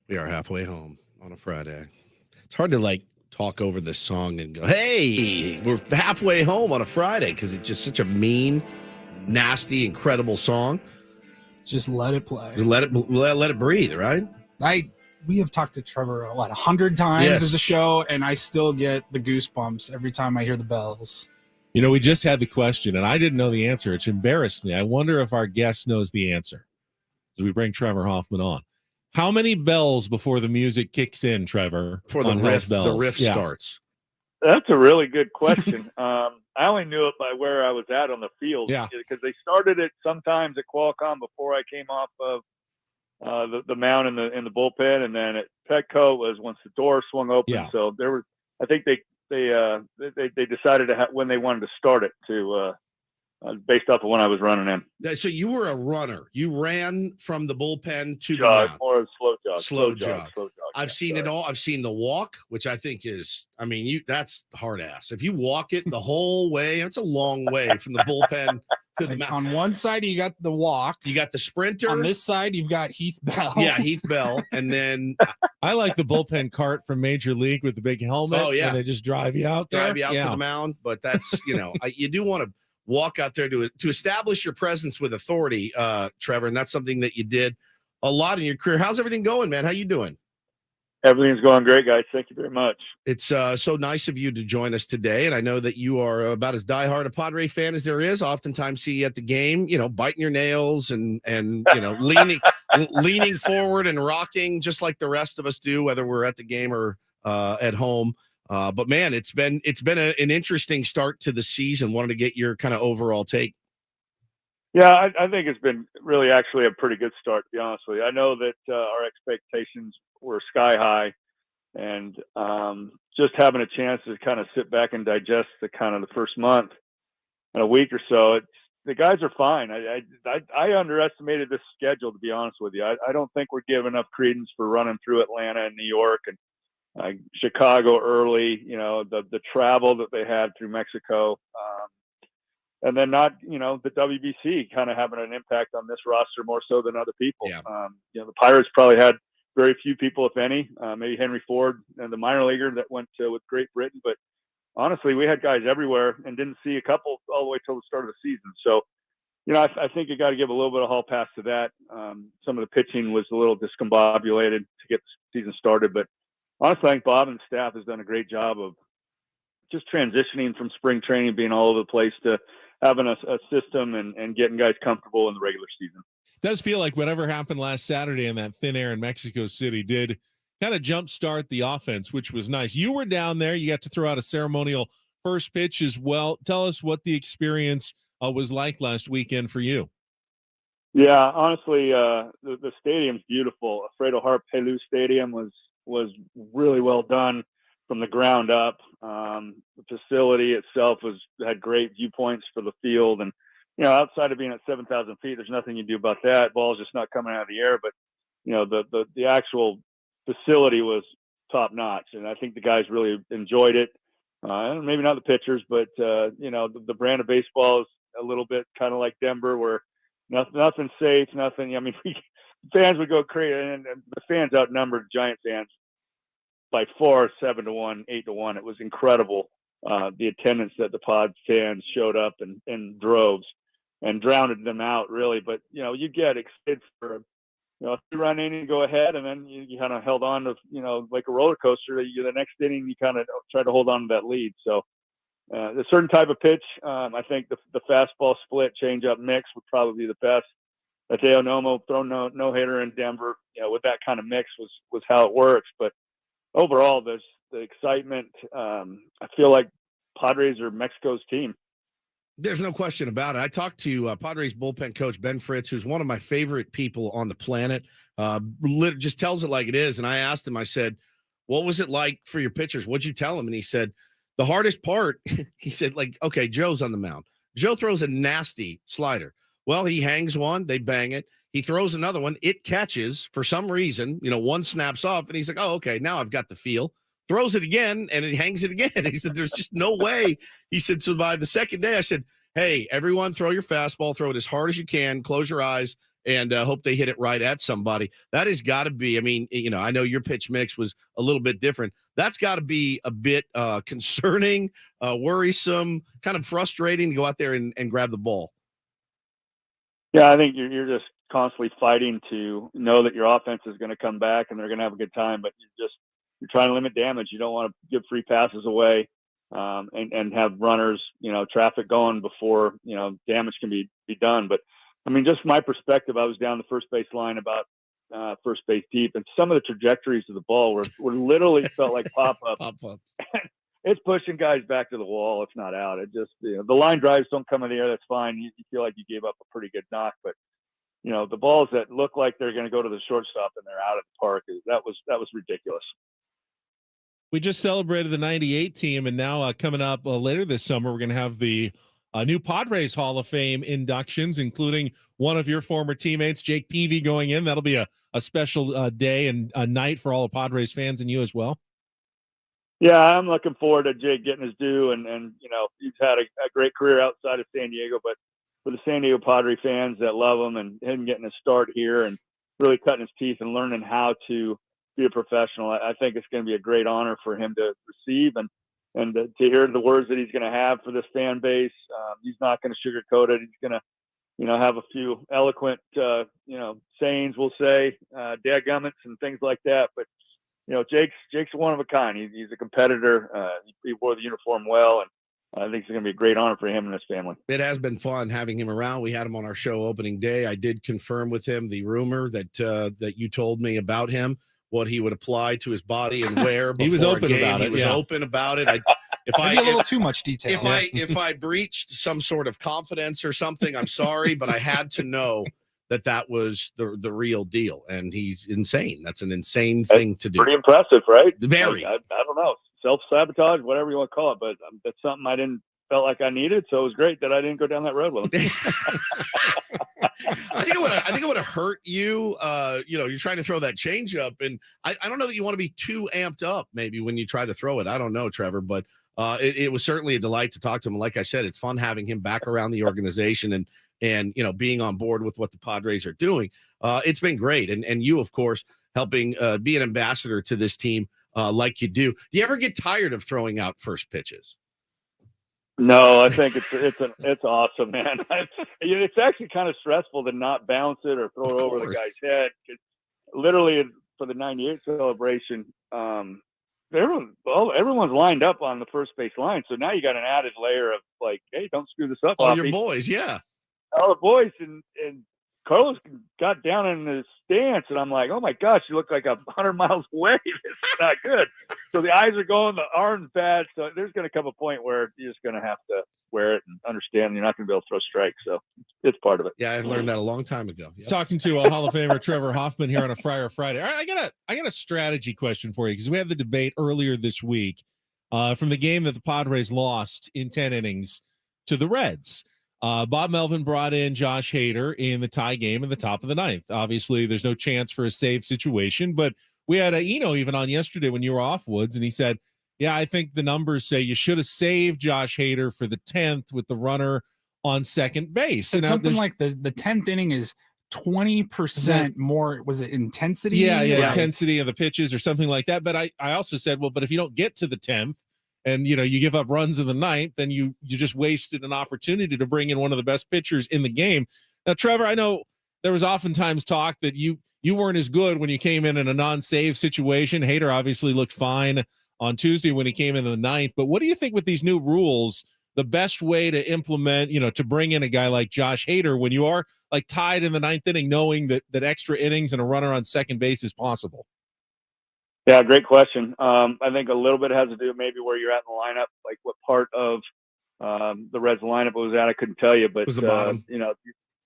We are halfway home on a Friday. It's hard to like talk over this song and go, hey, we're halfway home on a Friday, because it's just such a mean, nasty, incredible song. Just let it play. Just let it breathe, right? We have talked to Trevor 100 times as a show, and I still get the goosebumps every time I hear the bells. You know, we just had the question, and I didn't know the answer. It's embarrassed me. I wonder if our guest knows the answer as we bring Trevor Hoffman on. How many bells before the music kicks in, Trevor? Before the riff starts. That's a really good question. I only knew it by where I was at on the field. Yeah. Because they started it sometimes at Qualcomm before I came off of the mound in the bullpen, and then at Petco was once the door swung open. Yeah. So there was, I think they decided to when they wanted to start it to based off of when I was running in. So you were a runner. You ran from the bullpen to jog, the mound. More of a slow jog. Slow jog. I've Yeah, seen it all. I've seen the walk, which I think is, I mean, that's hard ass. If you walk it the whole way, it's a long way from the bullpen to the mound. On one side, you got the walk. You got the sprinter. On this side, you've got Heath Bell. Yeah, Heath Bell. And then I like the bullpen cart from Major League with the big helmet. Oh, yeah. And they just drive you out there. Drive you out to the mound. But that's, you do want to walk out there to establish your presence with authority, Trevor. And that's something that you did a lot in your career. How's everything going, man? How you doing? Everything's going great, guys. Thank you very much. It's so nice of you to join us today. And I know that you are about as diehard a Padre fan as there is. Oftentimes see you at the game, biting your nails and leaning forward and rocking just like the rest of us do, whether we're at the game or at home. But man, it's been an interesting start to the season. Wanted to get your kind of overall take. Yeah, I think it's been really actually a pretty good start, to be honest with you. I know that our expectations were sky high, and just having a chance to kind of sit back and digest the first month and a week or so, the guys are fine. I underestimated this schedule, to be honest with you. I don't think we're giving enough credence for running through Atlanta and New York and Chicago early, the travel that they had through Mexico. And then not, the WBC kind of having an impact on this roster more so than other people. Yeah. The Pirates probably had very few people, if any, maybe Henry Ford and the minor leaguer that went with Great Britain. But honestly, we had guys everywhere and didn't see a couple all the way till the start of the season. So, I think you got to give a little bit of hall pass to that. Some of the pitching was a little discombobulated to get the season started. But honestly, I think Bob and staff has done a great job of just transitioning from spring training, being all over the place, to having a system and getting guys comfortable in the regular season. It does feel like whatever happened last Saturday in that thin air in Mexico City did kind of jumpstart the offense, which was nice. You were down there. You got to throw out a ceremonial first pitch as well. Tell us what the experience was like last weekend for you. Yeah, honestly, the stadium's beautiful. Alfredo Harp Pelú Stadium was really well done from the ground up. The facility itself had great viewpoints for the field, and outside of being at 7,000 feet, there's nothing you do about that. Ball's just not coming out of the air, but the actual facility was top notch, and I think the guys really enjoyed it. Maybe not the pitchers, but the brand of baseball is a little bit kind of like Denver, where nothing's safe, nothing. I mean, fans would go crazy, and the fans outnumbered Giant fans by 4, 7-1, 8-1. It was incredible. The attendance that the Pod fans showed up in droves and drowned them out, really. But you get excited for a 3-run inning, go ahead, and then you kind of held on to like a roller coaster. The next inning, you kind of try to hold on to that lead. So a certain type of pitch, I think the fastball split changeup mix would probably be the best. Mateo Nomo throw no hitter in Denver, with that kind of mix was how it works. But overall, there's the excitement. I feel like Padres are Mexico's team. There's no question about it. I talked to Padres bullpen coach Ben Fritz, who's one of my favorite people on the planet. Just tells it like it is. And I asked him, I said, what was it like for your pitchers? What'd you tell him? And he said, the hardest part, he said, okay, Joe's on the mound. Joe throws a nasty slider. Well, he hangs one, they bang it. He throws another one, it catches for some reason, one snaps off, and he's like, oh, okay, now I've got the feel. Throws it again, and he hangs it again. He said, there's just no way. He said, so by the second day, I said, hey, everyone, throw your fastball, throw it as hard as you can, close your eyes, and hope they hit it right at somebody. That has got to be, I mean, I know your pitch mix was a little bit different. That's got to be a bit concerning, worrisome, kind of frustrating to go out there and grab the ball. Yeah, I think you're just constantly fighting to know that your offense is going to come back and they're going to have a good time, but you're trying to limit damage. You don't want to give free passes away and have runners, traffic going before, damage can be done. But I mean, just my perspective, I was down the first base line about first base deep, and some of the trajectories of the ball were literally felt like pop-ups. Pop-ups. It's pushing guys back to the wall. It's not out. It just, the line drives don't come in the air. That's fine. You feel like you gave up a pretty good knock, but the balls that look like they're going to go to the shortstop and they're out of the park, that was ridiculous. We just celebrated the 98 team, and now coming up later this summer, we're going to have the new Padres Hall of Fame inductions, including one of your former teammates, Jake Peavy, going in. That'll be a special day and a night for all the Padres fans and you as well. Yeah, I'm looking forward to Jake getting his due, and he's had a great career outside of San Diego, but for the San Diego Padre fans that love him and him getting a start here and really cutting his teeth and learning how to be a professional, I think it's going to be a great honor for him to receive and to hear the words that he's going to have for this fan base. He's not going to sugarcoat it. He's going to, have a few eloquent, sayings, we'll say, dadgummits and things like that. But, Jake's one of a kind. He's a competitor. He wore the uniform well, and I think it's going to be a great honor for him and his family. It has been fun having him around. We had him on our show opening day. I did confirm with him the rumor that you told me about him, what he would apply to his body and wear. He was open about it. He was open about it. A little too much detail. If I breached some sort of confidence or something, I'm sorry, but I had to know that was the real deal. And he's insane. That's an insane thing to do. Pretty impressive, right? Very. I don't know. Self-sabotage, whatever you want to call it, but that's something I didn't felt like I needed. So it was great that I didn't go down that road with him. I think it would have hurt you. You're trying to throw that change up, and I don't know that you want to be too amped up maybe when you try to throw it. I don't know, Trevor, but it was certainly a delight to talk to him. And like I said, it's fun having him back around the organization and being on board with what the Padres are doing. It's been great. And you, of course, helping be an ambassador to this team like you do. Do you ever get tired of throwing out first pitches? No, I think it's awesome, man. It's actually kind of stressful to not bounce it or throw it over the guy's head. Literally for the 98 celebration, everyone's lined up on the first base line. So now you got an added layer of like, hey, don't screw this up. All your boys, yeah. All the boys, and Carlos got down in the stance, and I'm like, oh my gosh, you look like 100 miles away. It's not good. So the eyes are going, the arm's bad. So there's going to come a point where you're just going to have to wear it and understand you're not going to be able to throw strikes. So it's part of it. Yeah, I learned that a long time ago. Yep. Talking to Hall of Famer Trevor Hoffman here on a Friar Friday. All right, I got a strategy question for you, because we had the debate earlier this week from the game that the Padres lost in 10 innings to the Reds. Bob Melvin brought in Josh Hader in the tie game in the top of the ninth. Obviously, there's no chance for a save situation, but we had Eno even on yesterday when you were off, Woods, and he said, yeah, I think the numbers say you should have saved Josh Hader for the 10th with the runner on second base. And something like the 10th inning is 20% more. Was it intensity? Yeah, intensity of the pitches or something like that. But I also said, well, but if you don't get to the 10th, and you give up runs in the ninth, then you just wasted an opportunity to bring in one of the best pitchers in the game. Now, Trevor, I know there was oftentimes talk that you weren't as good when you came in a non-save situation. Hader obviously looked fine on Tuesday when he came in the ninth. But what do you think with these new rules, the best way to implement, to bring in a guy like Josh Hader when you are like tied in the ninth inning, knowing that extra innings and a runner on second base is possible? Yeah, great question. I think a little bit has to do maybe where you're at in the lineup, like what part of the Reds lineup it was at. I couldn't tell you, but it was the bottom.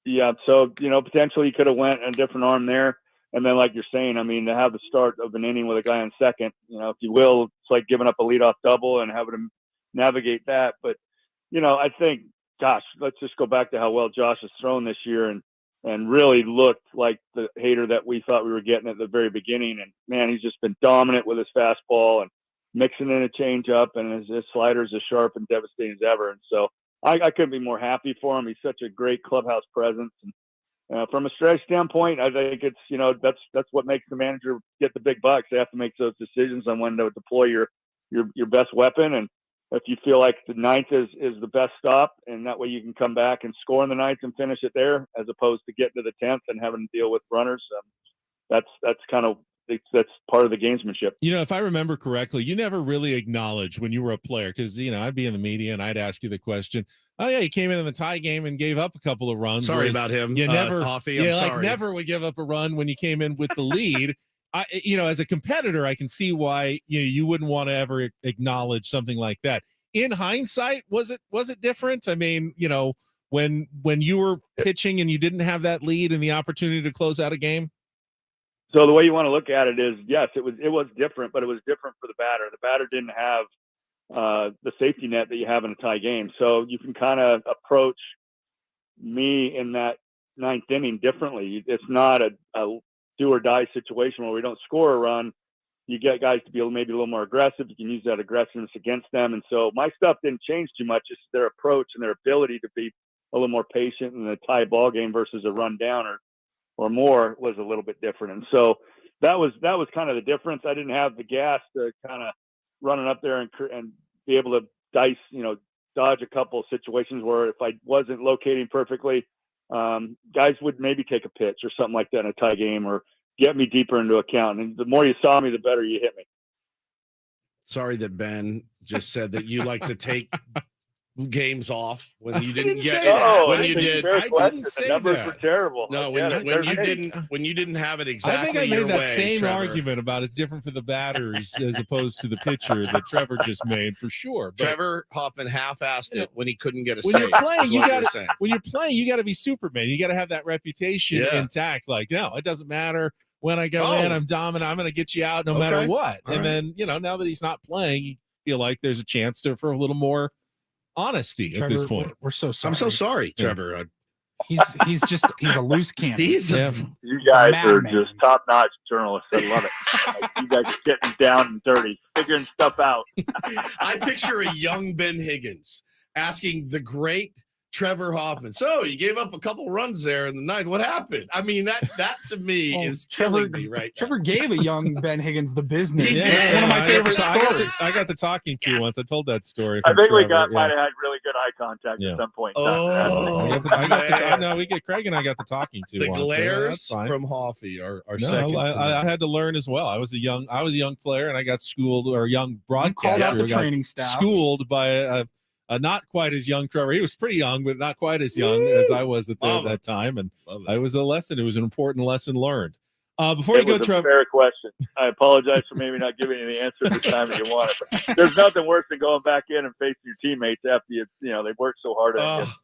Yeah. So potentially you could have went a different arm there, and then like you're saying, I mean, to have the start of an inning with a guy on second, if you will, it's like giving up a leadoff double and having to navigate that. But I think, gosh, let's just go back to how well Josh has thrown this year and really looked like the Hader that we thought we were getting at the very beginning. And man, he's just been dominant with his fastball and mixing in a changeup, and his sliders as sharp and devastating as ever. And so I couldn't be more happy for him. He's such a great clubhouse presence, From a strategy standpoint, I think it's, that's what makes the manager get the big bucks. They have to make those decisions on when to deploy your best weapon. And if you feel like the ninth is the best stop, and that way you can come back and score in the ninth and finish it there, as opposed to getting to the 10th and having to deal with runners. That's part of the gamesmanship. If I remember correctly, you never really acknowledged when you were a player, because I'd be in the media and I'd ask you the question, oh yeah, he came in the tie game and gave up a couple of runs. Sorry about him. You never, Coffee, I'm sorry. Never would give up a run when you came in with the lead. As a competitor, I can see why you wouldn't want to ever acknowledge something like that. In hindsight, was it different? I mean, when you were pitching and you didn't have that lead and the opportunity to close out a game. So the way you want to look at it is, yes, it was different, but it was different for the batter. The batter didn't have the safety net that you have in a tie game. So you can kind of approach me in that ninth inning differently. It's not a do or die situation where we don't score a run. You get guys to be maybe a little more aggressive. You can use that aggressiveness against them. And so my stuff didn't change too much. It's their approach and their ability to be a little more patient in a tie ball game versus a run down or more was a little bit different. And so that was kind of the difference. I didn't have the gas to kind of running up there and be able to dodge a couple of situations where if I wasn't locating perfectly, guys would maybe take a pitch or something like that in a tie game or get me deeper into account. And the more you saw me, the better you hit me. Sorry that Ben just said that you like to take games off when you didn't get when you did. I didn't say the numbers were terrible. No, when you didn't have it exactly. I think I made your that way, same Trevor. argument about it's different for the batters as opposed to the pitcher that Trevor just made, for sure. But Trevor Hoffman half-assed it when he couldn't get a when save. you're playing, you got to be Superman. You got to have that reputation intact. Like, no, it doesn't matter when I go in. I'm dominant. I'm going to get you out no matter what. All and then now that he's not playing, you feel like there's a chance for a little more honesty Trevor, at this point. We're so sorry. I'm so sorry, Trevor. He's a loose cannon. You guys are just top-notch journalists. I love it. You guys are getting down and dirty, figuring stuff out. I picture a young Ben Higgins asking the great Trevor Hoffman, so you gave up a couple runs there in the ninth. What happened? I mean, that to me is killing me right Trevor now. gave a young Ben Higgins the business. It's one of my favorite stories. I got the talking to once. I told that story. I think Trevor. we might have had really good eye contact at some point. Craig and I got the talking to. The once. glares from Hoffy are second. I had to learn as well. I was a young player, and I got schooled, or a young broadcaster. Called out the training staff. Schooled by a not quite as young Trevor. He was pretty young, but not quite as young as I was at that time. And it was a lesson. It was an important lesson learned. Before you go, Trevor. Fair question. I apologize for maybe not giving you the answer this time that you wanted. But there's nothing worse than going back in and facing your teammates after they worked so hard to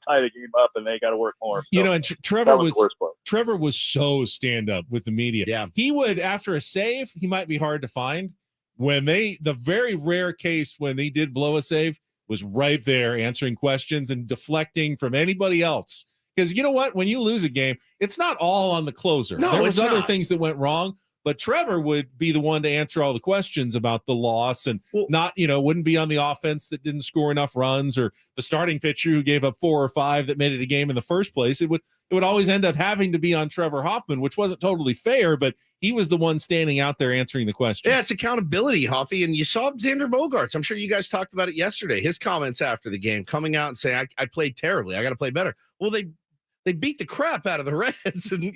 tie the game up and they got to work more. So and Trevor was so stand up with the media. Yeah, he would, after a save, he might be hard to find. When the very rare case when they did blow a save, was right there answering questions and deflecting from anybody else. Because you know what? When you lose a game, it's not all on the closer. No, there was it's other not. things that went wrong, but Trevor would be the one to answer all the questions about the loss and wouldn't be on the offense that didn't score enough runs or the starting pitcher who gave up 4 or 5 that made it a game in the first place. It would always end up having to be on Trevor Hoffman, which wasn't totally fair, but he was the one standing out there answering the questions. Yeah, it's accountability, Hoffy. And you saw Xander Bogaerts. I'm sure you guys talked about it yesterday. His comments after the game coming out and saying, I played terribly. I got to play better. Well, they beat the crap out of the Reds. And,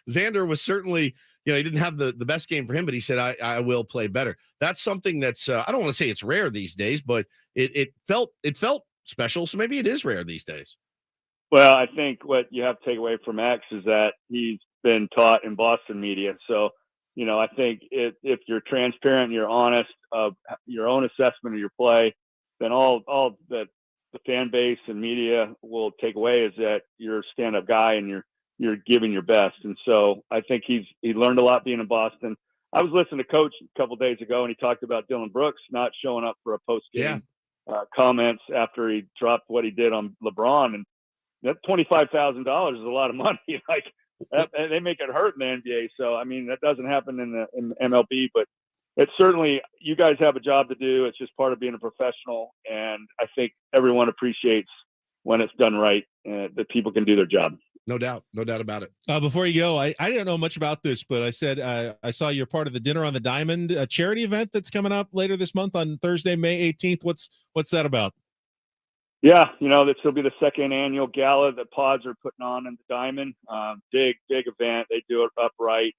Xander was certainly, he didn't have the best game for him, but he said, I will play better. That's something that's, I don't want to say it's rare these days, but it felt special. So maybe it is rare these days. Well, I think what you have to take away from X is that he's been taught in Boston media. So, I think if you're transparent, you're honest of your own assessment of your play, then all that the fan base and media will take away is that you're a stand-up guy and you're giving your best. And so I think he learned a lot being in Boston. I was listening to Coach a couple of days ago, and he talked about Dylan Brooks not showing up for a post-game comments after he dropped what he did on LeBron. And that $25,000 is a lot of money. And they make it hurt in the NBA. So, I mean, that doesn't happen in MLB, but it's certainly, you guys have a job to do. It's just part of being a professional. And I think everyone appreciates when it's done right, that people can do their job. No doubt about it. Before you go, I didn't know much about this, but I said I saw you're part of the Dinner on the Diamond charity event that's coming up later this month on Thursday, May 18th. What's that about? Yeah, this will be the second annual gala that Pods are putting on in the Diamond. Big event. They do it upright.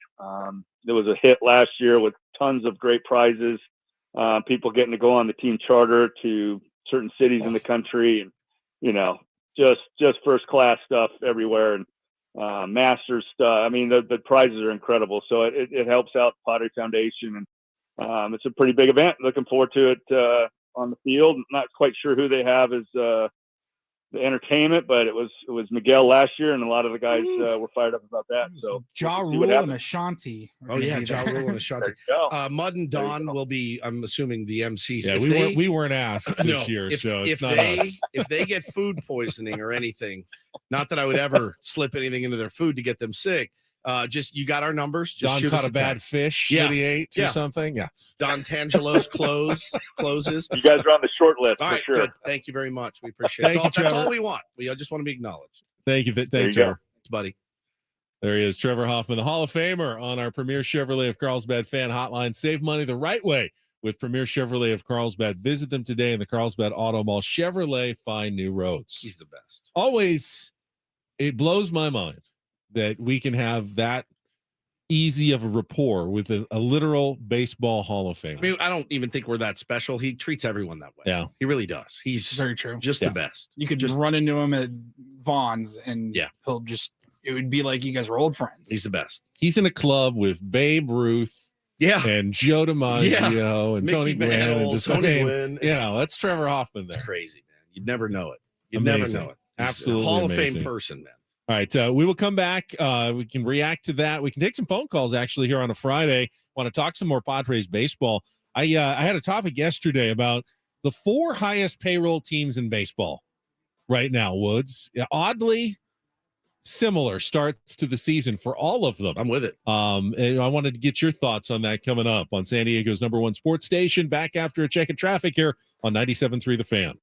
There was a hit last year with tons of great prizes. People getting to go on the team charter to certain cities in the country, and just first class stuff everywhere, and Masters stuff. I mean, the prizes are incredible. So it helps out the Padre Foundation, and it's a pretty big event. Looking forward to it on the field. Not quite sure who they have as the entertainment, but it was Miguel last year, and a lot of the guys were fired up about that. So Ja Rule and Ashanti. Oh yeah, Ja Rule and Ashanti. Mud and Don will be, I'm assuming, the MCs. Yeah, we weren't asked this year, so it's not us. If they get food poisoning or anything, not that I would ever slip anything into their food to get them sick. Just you got our numbers. Just Don caught a bad fish that he ate or something. Yeah. Don Tangelo's closes. You guys are on the short list all for right, sure. Good. Thank you very much. We appreciate it. That's all we want. We just want to be acknowledged. Thank you. Thank you, Trevor. Buddy. There he is, Trevor Hoffman, the Hall of Famer, on our Premier Chevrolet of Carlsbad fan hotline. Save money the right way with Premier Chevrolet of Carlsbad. Visit them today in the Carlsbad Auto Mall. Chevrolet, find new roads. He's the best. Always, it blows my mind that we can have that easy of a rapport with a literal baseball Hall of Fame. I mean, I don't even think we're that special. He treats everyone that way. Yeah, he really does. He's very true. Just the best. You could just run into him at Vaughn's, and it would be like you guys were old friends. He's the best. He's in a club with Babe Ruth, and Joe DiMaggio, and Mickey Tony Gwynn, and just Tony Gwynn. That's Trevor Hoffman there. It's crazy, man. You'd never know it. You'd Amazing. never know it. He's Absolutely a Hall amazing. of Fame person, man. All right, we will come back. We can react to that. We can take some phone calls actually here on a Friday. Want to talk some more Padres baseball. I had a topic yesterday about the 4 highest payroll teams in baseball right now, Woods. Oddly similar starts to the season for all of them. I'm with it. And I wanted to get your thoughts on that coming up on San Diego's #1 sports station. Back after a check of traffic here on 97.3 The Fan.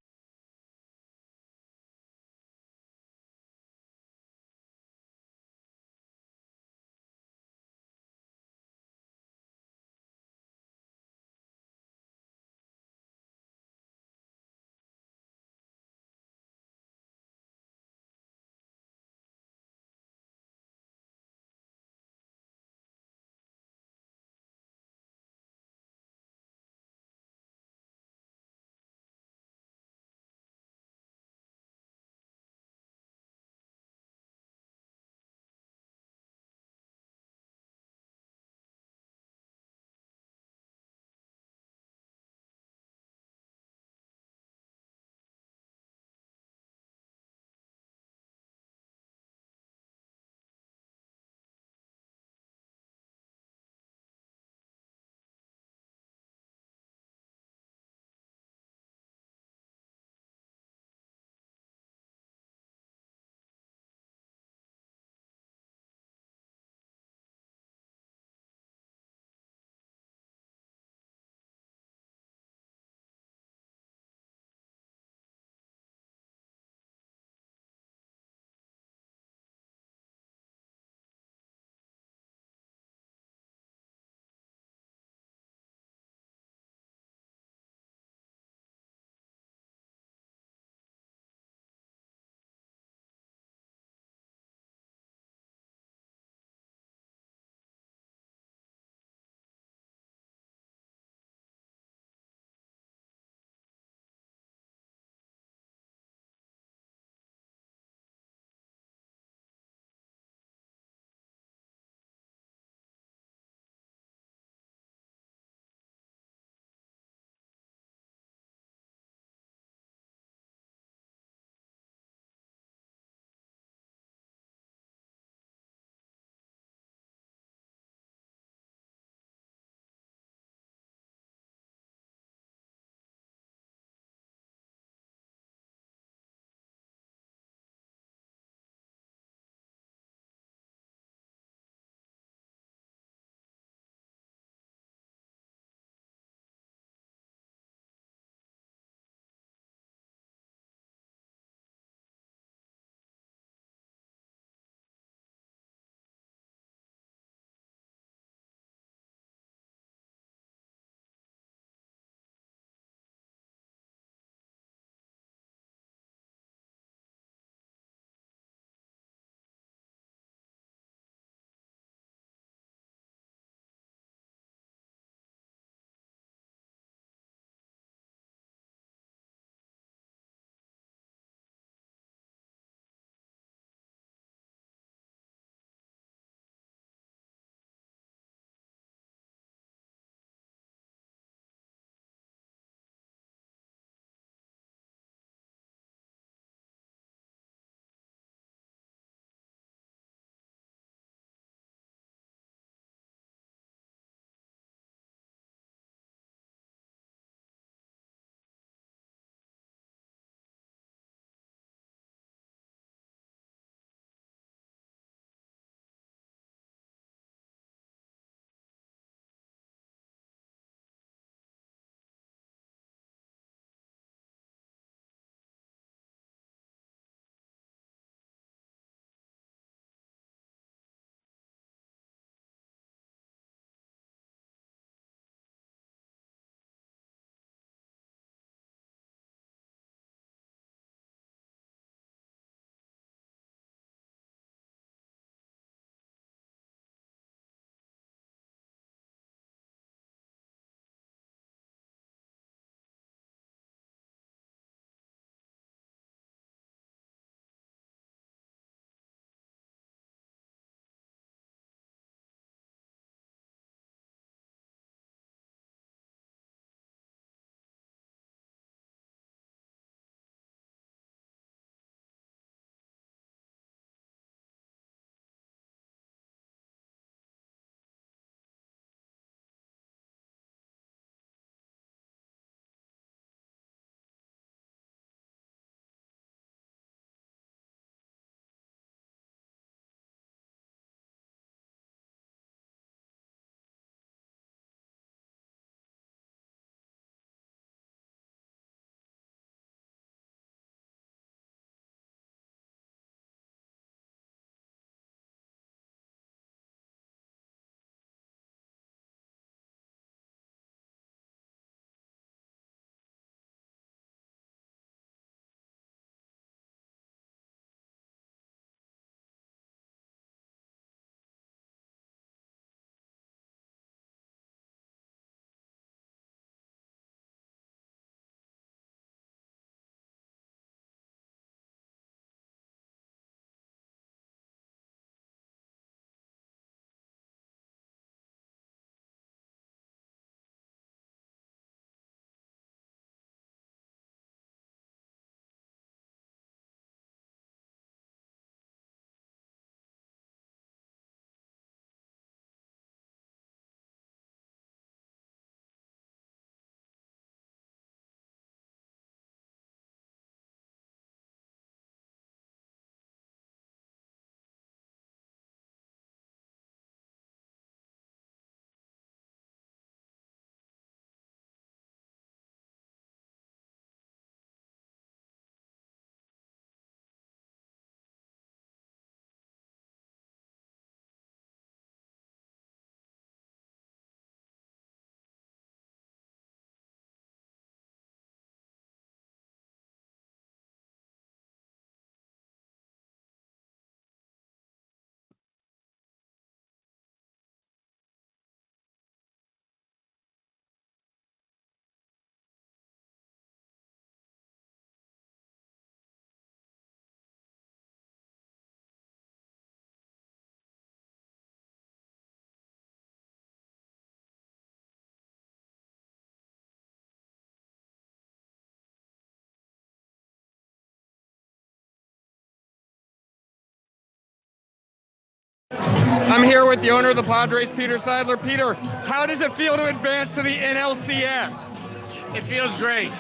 I'm here with the owner of the Padres, Peter Seidler. Peter, how does it feel to advance to the NLCS? It feels great.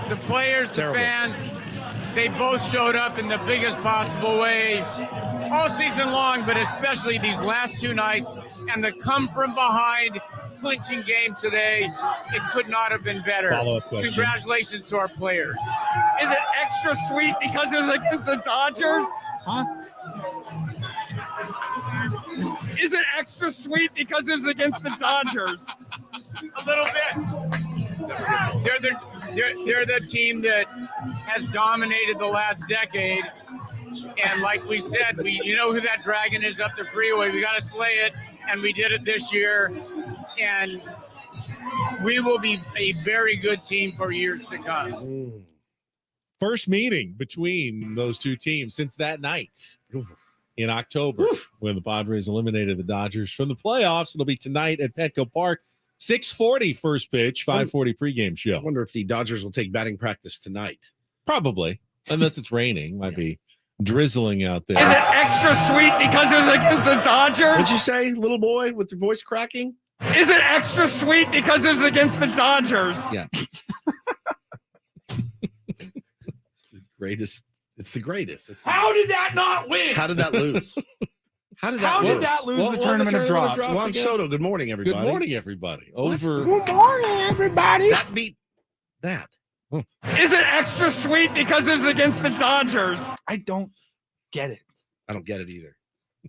The players, the fans, they both showed up in the biggest possible ways all season long, but especially these last 2 nights. And the come from behind clinching game today, it could not have been better. Follow-up question. Congratulations to our players. Is it extra sweet because it was against the Dodgers? Huh? Is it extra sweet because it was against the Dodgers? A little bit. They're the team that has dominated the last decade. And like we said, you know who that dragon is up the freeway. We got to slay it, and we did it this year. And we will be a very good team for years to come. First meeting between those two teams since that night in October when the Padres eliminated the Dodgers from the playoffs. It'll be tonight at Petco Park. 6:40 first pitch, 5:40 pregame show. I wonder if the Dodgers will take batting practice tonight. Probably, unless it's raining. Might be drizzling out there. Is it extra sweet because it was against the Dodgers? What'd you say, little boy, with your voice cracking? Is it extra sweet because it was against the Dodgers? Yeah. Greatest. It's the greatest. How did that not win? How did that lose? How did that lose the tournament of drops? Juan Soto, good morning, everybody. Good morning, everybody. Over. Good morning, everybody. That beat that. Is it extra sweet because it was against the Dodgers? I don't get it. I don't get it either. I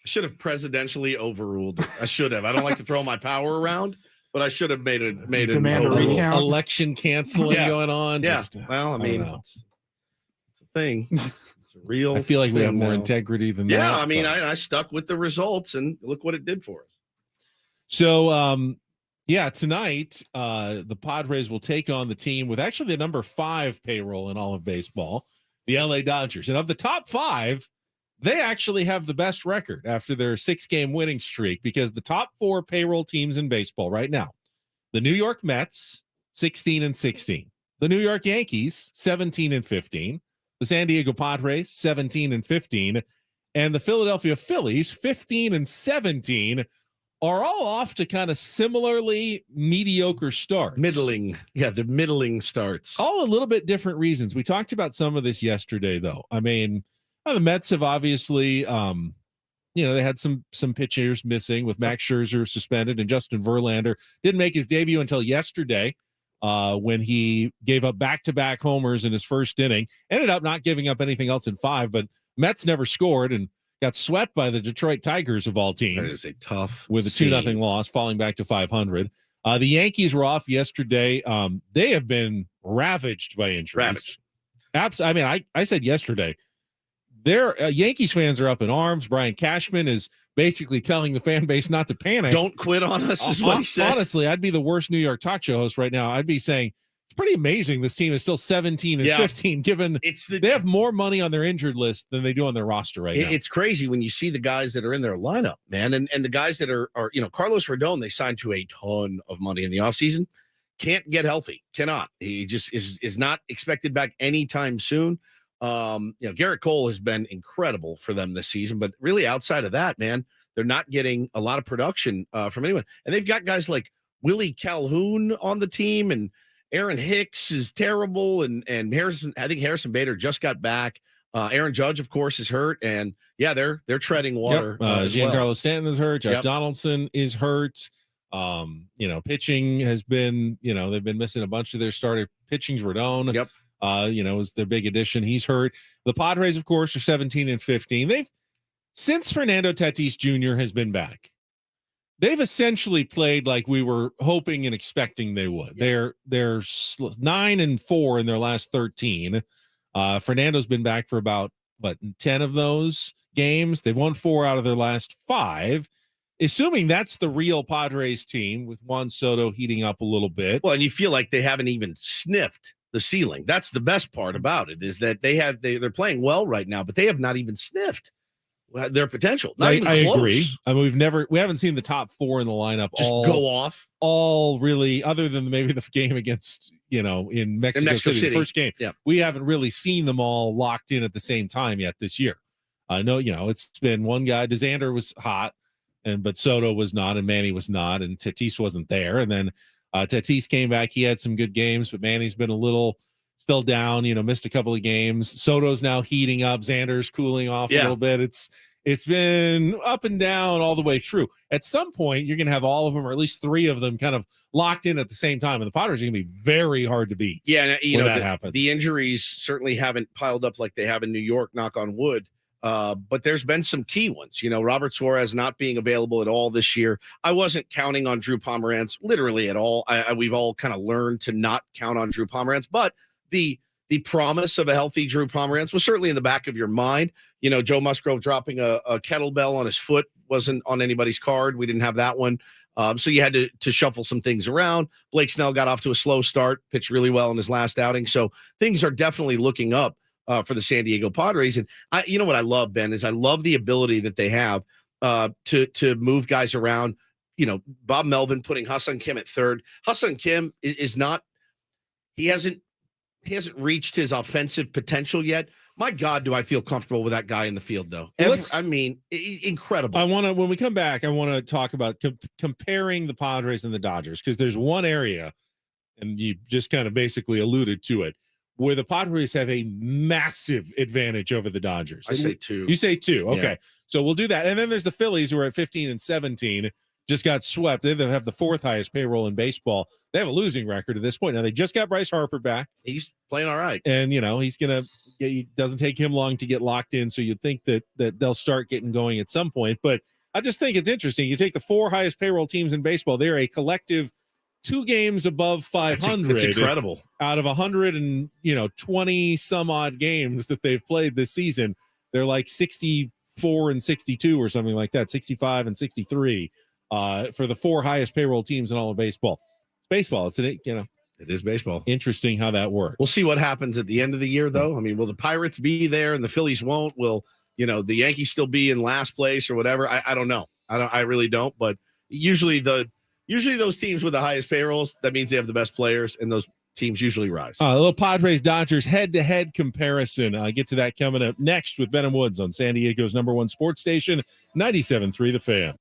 should have presidentially overruled it. I should have. I don't like to throw my power around, but I should have made it. Demand a recount. Election canceling going on. Yeah. Just, well, I mean, it's a thing. It's a real. I feel like we have more now. integrity than that. Yeah, I mean, but... I stuck with the results, and look what it did for us. So, yeah, tonight the Padres will take on the team with actually the number 5 payroll in all of baseball, the LA Dodgers. And of the top 5, they actually have the best record after their 6-game winning streak, because the top 4 payroll teams in baseball right now, the New York Mets, 16-16, the New York Yankees, 17-15, the San Diego Padres, 17-15, and the Philadelphia Phillies, 15-17, are all off to kind of similarly mediocre starts. Middling. Yeah, the middling starts. All a little bit different reasons. We talked about some of this yesterday, though. I mean, the Mets have obviously, they had some pitchers missing with Max Scherzer suspended, and Justin Verlander didn't make his debut until yesterday when he gave up back-to-back homers in his first inning. Ended up not giving up anything else in 5, but Mets never scored and got swept by the Detroit Tigers of all teams. That is a tough with a 2-0 loss, falling back to 500. The Yankees were off yesterday. They have been ravaged by injuries. I mean, I said yesterday, their Yankees fans are up in arms. Brian Cashman is basically telling the fan base not to panic. Don't quit on us, is what he said. Honestly, I'd be the worst New York talk show host right now. I'd be saying, it's pretty amazing this team is still 17-15, given they have more money on their injured list than they do on their roster right now. It's crazy when you see the guys that are in their lineup, man. And the guys that are Carlos Rodon, they signed to a ton of money in the offseason. Can't get healthy. Cannot. He just is not expected back anytime soon. Garrett Cole has been incredible for them this season, but really outside of that, man, they're not getting a lot of production from anyone. And they've got guys like Willie Calhoun on the team, and Aaron Hicks is terrible, and Harrison Bader just got back. Aaron Judge, of course, is hurt, and yeah, they're treading water. Giancarlo Stanton is hurt. Josh Donaldson is hurt. Pitching has been, they've been missing a bunch of their starter pitchings. Rodon, is their big addition. He's hurt. The Padres, of course, are 17-15. They've, since Fernando Tatis Jr. has been back, they've essentially played like we were hoping and expecting they would. They're 9-4 in their last 13. Fernando's been back for about 10 of those games. They've won 4 out of their last 5. Assuming that's the real Padres team, with Juan Soto heating up a little bit. Well, and you feel like they haven't even sniffed the ceiling. That's the best part about it, is that they're playing well right now, but they have not even sniffed their potential. Not even close. I agree. I mean, we haven't seen the top 4 in the lineup just go off. All really, other than maybe the game against, in Mexico City, the first game. Yeah. We haven't really seen them all locked in at the same time yet this year. I know, it's been one guy. DeXander was hot, but Soto was not, and Manny was not, and Tatis wasn't there. And then Tatis came back. He had some good games, but Manny's been a little still down. Missed a couple of games. Soto's now heating up. Xander's cooling off a little bit. It's been up and down all the way through. At some point, you're going to have all of them, or at least three of them, kind of locked in at the same time. And the Padres are going to be very hard to beat. Yeah, and that happens. The injuries certainly haven't piled up like they have in New York, knock on wood. But there's been some key ones. Robert Suarez not being available at all this year. I wasn't counting on Drew Pomeranz literally at all. We've all kind of learned to not count on Drew Pomeranz, but the promise of a healthy Drew Pomeranz was certainly in the back of your mind. Joe Musgrove dropping a kettlebell on his foot wasn't on anybody's card. We didn't have that one. So you had to shuffle some things around. Blake Snell got off to a slow start, pitched really well in his last outing. So things are definitely looking up for the San Diego Padres. And what I love, Ben, is I love the ability that they have to move guys around. Bob Melvin putting Ha-Seong Kim at third. Ha-Seong Kim is not, he hasn't reached his offensive potential yet. My God, do I feel comfortable with that guy in the field, though? Incredible. When we come back, I want to talk about comparing the Padres and the Dodgers, because there's one area, and you just kind of basically alluded to it, where the Padres have a massive advantage over the Dodgers. I say two. You say two. Okay. Yeah. So we'll do that. And then there's the Phillies, who are at 15 and 17, just got swept. They have the fourth highest payroll in baseball. They have a losing record at this point. Now, they just got Bryce Harper back. He's playing all right. And, it doesn't take him long to get locked in. So you'd think that they'll start getting going at some point. But I just think it's interesting. You take the four highest payroll teams in baseball. They're a collective 2 games above 500. It's incredible. Out of 120 some odd games that they've played this season, they're like 64 and 62 or something like that, 65 and 63 for the 4 highest payroll teams in all of baseball. It's baseball. It is baseball. Interesting how that works. We'll see what happens at the end of the year, though. I mean, will the Pirates be there and the Phillies won't? Will the Yankees still be in last place or whatever? I don't know. I really don't. But usually those teams with the highest payrolls, that means they have the best players, and those teams usually rise. A little Padres-Dodgers head-to-head comparison. Get to that coming up next with Ben and Woods on San Diego's #1 sports station, 97.3 The Fan.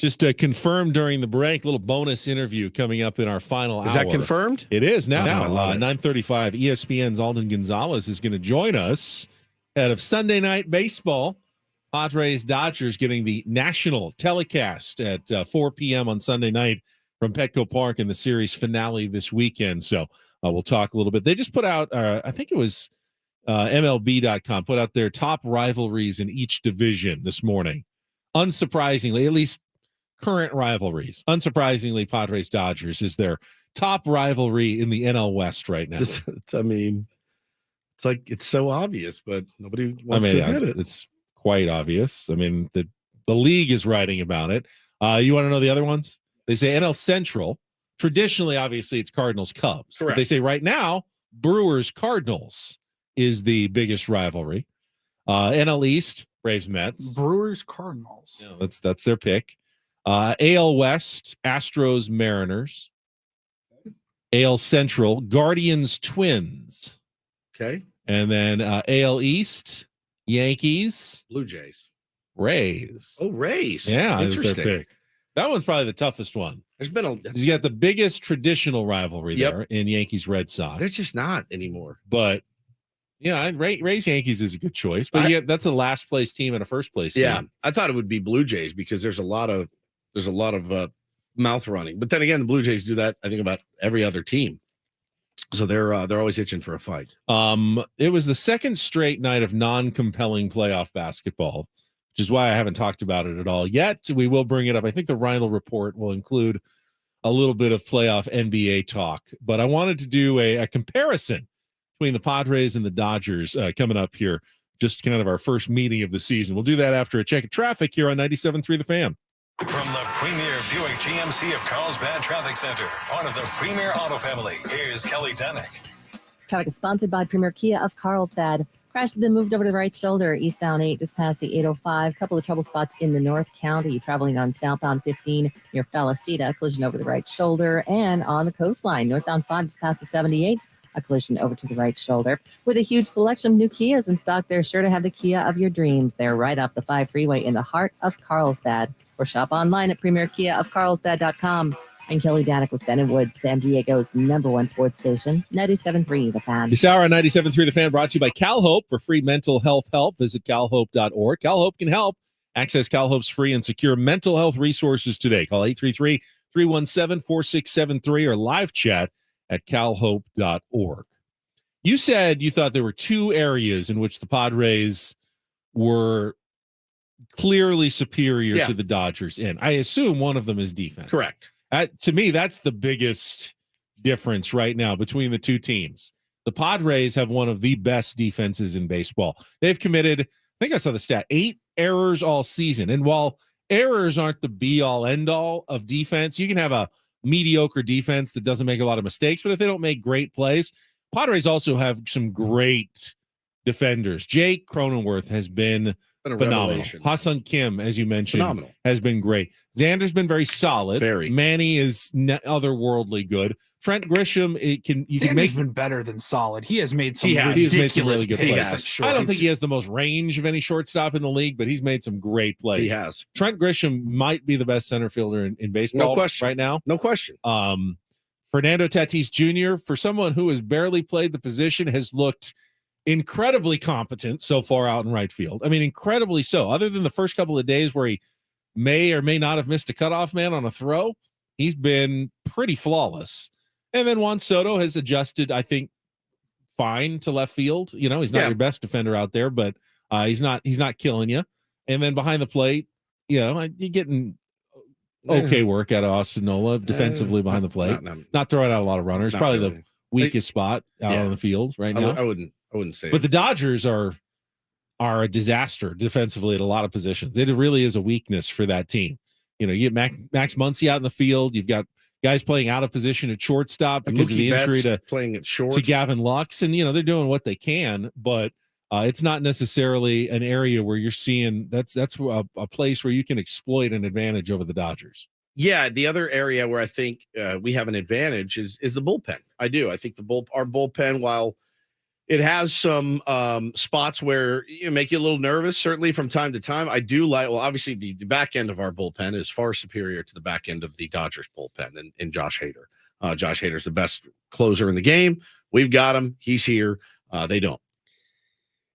Just confirmed during the break, little bonus interview coming up in our final hour. Is that confirmed? It is now. I love it. 9:35, ESPN's Alden Gonzalez is going to join us ahead of Sunday Night Baseball. Padres-Dodgers getting the national telecast at 4 p.m. on Sunday night from Petco Park in the series finale this weekend. So we'll talk a little bit. They just put out, I think it was MLB.com, put out their top rivalries in each division this morning. Unsurprisingly, at least current rivalries. Unsurprisingly, Padres-Dodgers is their top rivalry in the NL West right now. I mean, it's like it's so obvious, but nobody wants to admit it. It's quite obvious. I mean, the league is writing about it. You want to know the other ones? They say NL Central. Traditionally, obviously, it's Cardinals-Cubs. Correct. But they say right now, Brewers-Cardinals is the biggest rivalry. NL East, Braves-Mets. Brewers-Cardinals. Yeah, that's their pick. AL West, Astros-Mariners. AL Central, Guardians-Twins. Okay. And then AL East, Yankees, Blue Jays, Rays. Oh, Rays. Yeah, that's their interesting. pick. That one's probably the toughest one. There's been You got the biggest traditional rivalry there in Yankees-Red Sox. They're just not anymore. But Rays Yankees is a good choice. But that's a last place team and a first place team. Yeah, I thought it would be Blue Jays because there's a lot of mouth running. But then again, the Blue Jays do that, I think, about every other team. So they're always itching for a fight. It was the second straight night of non-compelling playoff basketball, which is why I haven't talked about it at all yet. We will bring it up. I think the Reinl report will include a little bit of playoff NBA talk, but I wanted to do a comparison between the Padres and the Dodgers coming up here. Just kind of our first meeting of the season. We'll do that after a check of traffic here on 97.3 The Fan. From the premier Buick GMC of Carlsbad Traffic Center, part of the Premier Auto Family, here's Kelly Danick. Traffic is sponsored by Premier Kia of Carlsbad. Crash has been moved over to the right shoulder, eastbound 8, just past the 805. Couple of trouble spots in the North County. Traveling on southbound 15 near Falicita, collision over the right shoulder. And on the coastline, northbound 5, just past the 78. A collision over to the right shoulder. With a huge selection of new Kias in stock, they're sure to have the Kia of your dreams. They're right off the 5 freeway in the heart of Carlsbad. Or shop online at premierkiaofcarlsbad.com. I'm Kelly Danick with Ben & Wood, San Diego's #1 sports station, 97.3 The Fan. This hour on 97.3 The Fan brought to you by CalHope. For free mental health help, visit calhope.org. CalHope can help. Access CalHope's free and secure mental health resources today. Call 833-317-4673 or live chat at calhope.org. You said you thought there were two areas in which the Padres were clearly superior to the Dodgers in. I assume one of them is defense. Correct. To me, that's the biggest difference right now between the two teams. The Padres have one of the best defenses in baseball. They've committed, I think I saw the stat, 8 errors all season. And while errors aren't the be-all, end-all of defense, you can have a mediocre defense that doesn't make a lot of mistakes, but if they don't make great plays, Padres also have some great defenders. Jake Cronenworth has been phenomenal. Revelation. Ha-Seong Kim, as you mentioned, Phenomenal. has been great. Xander's been very solid. Very. Manny is otherworldly good. Trent Grisham, Xander's been better than solid. He has made some really good plays. Sure. I don't think he has the most range of any shortstop in the league, but he's made some great plays. He has. Trent Grisham might be the best center fielder in baseball No question. right now. No question. Fernando Tatis Jr., for someone who has barely played the position, has looked incredibly competent so far out in right field. I mean, incredibly so. Other than the first couple of days where he may or may not have missed a cutoff man on a throw, he's been pretty flawless. And then Juan Soto has adjusted, I think, fine to left field. You know, he's not your best defender out there, but he's not killing you. And then behind the plate, you know, you're getting okay work out of Austin Nola defensively behind the plate. Not throwing out a lot of runners. Probably really. the weakest spot out on the field right now. I wouldn't say. But the Dodgers are a disaster defensively at a lot of positions. It really is a weakness for that team. You know, you get Max Muncy out in the field. You've got guys playing out of position at shortstop because of the injury to playing at short to Gavin Lux, and you know they're doing what they can, but it's not necessarily an area where you're seeing that's a place where you can exploit an advantage over the Dodgers. Yeah, the other area where I think we have an advantage is the bullpen. I do. I think our bullpen, while It has some spots where make you a little nervous, certainly from time to time. I do like, well, obviously the back end of our bullpen is far superior to the back end of the Dodgers bullpen and Josh Hader. Josh Hader's the best closer in the game. We've got him. He's here. They don't.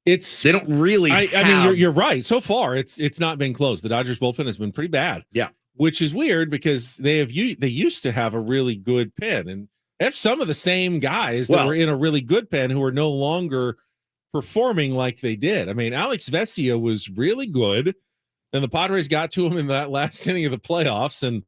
They don't really. I mean, you're right. So far, it's not been close. The Dodgers bullpen has been pretty bad. Yeah, which is weird because they used to have a really good pen, and they have some of the same guys that were in a really good pen who are no longer performing like they did. I mean, Alex Vesia was really good, and the Padres got to him in that last inning of the playoffs, and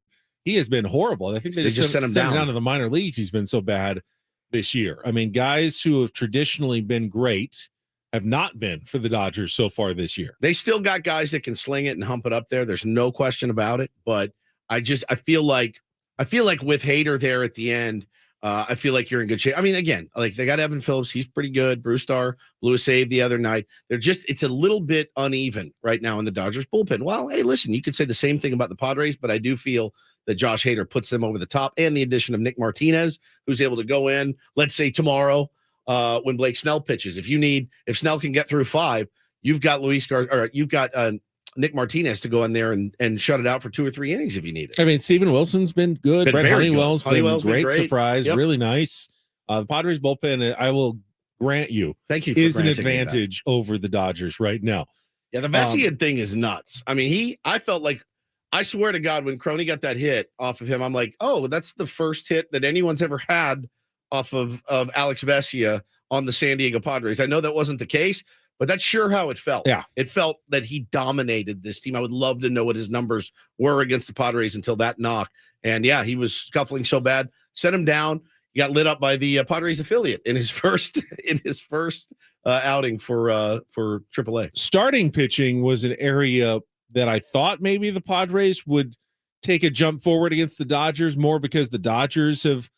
he has been horrible. I think they just sent him down to the minor leagues. He's been so bad this year. I mean, guys who have traditionally been great have not been for the Dodgers so far this year. They still got guys that can sling it and hump it up there. There's no question about it. But I feel like with Hader there at the end, I feel like you're in good shape. I mean, again, like they got Evan Phillips. He's pretty good. Bruce Starr blew a save the other night. It's a little bit uneven right now in the Dodgers bullpen. Well, hey, listen, you could say the same thing about the Padres, but I do feel that Josh Hader puts them over the top, and the addition of Nick Martinez, who's able to go in, let's say tomorrow, when Blake Snell pitches. If Snell can get through 5, you've got Nick Martinez to go in there and shut it out for 2 or 3 innings if you need it. I mean, Steven Wilson's been good. Brett Honeywell's been a great surprise. Yep. Really nice. The Padres bullpen, I will grant you, thank you, is an advantage over the Dodgers right now. Yeah, the Vesia thing is nuts. I mean, I felt like, I swear to God, when Crony got that hit off of him, I'm like, oh, that's the first hit that anyone's ever had off of Alex Vesia on the San Diego Padres. I know that wasn't the case, but that's sure how it felt. Yeah. It felt that he dominated this team. I would love to know what his numbers were against the Padres until that knock. And yeah, he was scuffling so bad. Set him down. He got lit up by the Padres affiliate in his first outing for AAA. Starting pitching was an area that I thought maybe the Padres would take a jump forward against the Dodgers, more because the Dodgers have,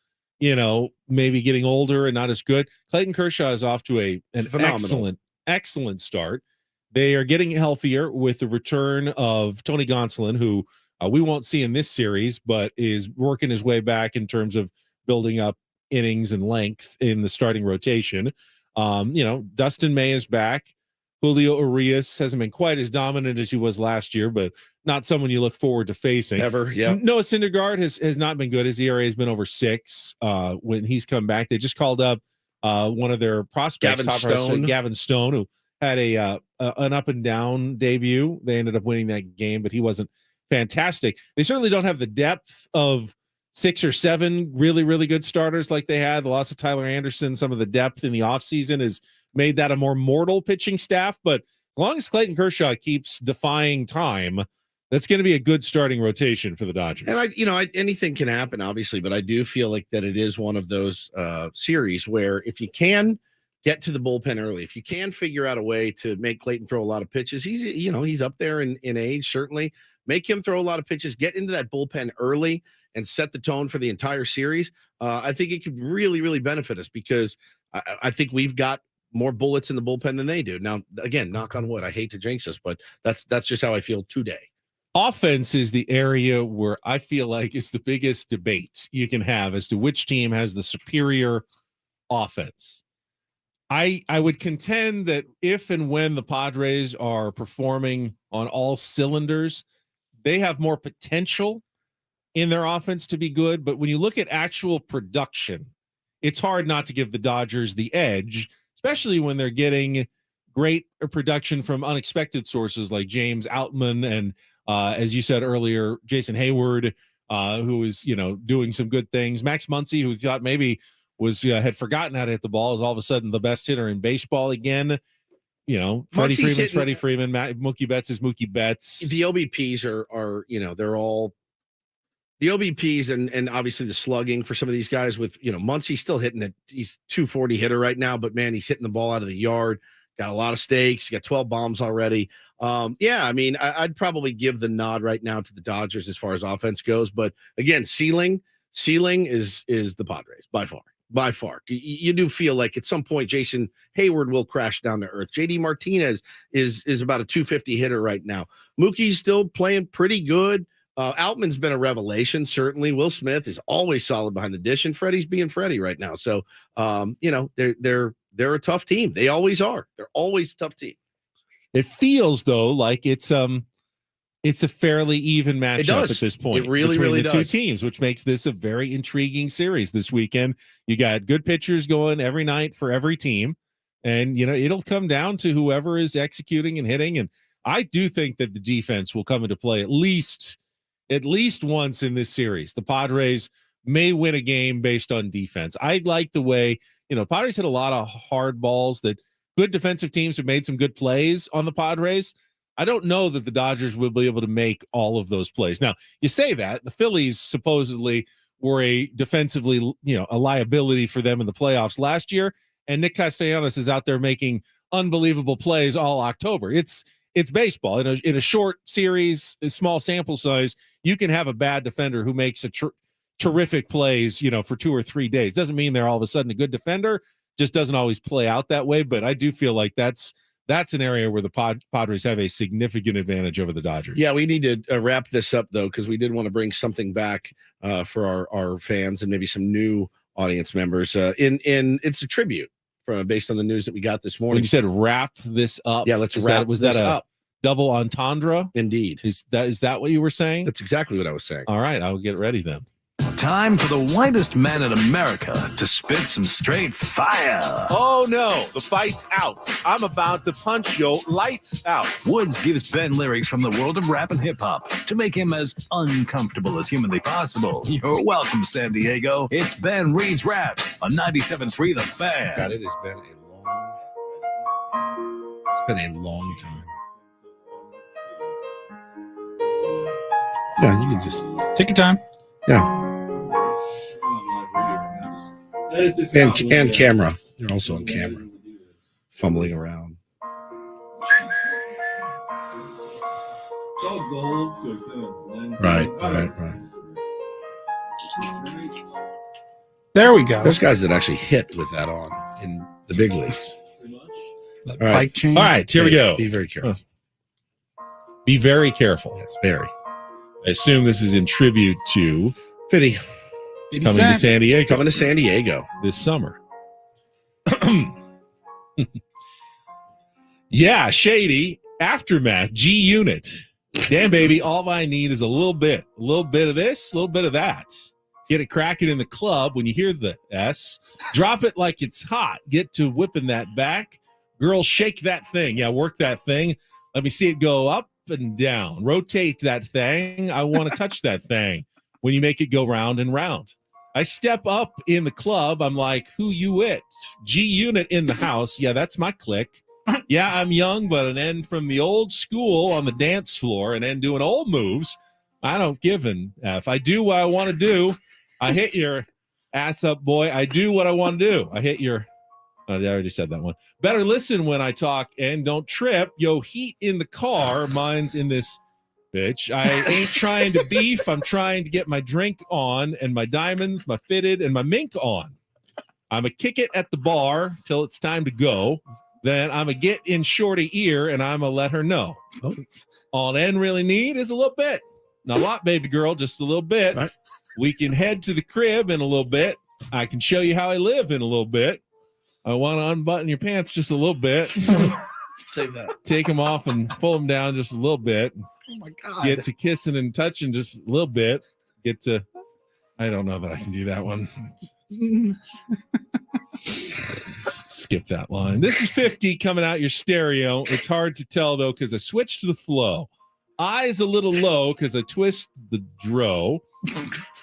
maybe getting older and not as good. Clayton Kershaw is off to an excellent start. They are getting healthier with the return of Tony Gonsolin, who we won't see in this series, but is working his way back in terms of building up innings and length in the starting rotation. Dustin May is back. Julio Urias hasn't been quite as dominant as he was last year, but not someone you look forward to facing. Ever, yeah. Noah Syndergaard has not been good. His ERA has been over 6 when he's come back. They just called up one of their prospects, Gavin Stone, who had an up and down debut. They ended up winning that game, but he wasn't fantastic. They certainly don't have the depth of 6 or 7 really, really good starters like they had. The loss of Tyler Anderson, some of the depth in the offseason has made that a more mortal pitching staff. But as long as Clayton Kershaw keeps defying time, that's going to be a good starting rotation for the Dodgers. And anything can happen, obviously, but I do feel like that it is one of those series where if you can get to the bullpen early, if you can figure out a way to make Clayton throw a lot of pitches, he's up there in age, certainly. Make him throw a lot of pitches, get into that bullpen early and set the tone for the entire series. I think it could really, really benefit us because I think we've got more bullets in the bullpen than they do. Now, again, knock on wood, I hate to jinx us, but that's just how I feel today. Offense is the area where I feel like is the biggest debate you can have as to which team has the superior offense. I would contend that if and when the Padres are performing on all cylinders, they have more potential in their offense to be good. But when you look at actual production, it's hard not to give the Dodgers the edge, especially when they're getting great production from unexpected sources like James Outman and, as you said earlier, Jason Hayward, who is, doing some good things. Max Muncy, who thought maybe had forgotten how to hit the ball, is all of a sudden the best hitter in baseball again. Freddie Freeman's Freddie Freeman. Mookie Betts is Mookie Betts. The OBPs are they're all the OBPs and obviously the slugging for some of these guys with, Muncy's still hitting it. He's 240 hitter right now, but man, he's hitting the ball out of the yard. Got a lot of stakes. Got 12 bombs already. I'd probably give the nod right now to the Dodgers as far as offense goes. But again, ceiling is the Padres by far. You do feel like at some point Jason Hayward will crash down to earth. JD Martinez is about a 250 hitter right now. Mookie's still playing pretty good. Outman's been a revelation, certainly. Will Smith is always solid behind the dish, and Freddie's being Freddie right now. So, they're they're a tough team. They always are. They're always a tough team. It feels though like it's a fairly even matchup at this point. It really, between really the does. two teams, which makes this a very intriguing series this weekend. You got good pitchers going every night for every team, and it'll come down to whoever is executing and hitting. And I do think that the defense will come into play at least once in this series. The Padres may win a game based on defense. I like the way Padres hit a lot of hard balls that good defensive teams have made some good plays on the Padres. I don't know that the Dodgers will be able to make all of those plays. Now, you say that the Phillies supposedly were a defensively, a liability for them in the playoffs last year, and Nick Castellanos is out there making unbelievable plays all October. It's baseball. In a short series, a small sample size, you can have a bad defender who makes a terrific plays, for 2 or 3 days. Doesn't mean they're all of a sudden a good defender. Just doesn't always play out that way. But I do feel like that's an area where the Padres have a significant advantage over the Dodgers. Yeah, we need to wrap this up, though, because we did want to bring something back for our fans and maybe some new audience members. It's a tribute based on the news that we got this morning. When you said wrap this up, yeah, let's wrap was this that a up. Double entendre? Indeed. Is that what you were saying? That's exactly what I was saying. All right, I'll get ready then. Time for the whitest man in America to spit some straight fire. Oh no, the fight's out. I'm about to punch yo lights out. Woods gives Ben lyrics from the world of rap and hip-hop to make him as uncomfortable as humanly possible. You're welcome, San Diego. It's Ben Reads Raps on 97.3 The Fan. God, it has been a long time. Yeah, you can just take your time. Yeah. And camera. You're also on camera. Fumbling around. Right. There we go. There's guys that actually hit with that on in the big leagues. All right. All right, here we go. Be very careful. Be very careful. Yes, very. I assume this is in tribute to Fitty coming to San Diego. Coming to San Diego this summer. Yeah, Shady. Aftermath. G Unit. Damn, baby. All I need is a little bit of this, a little bit of that. Get it cracking in the club. When you hear the S, drop it like it's hot. Get to whipping that back. Girl, shake that thing. Yeah, work that thing. Let me see it go up and down. Rotate that thing. I want to touch that thing. When you make it go round and round. I step up in the club. I'm like, who you it? G Unit in the house. Yeah, that's my clique. Yeah, I'm young, but an end from the old school on the dance floor and then doing old moves. I don't give an F. I do what I want to do. I hit your ass up, boy. I do what I want to do. I hit your... I already said that one. Better listen when I talk and don't trip. Yo, heat in the car. Mine's in this bitch. I ain't trying to beef. I'm trying to get my drink on and my diamonds, my fitted, and my mink on. I'm a kick it at the bar till it's time to go. Then I'm a get in shorty ear and I'm a let her know. Oh. All N really need is a little bit. Not a lot, baby girl, just a little bit. Right. We can head to the crib in a little bit. I can show you how I live in a little bit. I want to unbutton your pants just a little bit. Save that. Take them off and pull them down just a little bit. Oh my God. Get to kissing and touching just a little bit. Get to, I don't know that I can do that one. Skip that line. This is 50 coming out your stereo. It's hard to tell though because I switched to the flow. Eyes a little low because I twist the dro.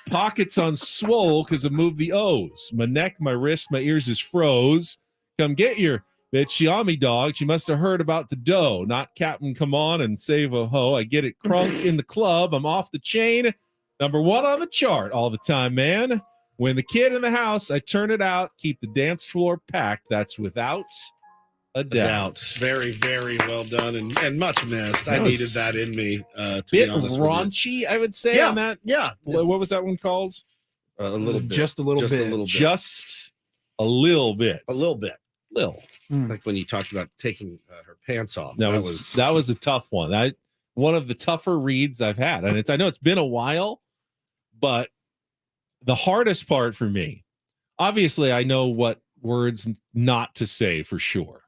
Pockets on swole because I moved the O's. My neck, my wrist, my ears is froze. Come get your bitch. She on me, dog. She must have heard about the dough. Not Captain Come On and Save a Ho. I get it crunk in the club. I'm off the chain. Number one on the chart all the time, man. When the kid in the house, I turn it out. Keep the dance floor packed. That's without a doubt. Very, very well done and much missed. I That was needed that in me. To Bit be honest raunchy, I would say, Yeah, on that. yeah. What was that one called? A little bit. Just a little bit. Just a little bit. A little bit. Little. Like when you talked about taking her pants off. That was a tough one. One of the tougher reads I've had, and I know it's been a while, but the hardest part for me, obviously, I know what words not to say for sure.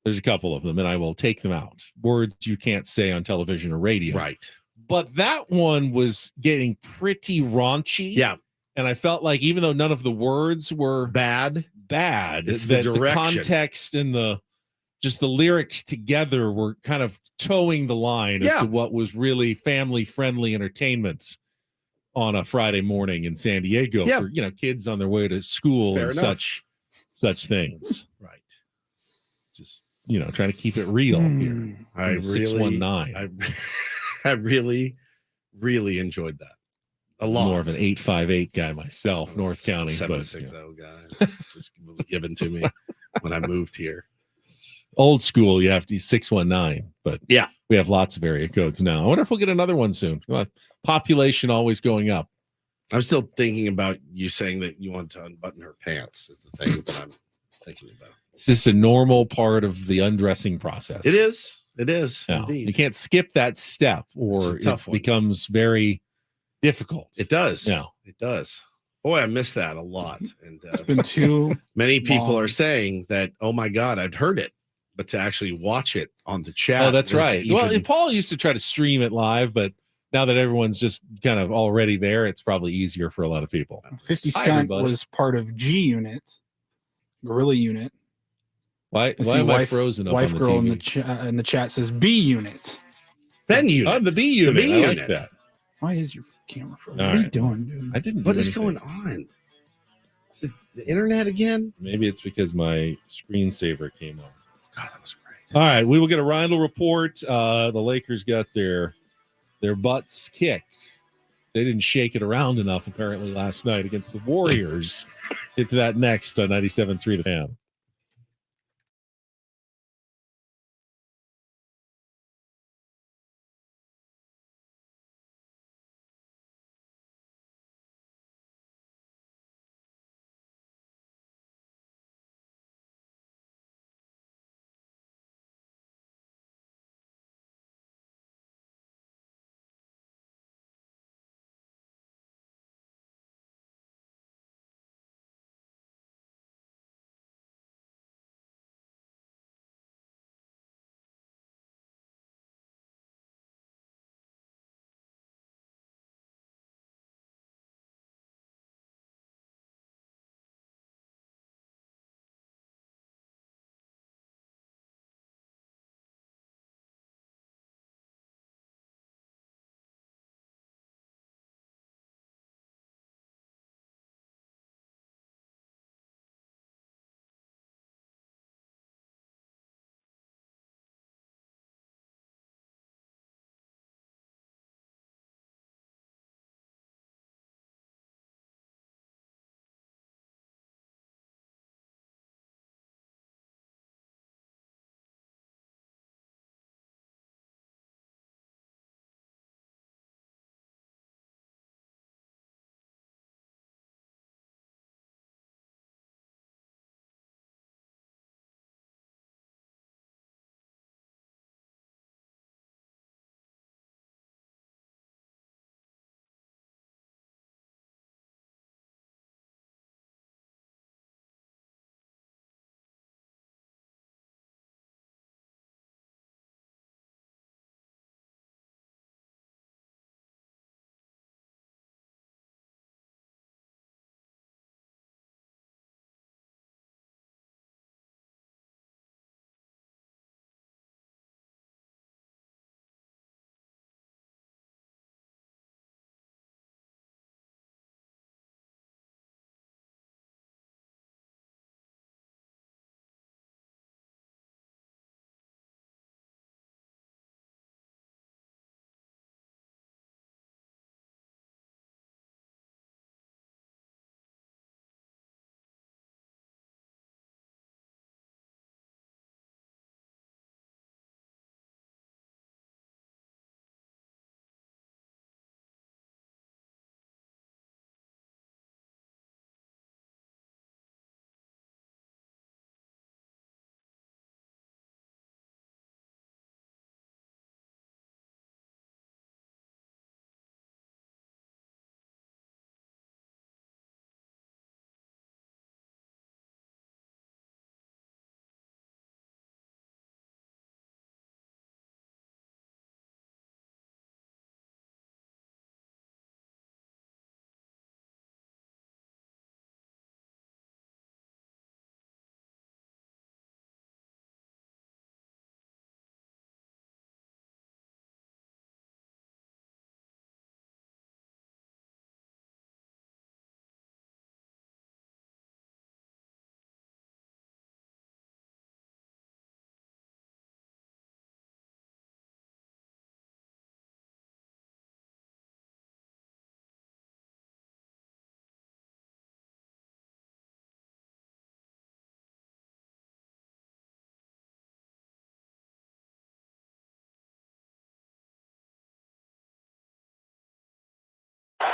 There's a couple of them, and I will take them out. Words you can't say on television or radio. Right. But that one was getting pretty raunchy. Yeah. And I felt like even though none of the words were bad, it's the that the direction. context and the lyrics together were kind of towing the line as to what was really family-friendly entertainment on a Friday morning in San Diego for kids on their way to school. Fair and enough. such things. Right. Just trying to keep it real here. I really 619. I really, really enjoyed that. A lot. More of an 858 guy myself, North County. 760 guy. Just was given to me when I moved here. Old school, you have to use 619, but yeah, we have lots of area codes now. I wonder if we'll get another one soon. Population always going up. I'm still thinking about you saying that you want to unbutton her pants is the thing that I'm thinking about. It's just a normal part of the undressing process. It is. It is. No, indeed. you can't skip that step or it becomes very difficult. It does. Yeah. It does. Boy, I miss that a lot. And it's been too many people long. are saying that, oh my God, I'd heard it, but to actually watch it on the chat. Oh, that's right. Even... Well, and Paul used to try to stream it live, but now that everyone's just kind of already there, it's probably easier for a lot of people. 50 Cent was part of G Unit, Gorilla Unit. Why am I frozen up wife on the girl TV? in the chat says B Unit. Ben Unit. I'm the B Unit. The B I Unit. like that. Why is your camera frozen? All What are you right. doing, dude? I didn't. What do is anything. going on? Is it the internet again? Maybe it's because my screensaver came on. God, that was great. All right, we will get a Rindle report. The Lakers got their butts kicked. They didn't shake it around enough apparently last night against the Warriors. Get to that next on 97.3 The Fan.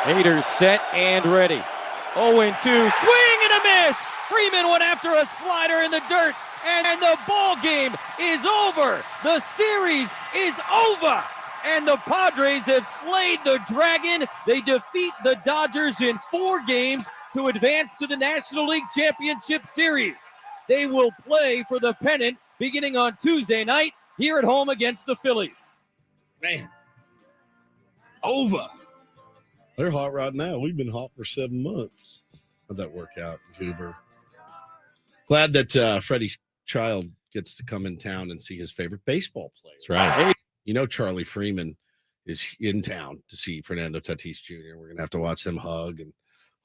Haters set and ready. 0-2, swing and a miss. Freeman went after a slider in the dirt, and the ball game is over. The series is over, and the Padres have slayed the Dragon. They defeat the Dodgers in 4 games to advance to the National League Championship Series. They will play for the pennant beginning on Tuesday night here at home against the Phillies. Man, over. They're hot right now. We've been hot for 7 months. How'd that work out, Goober? Glad that Freddie's child gets to come in town and see his favorite baseball player. That's right. You know, Charlie Freeman is in town to see Fernando Tatis Jr. We're going to have to watch them hug and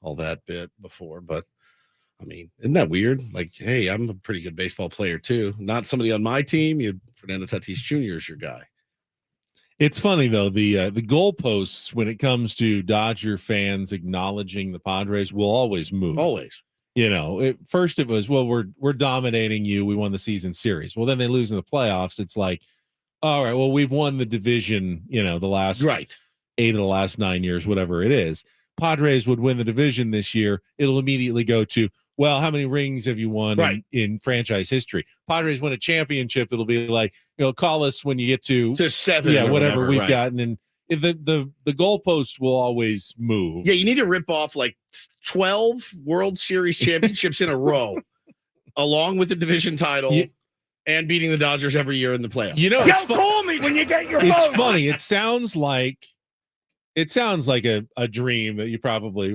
all that bit before. But, I mean, isn't that weird? Like, hey, I'm a pretty good baseball player, too. Not somebody on my team. Fernando Tatis Jr. is your guy. It's funny, though, the goalposts when it comes to Dodger fans acknowledging the Padres will always move. Always. You know, first it was, well, we're dominating you. We won the season series. Well, then they lose in the playoffs. It's like, all right, well, we've won the division, the last 8 of the last 9 years, whatever it is. Padres would win the division this year. It'll immediately go to, well, how many rings have you won in franchise history? Padres win a championship. It'll be like, call us when you get to 7. Yeah, whatever we've gotten. And the goalposts will always move. Yeah, you need to rip off like 12 World Series championships in a row, along with the division title and beating the Dodgers every year in the playoffs. Call me when you get your phone. It's funny. It sounds like a dream that you probably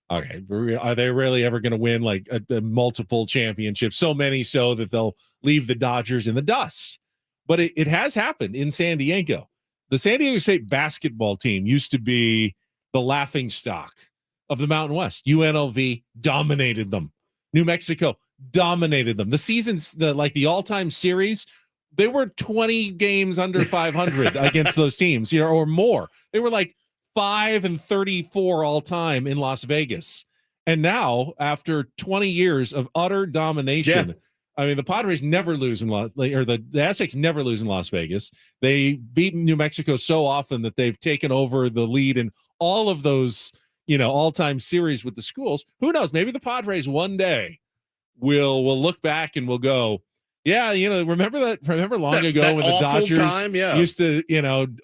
okay. Are they really ever going to win like a multiple championships? So many so that they'll leave the Dodgers in the dust. But it has happened in San Diego. The San Diego State basketball team used to be the laughing stock of the Mountain West. UNLV dominated them. New Mexico dominated them. The seasons, the all-time series, they were 20 games under 500 against those teams, or more. They were like 5-34 all time in Las Vegas. And now, after 20 years of utter domination, I mean, the Padres never lose the Aztecs never lose in Las Vegas. They beat New Mexico so often that they've taken over the lead in all of those, all-time series with the schools. Who knows? Maybe the Padres one day will look back and will go, yeah, remember long ago when the Dodgers used to,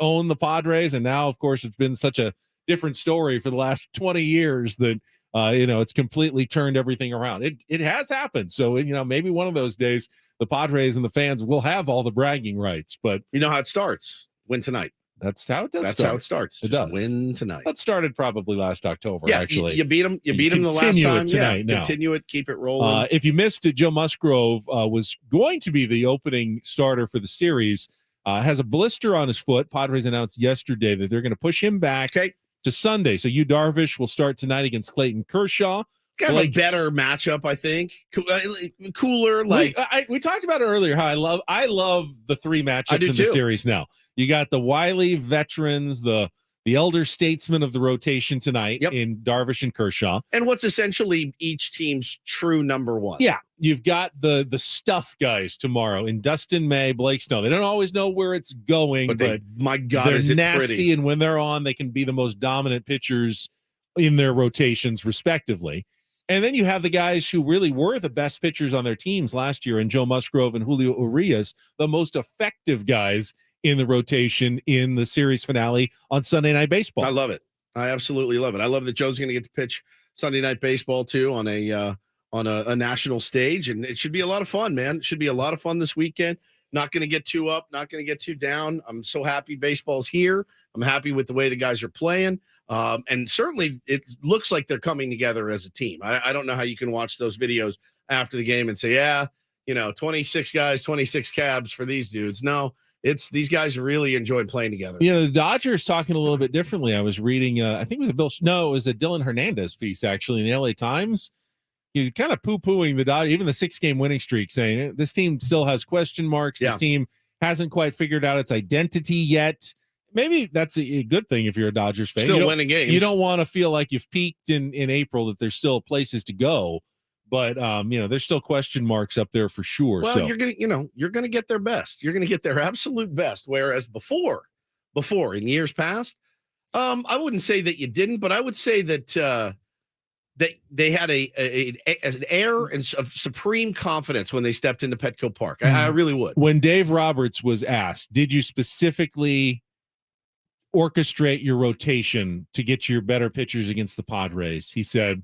own the Padres, and now, of course, it's been such a different story for the last 20 years that it's completely turned everything around. It has happened. So, maybe one of those days the Padres and the fans will have all the bragging rights, but you know how it starts. Win tonight. That's how it does. That's how it starts. It does. Win tonight. That started probably last October, actually. You beat them. You beat them the last time. Tonight, continue it. Keep it rolling. If you missed it, Joe Musgrove was going to be the opening starter for the series. Has a blister on his foot. Padres announced yesterday that they're going to push him back to Sunday. So Yu Darvish will start tonight against Clayton Kershaw. Kind of a better matchup, I think. Cooler, like we talked about it earlier. How I love the 3 matchups in the series now. You got the wily veterans, the elder statesmen of the rotation tonight in Darvish and Kershaw, and what's essentially each team's true number 1. Yeah, you've got the stuff guys tomorrow in Dustin May, Blake Snow. They don't always know where it's going, but my God, they're is it nasty, pretty. and when they're on, they can be the most dominant pitchers in their rotations, respectively. And then you have the guys who really were the best pitchers on their teams last year, and Joe Musgrove and Julio Urias, the most effective guys in the rotation in the series finale on Sunday Night Baseball. I love it. I absolutely love it. I love that Joe's going to get to pitch Sunday Night Baseball too on a national stage, and it should be a lot of fun, man. It should be a lot of fun this weekend. Not going to get too up, not going to get too down. I'm so happy baseball's here. I'm happy with the way the guys are playing. And certainly it looks like they're coming together as a team. I don't know how you can watch those videos after the game and say, 26 guys, 26 cabs for these dudes. No, these guys really enjoyed playing together. The Dodgers talking a little bit differently. I was reading, I think it was it was a Dylan Hernandez piece actually in the LA Times. He kind of poo-pooing the Dodgers, even the 6-game winning streak, saying this team still has question marks. This team hasn't quite figured out its identity yet. Maybe that's a good thing if you're a Dodgers fan. Still winning games. You don't want to feel like you've peaked in April, that there's still places to go. But there's still question marks up there for sure. Well, you're gonna get their best. You're gonna get their absolute best. Whereas before in years past, I wouldn't say that you didn't, but I would say that they had an air of supreme confidence when they stepped into Petco Park. I really would. When Dave Roberts was asked, did you specifically orchestrate your rotation to get your better pitchers against the Padres? He said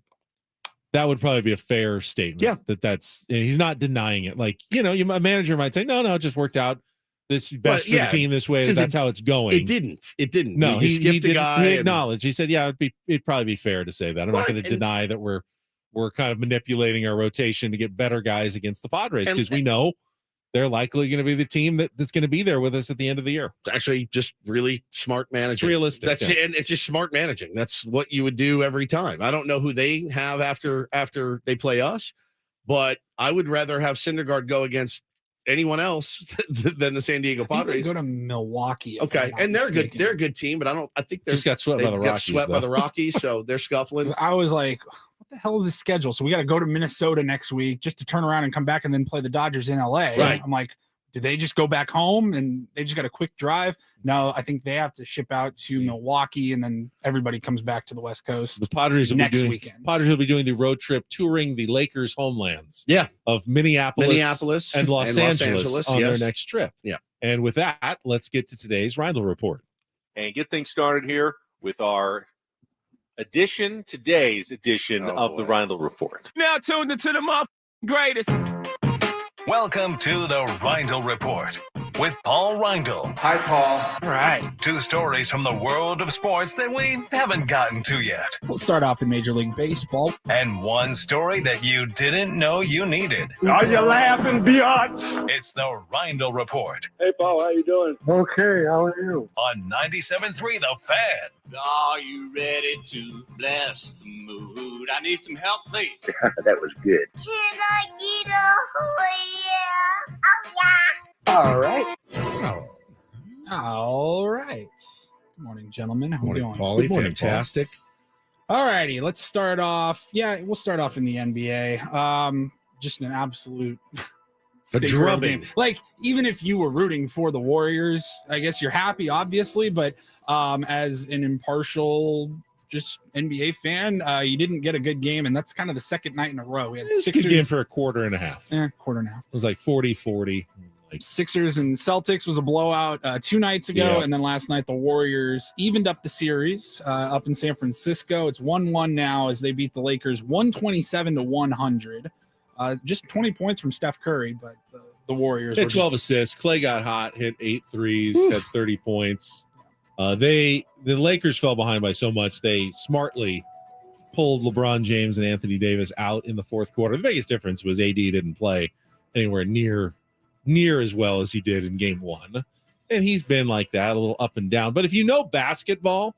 that would probably be a fair statement. Yeah. That's and he's not denying it. Like, a manager might say, no, it just worked out this best for the team this way. That's how it's going. It didn't. No, he skipped a guy. He acknowledged. He said, yeah, it'd probably be fair to say that. I'm not going to deny that we're kind of manipulating our rotation to get better guys against the Padres because we know they're likely going to be the team that's going to be there with us at the end of the year. It's actually just really smart managing. It's realistic. And it's just smart managing. That's what you would do every time. I don't know who they have after they play us, but I would rather have Syndergaard go against anyone else than the San Diego Padres. Go to Milwaukee. Okay, and they're good. They're a good team, but I think they just got swept by the Rockies. So they're scuffling. I was like, what the hell is the schedule? So we got to go to Minnesota next week just to turn around and come back and then play the Dodgers in LA. Right. I'm like, did they just go back home and they just got a quick drive? No, I think they have to ship out to Milwaukee and then everybody comes back to the West Coast. The Padres will next be weekend. Padres will be doing the road trip touring the Lakers' homelands. Yeah. Of Minneapolis and Los Angeles on their next trip. Yeah. And with that, let's get to today's Reindl Report. And get things started here with our today's edition of the Reindl Report. Now tuned into the greatest. Welcome to the Reindl Report with Paul Reindl. Hi, Paul. All right. 2 stories from the world of sports that we haven't gotten to yet. We'll start off in Major League Baseball. And 1 story that you didn't know you needed. Are you laughing, biatch? It's the Reindl Report. Hey, Paul, how you doing? Okay, how are you? On 97.3 The Fan. Are you ready to bless the mood? I need some help, please. That was good. Can I get a oh yeah? All right. All right. Good morning, gentlemen. How are we doing? Paulie. Good morning, Fantastic. All righty. Let's start off. Yeah, we'll start off in the NBA. Just an absolute a drubbing. Like, even if you were rooting for the Warriors, I guess you're happy, obviously, but as an impartial just NBA fan, you didn't get a good game, and that's kind of the second night in a row. We had Sixers. Good game for a quarter and a half. Quarter and a half. It was like 40-40. Like Sixers and Celtics was a blowout 2 nights ago, and then last night the Warriors evened up the series up in San Francisco. It's 1-1 now as they beat the Lakers 127-100. Just 20 points from Steph Curry, but the Warriors had 12 assists. Clay got hot, hit 8 threes, had 30 points. The Lakers fell behind by so much they smartly pulled LeBron James and Anthony Davis out in the fourth quarter. The biggest difference was AD didn't play anywhere near as well as he did in game 1. And he's been like that, a little up and down. But if you know basketball,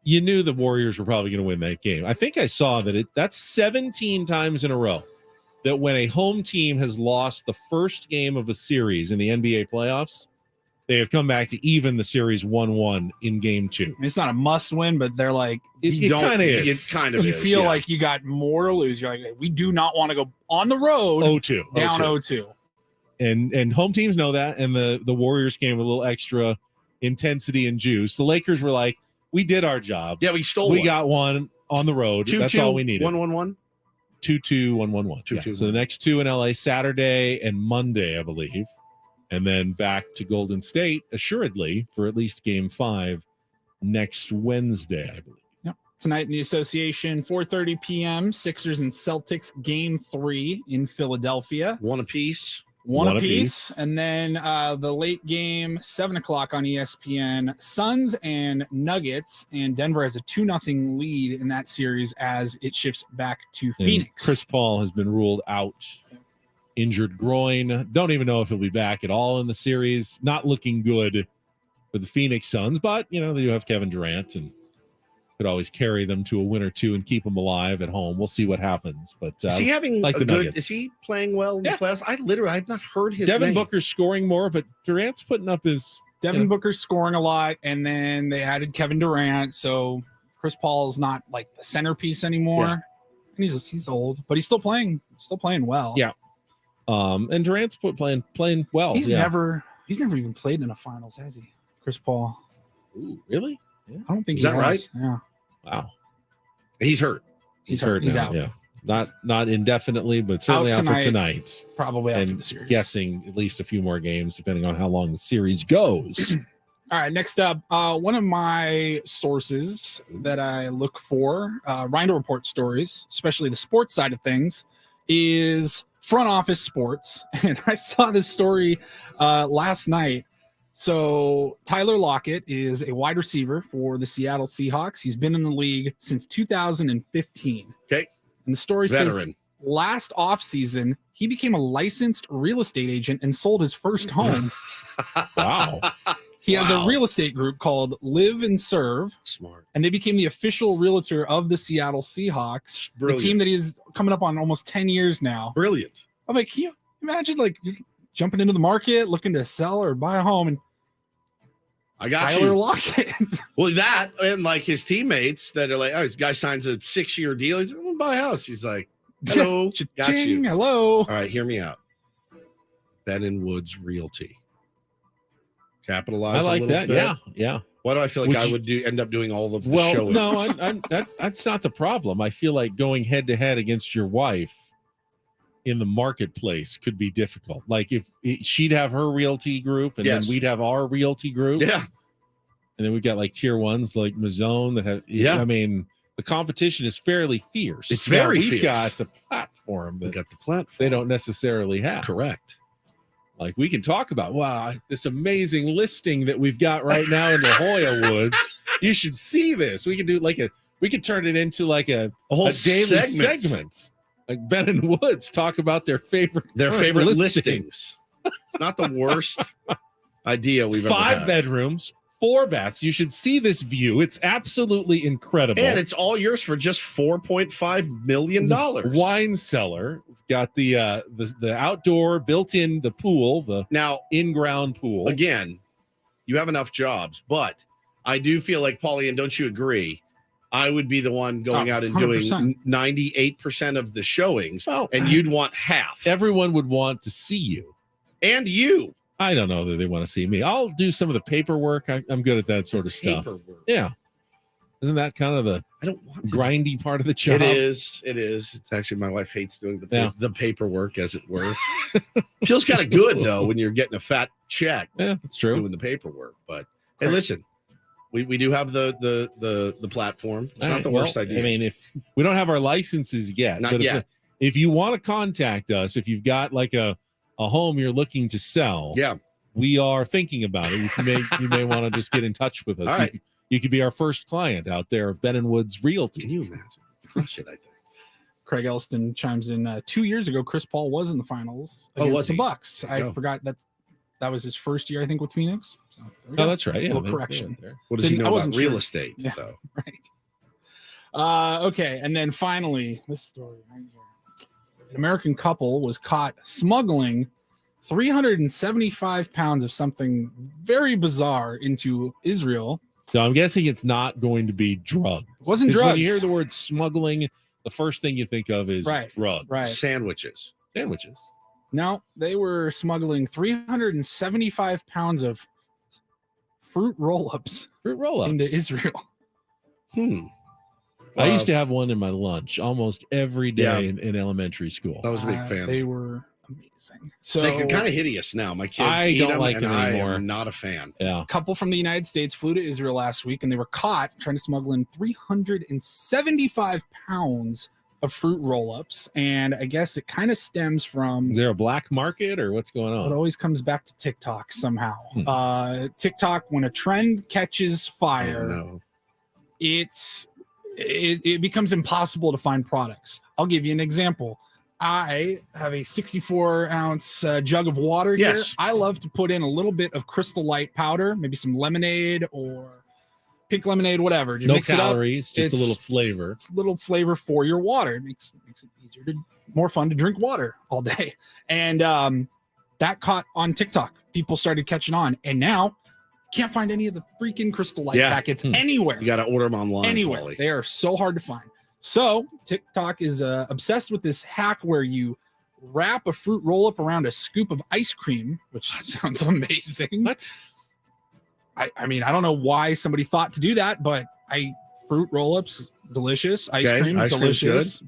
you knew the Warriors were probably going to win that game. I think I saw that's 17 times in a row that when a home team has lost the first game of a series in the NBA playoffs, they have come back to even the series 1-1 in game 2. I mean, it's not a must win, but they're like, it kind of is. It kind of you is, feel like you got more to lose. You're like, we do not want to go on the road 0-2 down 0-2. And home teams know that, and the Warriors came with a little extra intensity and juice. The Lakers were like, we did our job. Yeah, we got one on the road. 2-2, that's all we needed. 1-1-1. 2-2, 1-1-1. 2-2. So the next 2 in LA, Saturday and Monday, I believe. And then back to Golden State, assuredly, for at least game 5 next Wednesday, I believe. Yep. Tonight in the association, 4:30 p.m., Sixers and Celtics, game 3 in Philadelphia. One apiece. One apiece. And then the late game, 7 o'clock on ESPN, Suns and Nuggets. And Denver has a 2-0 lead in that series as it shifts back to Phoenix. Chris Paul has been ruled out. Injured groin. Don't even know if he'll be back at all in the series. Not looking good for the Phoenix Suns, but, they do have Kevin Durant and could always carry them to a win or 2 and keep them alive at home. We'll see what happens. But is he having like a good? Is he playing well in the playoffs? I've not heard his Devin name. Booker's scoring more, but Durant's putting up his. Devin Booker's scoring a lot, and then they added Kevin Durant, so Chris Paul's not like the centerpiece anymore. Yeah. And he's old, but he's still playing well. Yeah. And Durant's playing well. He's never even played in a finals, has he? Chris Paul. Ooh, really? I don't think Is that right? Yeah. Wow. He's hurt. He's hurt He's now. out. Yeah. Not indefinitely, but certainly out for tonight. Probably out for And the series. guessing at least a few more games, depending on how long the series goes. All right, next up, one of my sources that I look for, Reindl Report stories, especially the sports side of things, is Front Office Sports. And I saw this story last night. So Tyler Lockett is a wide receiver for the Seattle Seahawks. He's been in the league since 2015. Okay. And the story Veteran. says last offseason, he became a licensed real estate agent and sold his first home. Wow. He has a real estate group called Live and Serve. Smart. And they became the official realtor of the Seattle Seahawks, Brilliant. the team that is coming up on almost 10 years now. Brilliant. I'm like, can you imagine like you're jumping into the market, looking to sell or buy a home, and I got Tyler you. Lockett. Well, that and like his teammates that are like, oh, this guy signs a 6-year deal. He's like, I'm gonna buy a house. He's like, hello, got Cha-ching, you. hello. All right, hear me out. Ben and Woods Realty. Capitalize. I like a little that. bit. Yeah. Yeah. Why do I feel like Would I you- would end up doing all of the Well, showing? no, that's not the problem. I feel like going head to head against your wife in the marketplace could be difficult. Like if she'd have her realty group and Yes. then we'd have our realty group. Yeah. And then we got like tier ones like Mazzone that have, Yeah. I mean, the competition is fairly fierce. It's Now, very we've fierce. got a platform We that got the platform. they don't necessarily have. Correct. Like we can talk about, wow, this amazing listing that we've got right now in La Jolla Woods. You should see this. We could do we could turn it into like a whole daily segment. segment. Like Ben and Woods talk about their favorite listings. It's not the worst idea we've ever 5 had. bedrooms, 4 baths. You should see this view. It's absolutely incredible. And it's all yours for just $4.5 million. Wine cellar. Got the outdoor built-in, the pool, the Now, in-ground pool. again, you have enough jobs, but I do feel like, Paulie, and don't you agree? I would be the one going out and 100%. doing 98% of the showings, Well, and you'd want half. Everyone would want to see you. And you. I don't know that they want to see me. I'll do some of the paperwork. I'm good at that sort of stuff. Paperwork. Yeah. Isn't that kind of the I don't want to. grindy part of the job? It is. It is. It's actually, my wife hates doing the paperwork, as it were. Feels kind of good, though, when you're getting a fat check Yeah, that's true. doing the paperwork. But hey, listen, we do have the platform. It's All not right, the well, worst idea. I mean, if we don't have our licenses yet, Not but yet. If you want to contact us, if you've got like a home you're looking to sell, yeah. we are thinking about it. You may want to just get in touch with us. All right. You could be our first client out there of Ben and Woods Realty. Can you imagine? Crush it, I think. Craig Elston chimes in 2 years ago. Chris Paul was in the finals Oh, against was the he? Bucks. There I you go. forgot that was his first year, I think, with Phoenix. So there we Oh, go. that's right. Yeah. Little they- correction. they're there. What does he Didn't- know I about wasn't real sure. estate, Yeah. though? Right. Okay, and then finally, this story right here. An American couple was caught smuggling 375 pounds of something very bizarre into Israel. So I'm guessing it's not going to be drugs. It wasn't 'Cause When drugs. you hear the word smuggling, the first thing you think of is Right, drugs. right. Sandwiches. Sandwiches. No, they were smuggling 375 pounds of fruit roll-ups Fruit roll-ups. into Israel. I used to have one in my lunch almost every day Yeah. in elementary school. I was a big fan. They were amazing. So They're kind of hideous now. My kids I eat don't them, like and them I anymore. am not a fan. Yeah. a couple from the United States flew to Israel last week, and they were caught trying to smuggle in 375 pounds of fruit roll-ups. And I guess it kind of stems from Is there a black market or what's going it on? always comes back to TikTok somehow. TikTok, when a trend catches fire, Oh, no. it becomes impossible to find products. I'll give you an example. I have a 64-ounce jug of water here. Yes. I love to put in a little bit of Crystal Light powder, maybe some lemonade or pink lemonade, whatever. Just No mix it up. calories, just a It's- little flavor. It's a little flavor for your water. It makes it easier more fun to drink water all day. And that caught on TikTok. People started catching on, and now can't find any of the freaking Crystal Light Yeah. packets anywhere. You got to order them online. Anywhere. Paulie. They are so hard to find. So TikTok is obsessed with this hack where you wrap a fruit roll up around a scoop of ice cream, which sounds amazing. What? I mean, I don't know why somebody thought to do that, but fruit roll-ups, delicious. Ice cream, delicious.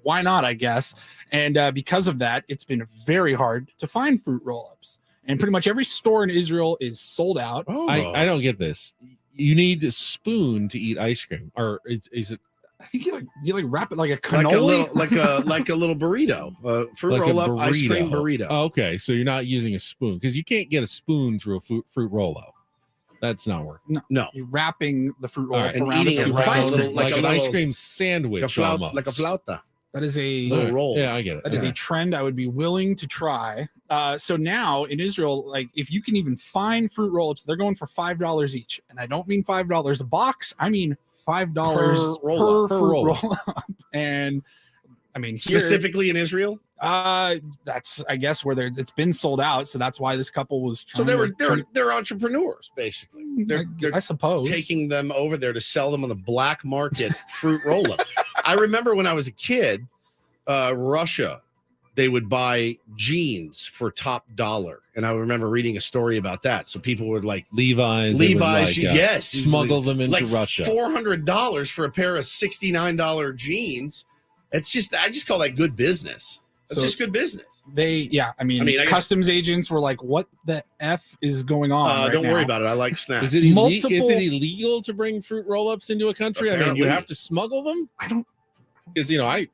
Why not, I guess. And because of that, it's been very hard to find fruit roll-ups. And pretty much every store in Israel is sold out. Oh. I don't get this. You need a spoon to eat ice cream, or is it? I think you wrap it like a cannoli, like a little burrito, fruit roll up ice cream burrito. Oh, okay, so you're not using a spoon because you can't get a spoon through a fruit roll up. That's not working. No. You're wrapping the fruit roll up and around eating it like an ice cream sandwich, almost. like a flauta. That is a little roll. Yeah, I get it. That is a trend I would be willing to try. So now in Israel, like if you can even find fruit roll-ups, they're going for $5 each. And I don't mean $5 a box. I mean $5 per fruit roll-up. And I mean here, specifically in Israel? That's I guess where it's been sold out. So that's why this couple was trying. So they're entrepreneurs, basically. They're I suppose taking them over there to sell them on the black market fruit roll-up. I remember when I was a kid, Russia, they would buy jeans for top dollar. And I remember reading a story about that. So people would like Levi's, yes, smuggle them into like Russia. $400 for a pair of $69 jeans. I just call that good business. That's just good business. I mean customs agents were like, what the F is going on? Don't worry about it. I like snacks. Is it illegal to bring fruit roll-ups into a country? Apparently. I mean, you have to smuggle them? I don't, because I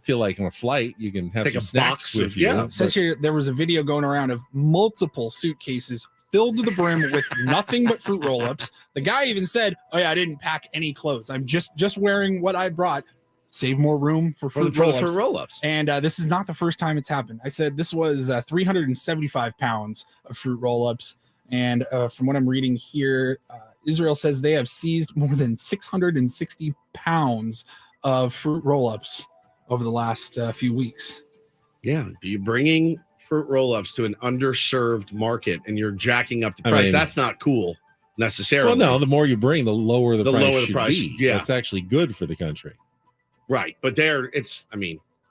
feel like on a flight you can have take some a snacks box with you. It says here there was a video going around of multiple suitcases filled to the brim with nothing but fruit roll-ups. The guy even said, "Oh yeah, I didn't pack any clothes. I'm just wearing what I brought. Save more room for fruit roll-ups." And this is not the first time it's happened. I said this was 375 pounds of fruit roll-ups. And from what I'm reading here, Israel says they have seized more than 660 pounds of fruit roll-ups over the last few weeks. Yeah, you're bringing fruit roll-ups to an underserved market and you're jacking up the price. That's not cool necessarily. Well, no, the more you bring, the lower the price should be. Yeah, that's actually good for the country. Right, but they're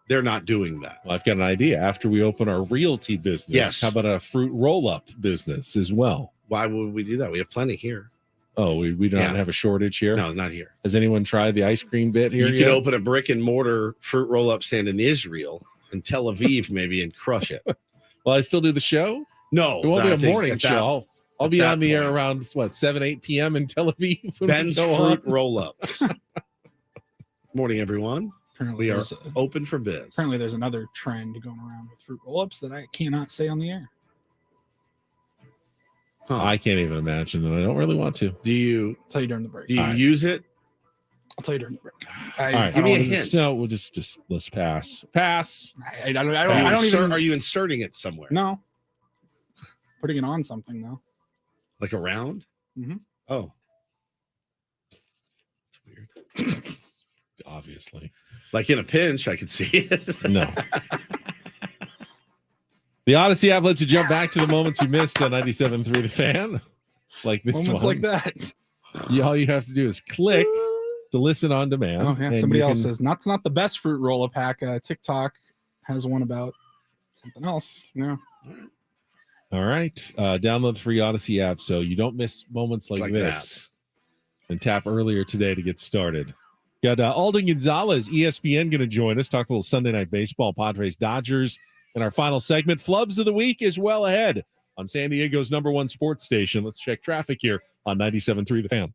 not doing that. Well, I've got an idea. After we open our realty business, how about a fruit roll-up business as well? Why would we do that? We have plenty here. Oh, we don't have a shortage here? No, not here. Has anyone tried the ice cream bit here? You could open a brick and mortar fruit roll-up stand in Israel, in Tel Aviv maybe, and crush it. Well, I still do the show? No. It won't be a morning show. I'll be on the air around 7-8 p.m. in Tel Aviv. Ben's fruit roll-ups. Morning, everyone. Apparently we are open for biz. Apparently, there's another trend going around with fruit roll-ups that I cannot say on the air. Huh. I can't even imagine, and I don't really want to. Do you? I'll tell you during the break. Do you use it? I'll tell you during the break. All right, give me a hint. No, we'll just let's pass. Pass. I don't even. Are you inserting it somewhere? No. Putting it on something though. Like around? Mm-hmm. Oh. That's weird. Obviously. Like in a pinch, I could see it. No. The Odyssey app lets you jump back to the moments you missed on 97.3 The Fan. Like this moments one. like that. All you have to do is click to listen on demand. Oh, yeah. Somebody else says, that's not the best fruit roll-up pack. TikTok has one about something else. Yeah. All right. Download the free Odyssey app so you don't miss moments like this. And tap earlier today to get started. Got Alden Gonzalez, ESPN, going to join us. Talk a little Sunday Night Baseball, Padres, Dodgers. And our final segment, Flubs of the Week, is well ahead on San Diego's #1 sports station. Let's check traffic here on 97.3 The Fan.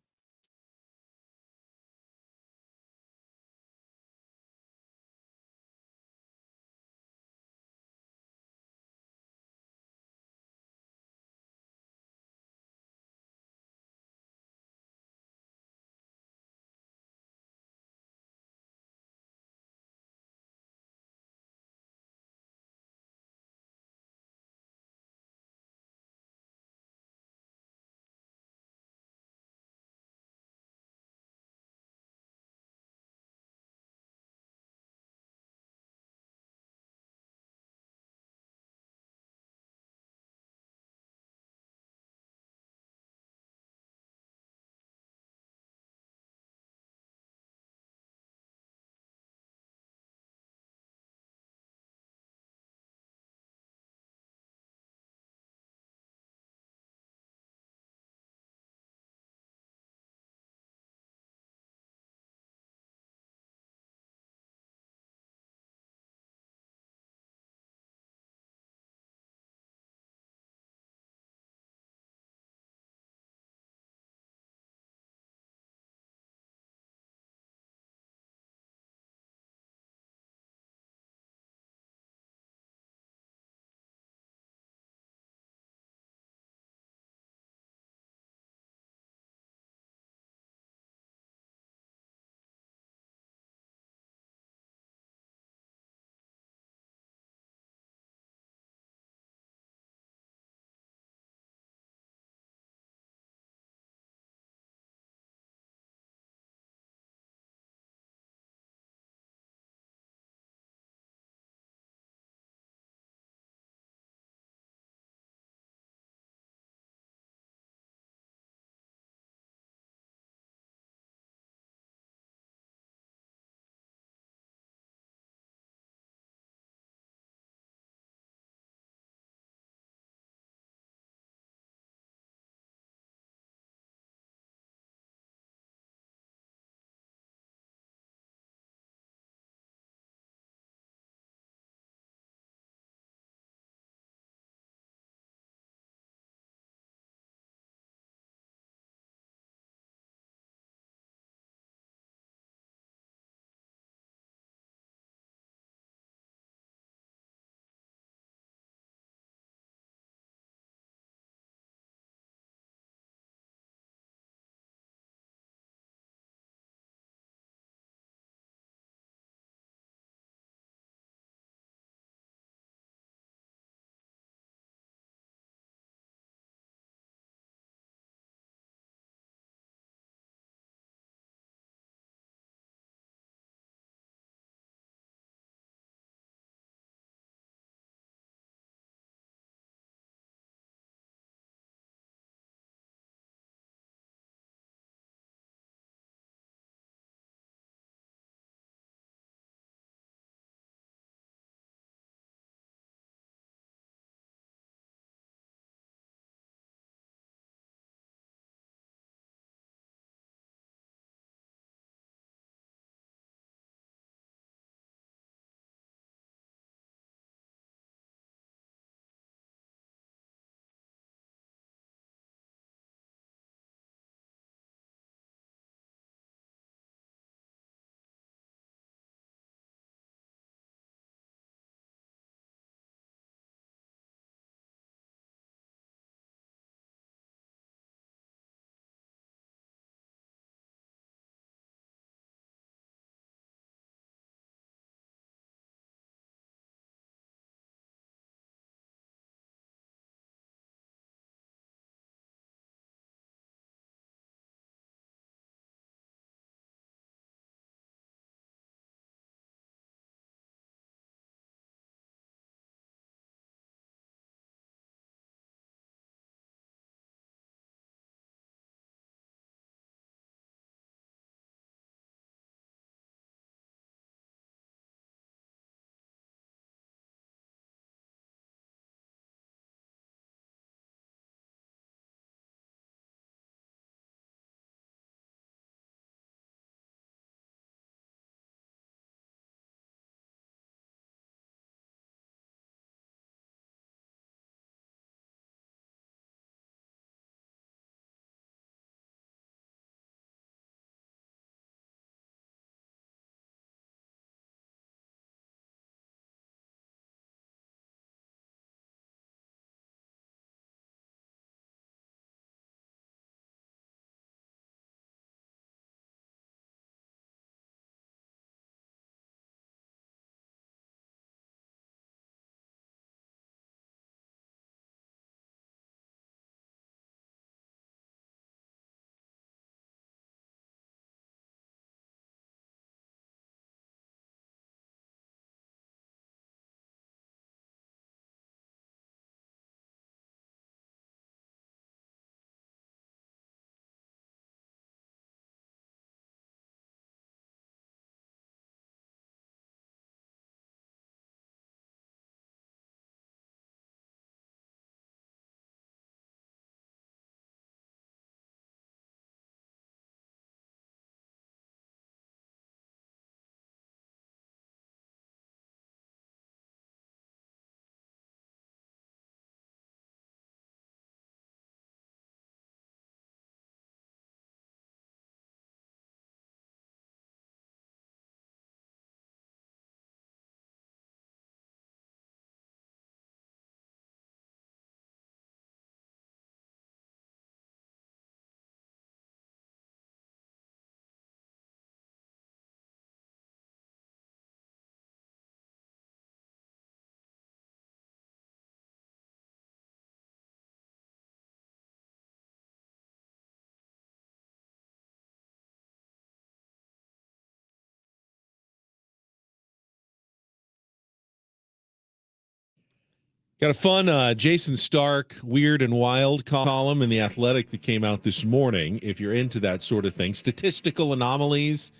Got a fun Jason Stark Weird and Wild column in The Athletic that came out this morning, if you're into that sort of thing. Statistical anomalies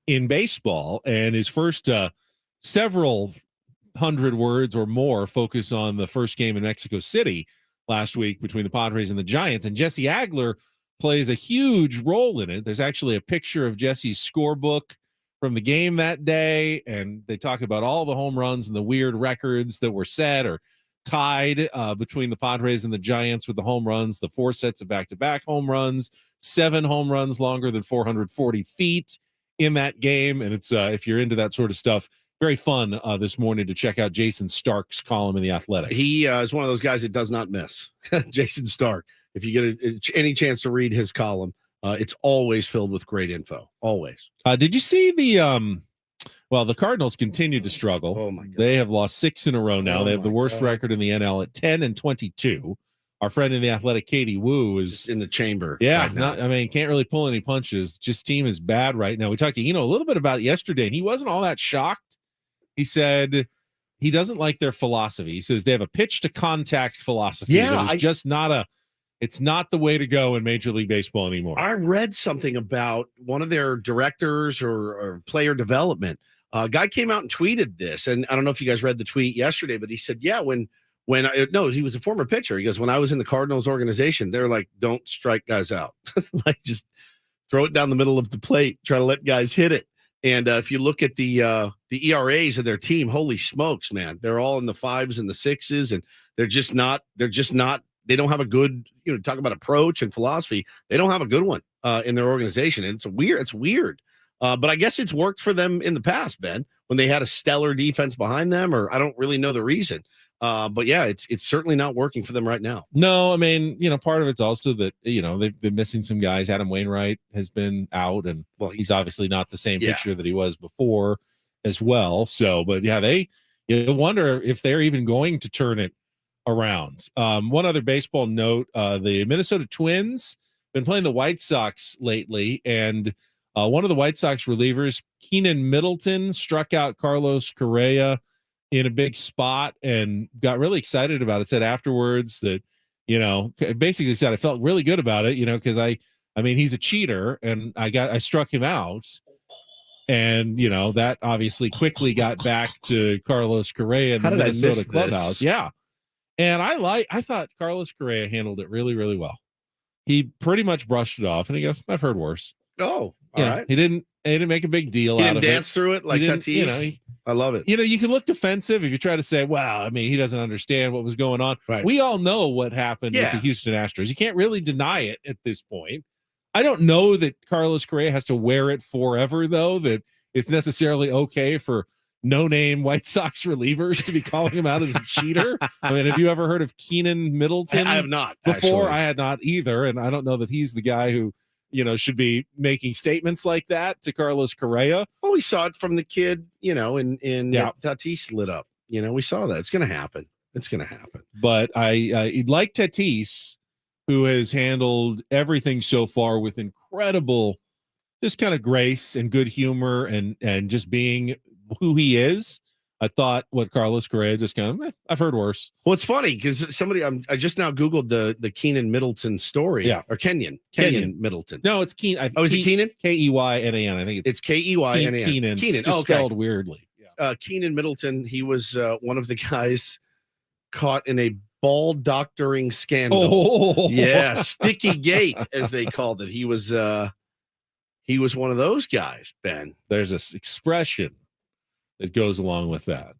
in baseball. And his first several hundred words or more focus on the first game in Mexico City last week between the Padres and the Giants. And Jesse Agler plays a huge role in it. There's actually a picture of Jesse's scorebook from the game that day, and they talk about all the home runs and the weird records that were set or tied between the Padres and the Giants with the home runs, the 4 sets of back-to-back home runs, 7 home runs longer than 440 feet in that game. And it's if you're into that sort of stuff, very fun this morning to check out Jason Stark's column in The Athletic. He is one of those guys that does not miss. Jason Stark. If you get any chance to read his column, it's always filled with great info. Always. Did you see the the Cardinals continue to struggle. Oh my God. They have lost 6 in a row now. They have the worst record in the NL at 10-22. Our friend in The Athletic, Katie Woo, is just in the chamber. Yeah, right can't really pull any punches. Just team is bad right now. We talked to a little bit about it yesterday, and he wasn't all that shocked. He said he doesn't like their philosophy. He says they have a pitch to contact philosophy. Yeah, that is just not it's not the way to go in Major League Baseball anymore. I read something about one of their directors or player development. A guy came out and tweeted this, and I don't know if you guys read the tweet yesterday, but he said, yeah, he was a former pitcher. He goes, when I was in the Cardinals organization, they're like, don't strike guys out. Like, just throw it down the middle of the plate, try to let guys hit it. And if you look at the ERAs of their team, holy smokes, man, they're all in the 5s and the 6s, and they're just not, they don't have a good, talk about approach and philosophy. They don't have a good one in their organization. And it's weird. But I guess it's worked for them in the past, Ben, when they had a stellar defense behind them, or I don't really know the reason. But yeah, it's certainly not working for them right now. No, I mean, part of it's also that, they've been missing some guys. Adam Wainwright has been out, and he's obviously not the same pitcher that he was before as well. So, but yeah, you wonder if they're even going to turn it around. One other baseball note, the Minnesota Twins been playing the White Sox lately, and one of the White Sox relievers, Keenan Middleton, struck out Carlos Correa in a big spot and got really excited about it. Said afterwards that, basically said, I felt really good about it, because I mean, he's a cheater, and I struck him out. And, that obviously quickly got back to Carlos Correa in the Minnesota clubhouse. This? Yeah. And I thought Carlos Correa handled it really, really well. He pretty much brushed it off, and he goes, I've heard worse. Oh, all right. He didn't make a big deal out of it. He didn't dance through it like Tatis. I love it. You can look defensive if you try to say, well, I mean, he doesn't understand what was going on. Right. We all know what happened with the Houston Astros. You can't really deny it at this point. I don't know that Carlos Correa has to wear it forever, though, that it's necessarily okay for no-name White Sox relievers to be calling him out as a cheater. I mean, have you ever heard of Keenan Middleton? I have not. Before, actually. I had not either, and I don't know that he's the guy who, should be making statements like that to Carlos Correa. Oh, we saw it from the kid, Tatis lit up. We saw that. It's going to happen. It's going to happen. But I like Tatis, who has handled everything so far with incredible, just kind of grace and good humor and just being who he is. I thought what Carlos Correa just kind of, I've heard worse. Well, it's funny because I just now Googled the Keenan Middleton story. Yeah. Or Kenyon Middleton. No, it's Keenan. Is it Keenan? K-E-Y-N-A-N. I think it's K-E-Y-N-A-N. Keenan. Keenan. Just spelled weirdly. Yeah. Keenan Middleton, he was one of the guys caught in a ball doctoring scandal. Oh. Yeah, Sticky Gate, as they called it. He was one of those guys, Ben. There's this expression that goes along with that.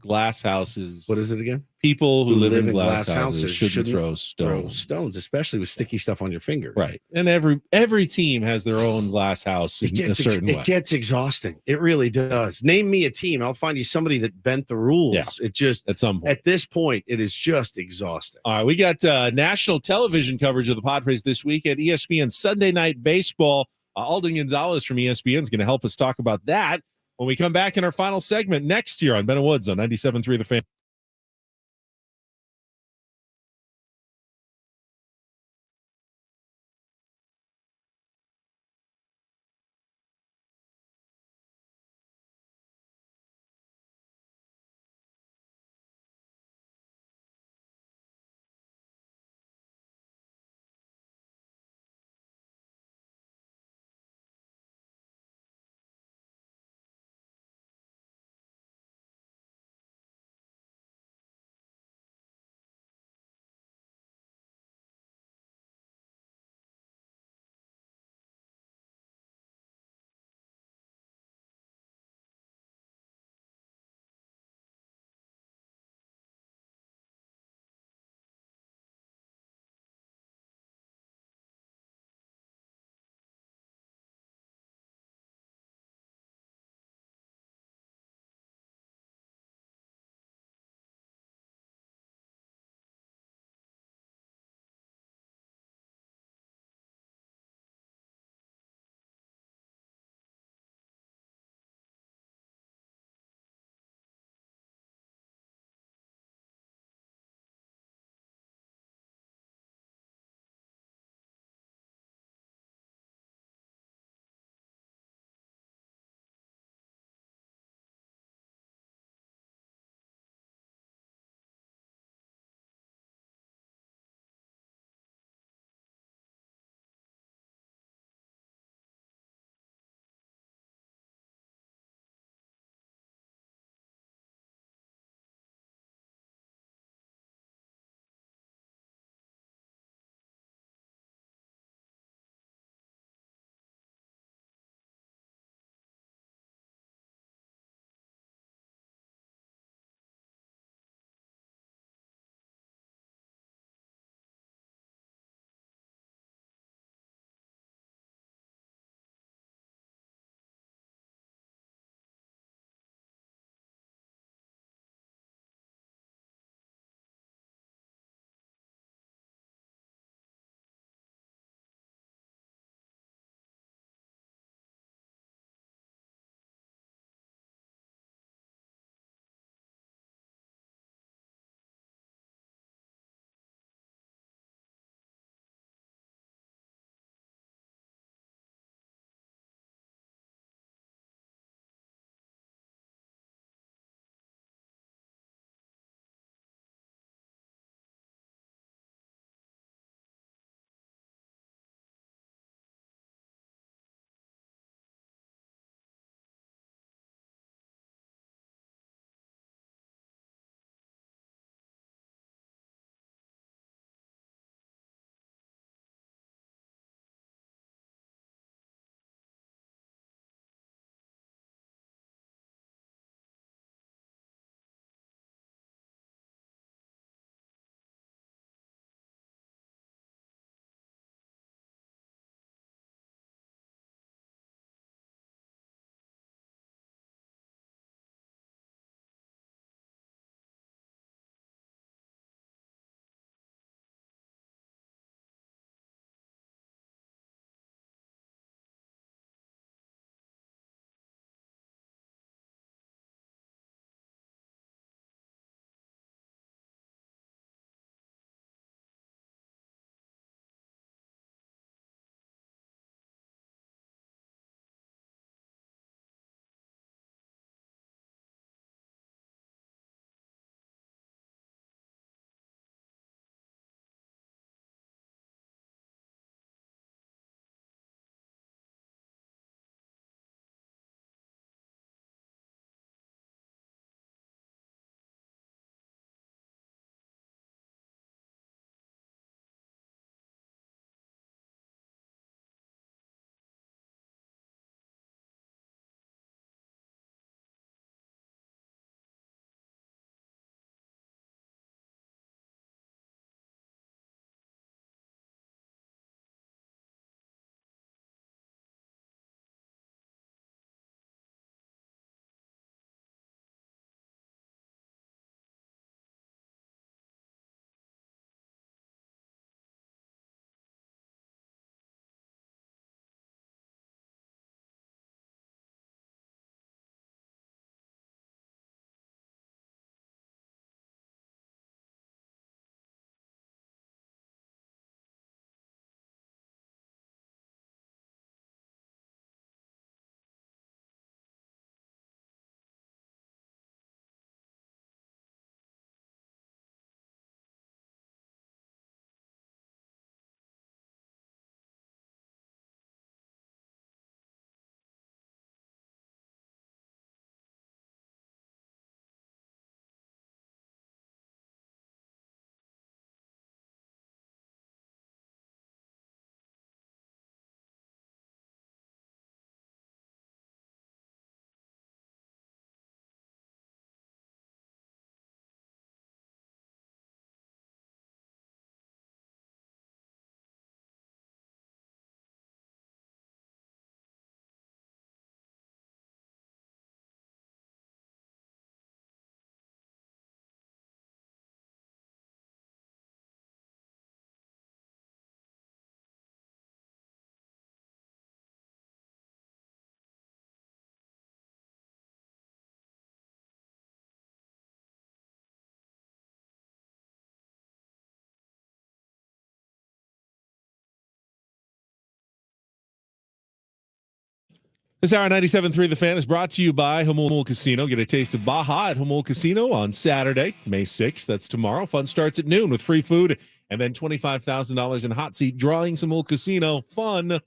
Glass houses. What is it again? People who live in glass houses shouldn't throw stones, especially with sticky stuff on your fingers. Right. And every team has their own glass house in a certain way. It gets exhausting. It really does. Name me a team. I'll find you somebody that bent the rules. Yeah, it just at some point. At this point, it is just exhausting. All right. We got national television coverage of the Padres this week at ESPN Sunday Night Baseball. Alden Gonzalez from ESPN is going to help us talk about that when we come back in our final segment next year on Ben and Woods on 97.3 The Fan. This hour 97.3 The Fan is brought to you by Jamul Casino. Get a taste of Baja at Jamul Casino on Saturday, May 6th. That's tomorrow. Fun starts at noon with free food and then $25,000 in hot seat drawings. Jamul Casino, fun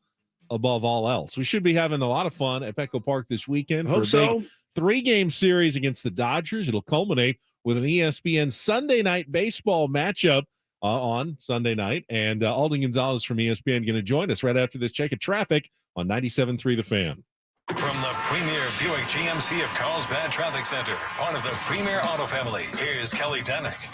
above all else. We should be having a lot of fun at Petco Park this weekend for a big 3-game series against the Dodgers. It'll culminate with an ESPN Sunday night baseball matchup on Sunday night. And Alden Gonzalez from ESPN going to join us right after this check of traffic on 97.3 The Fan. From the premier Buick GMC of Carlsbad Traffic Center, part of the Premier Auto family, here's Kelly Denick.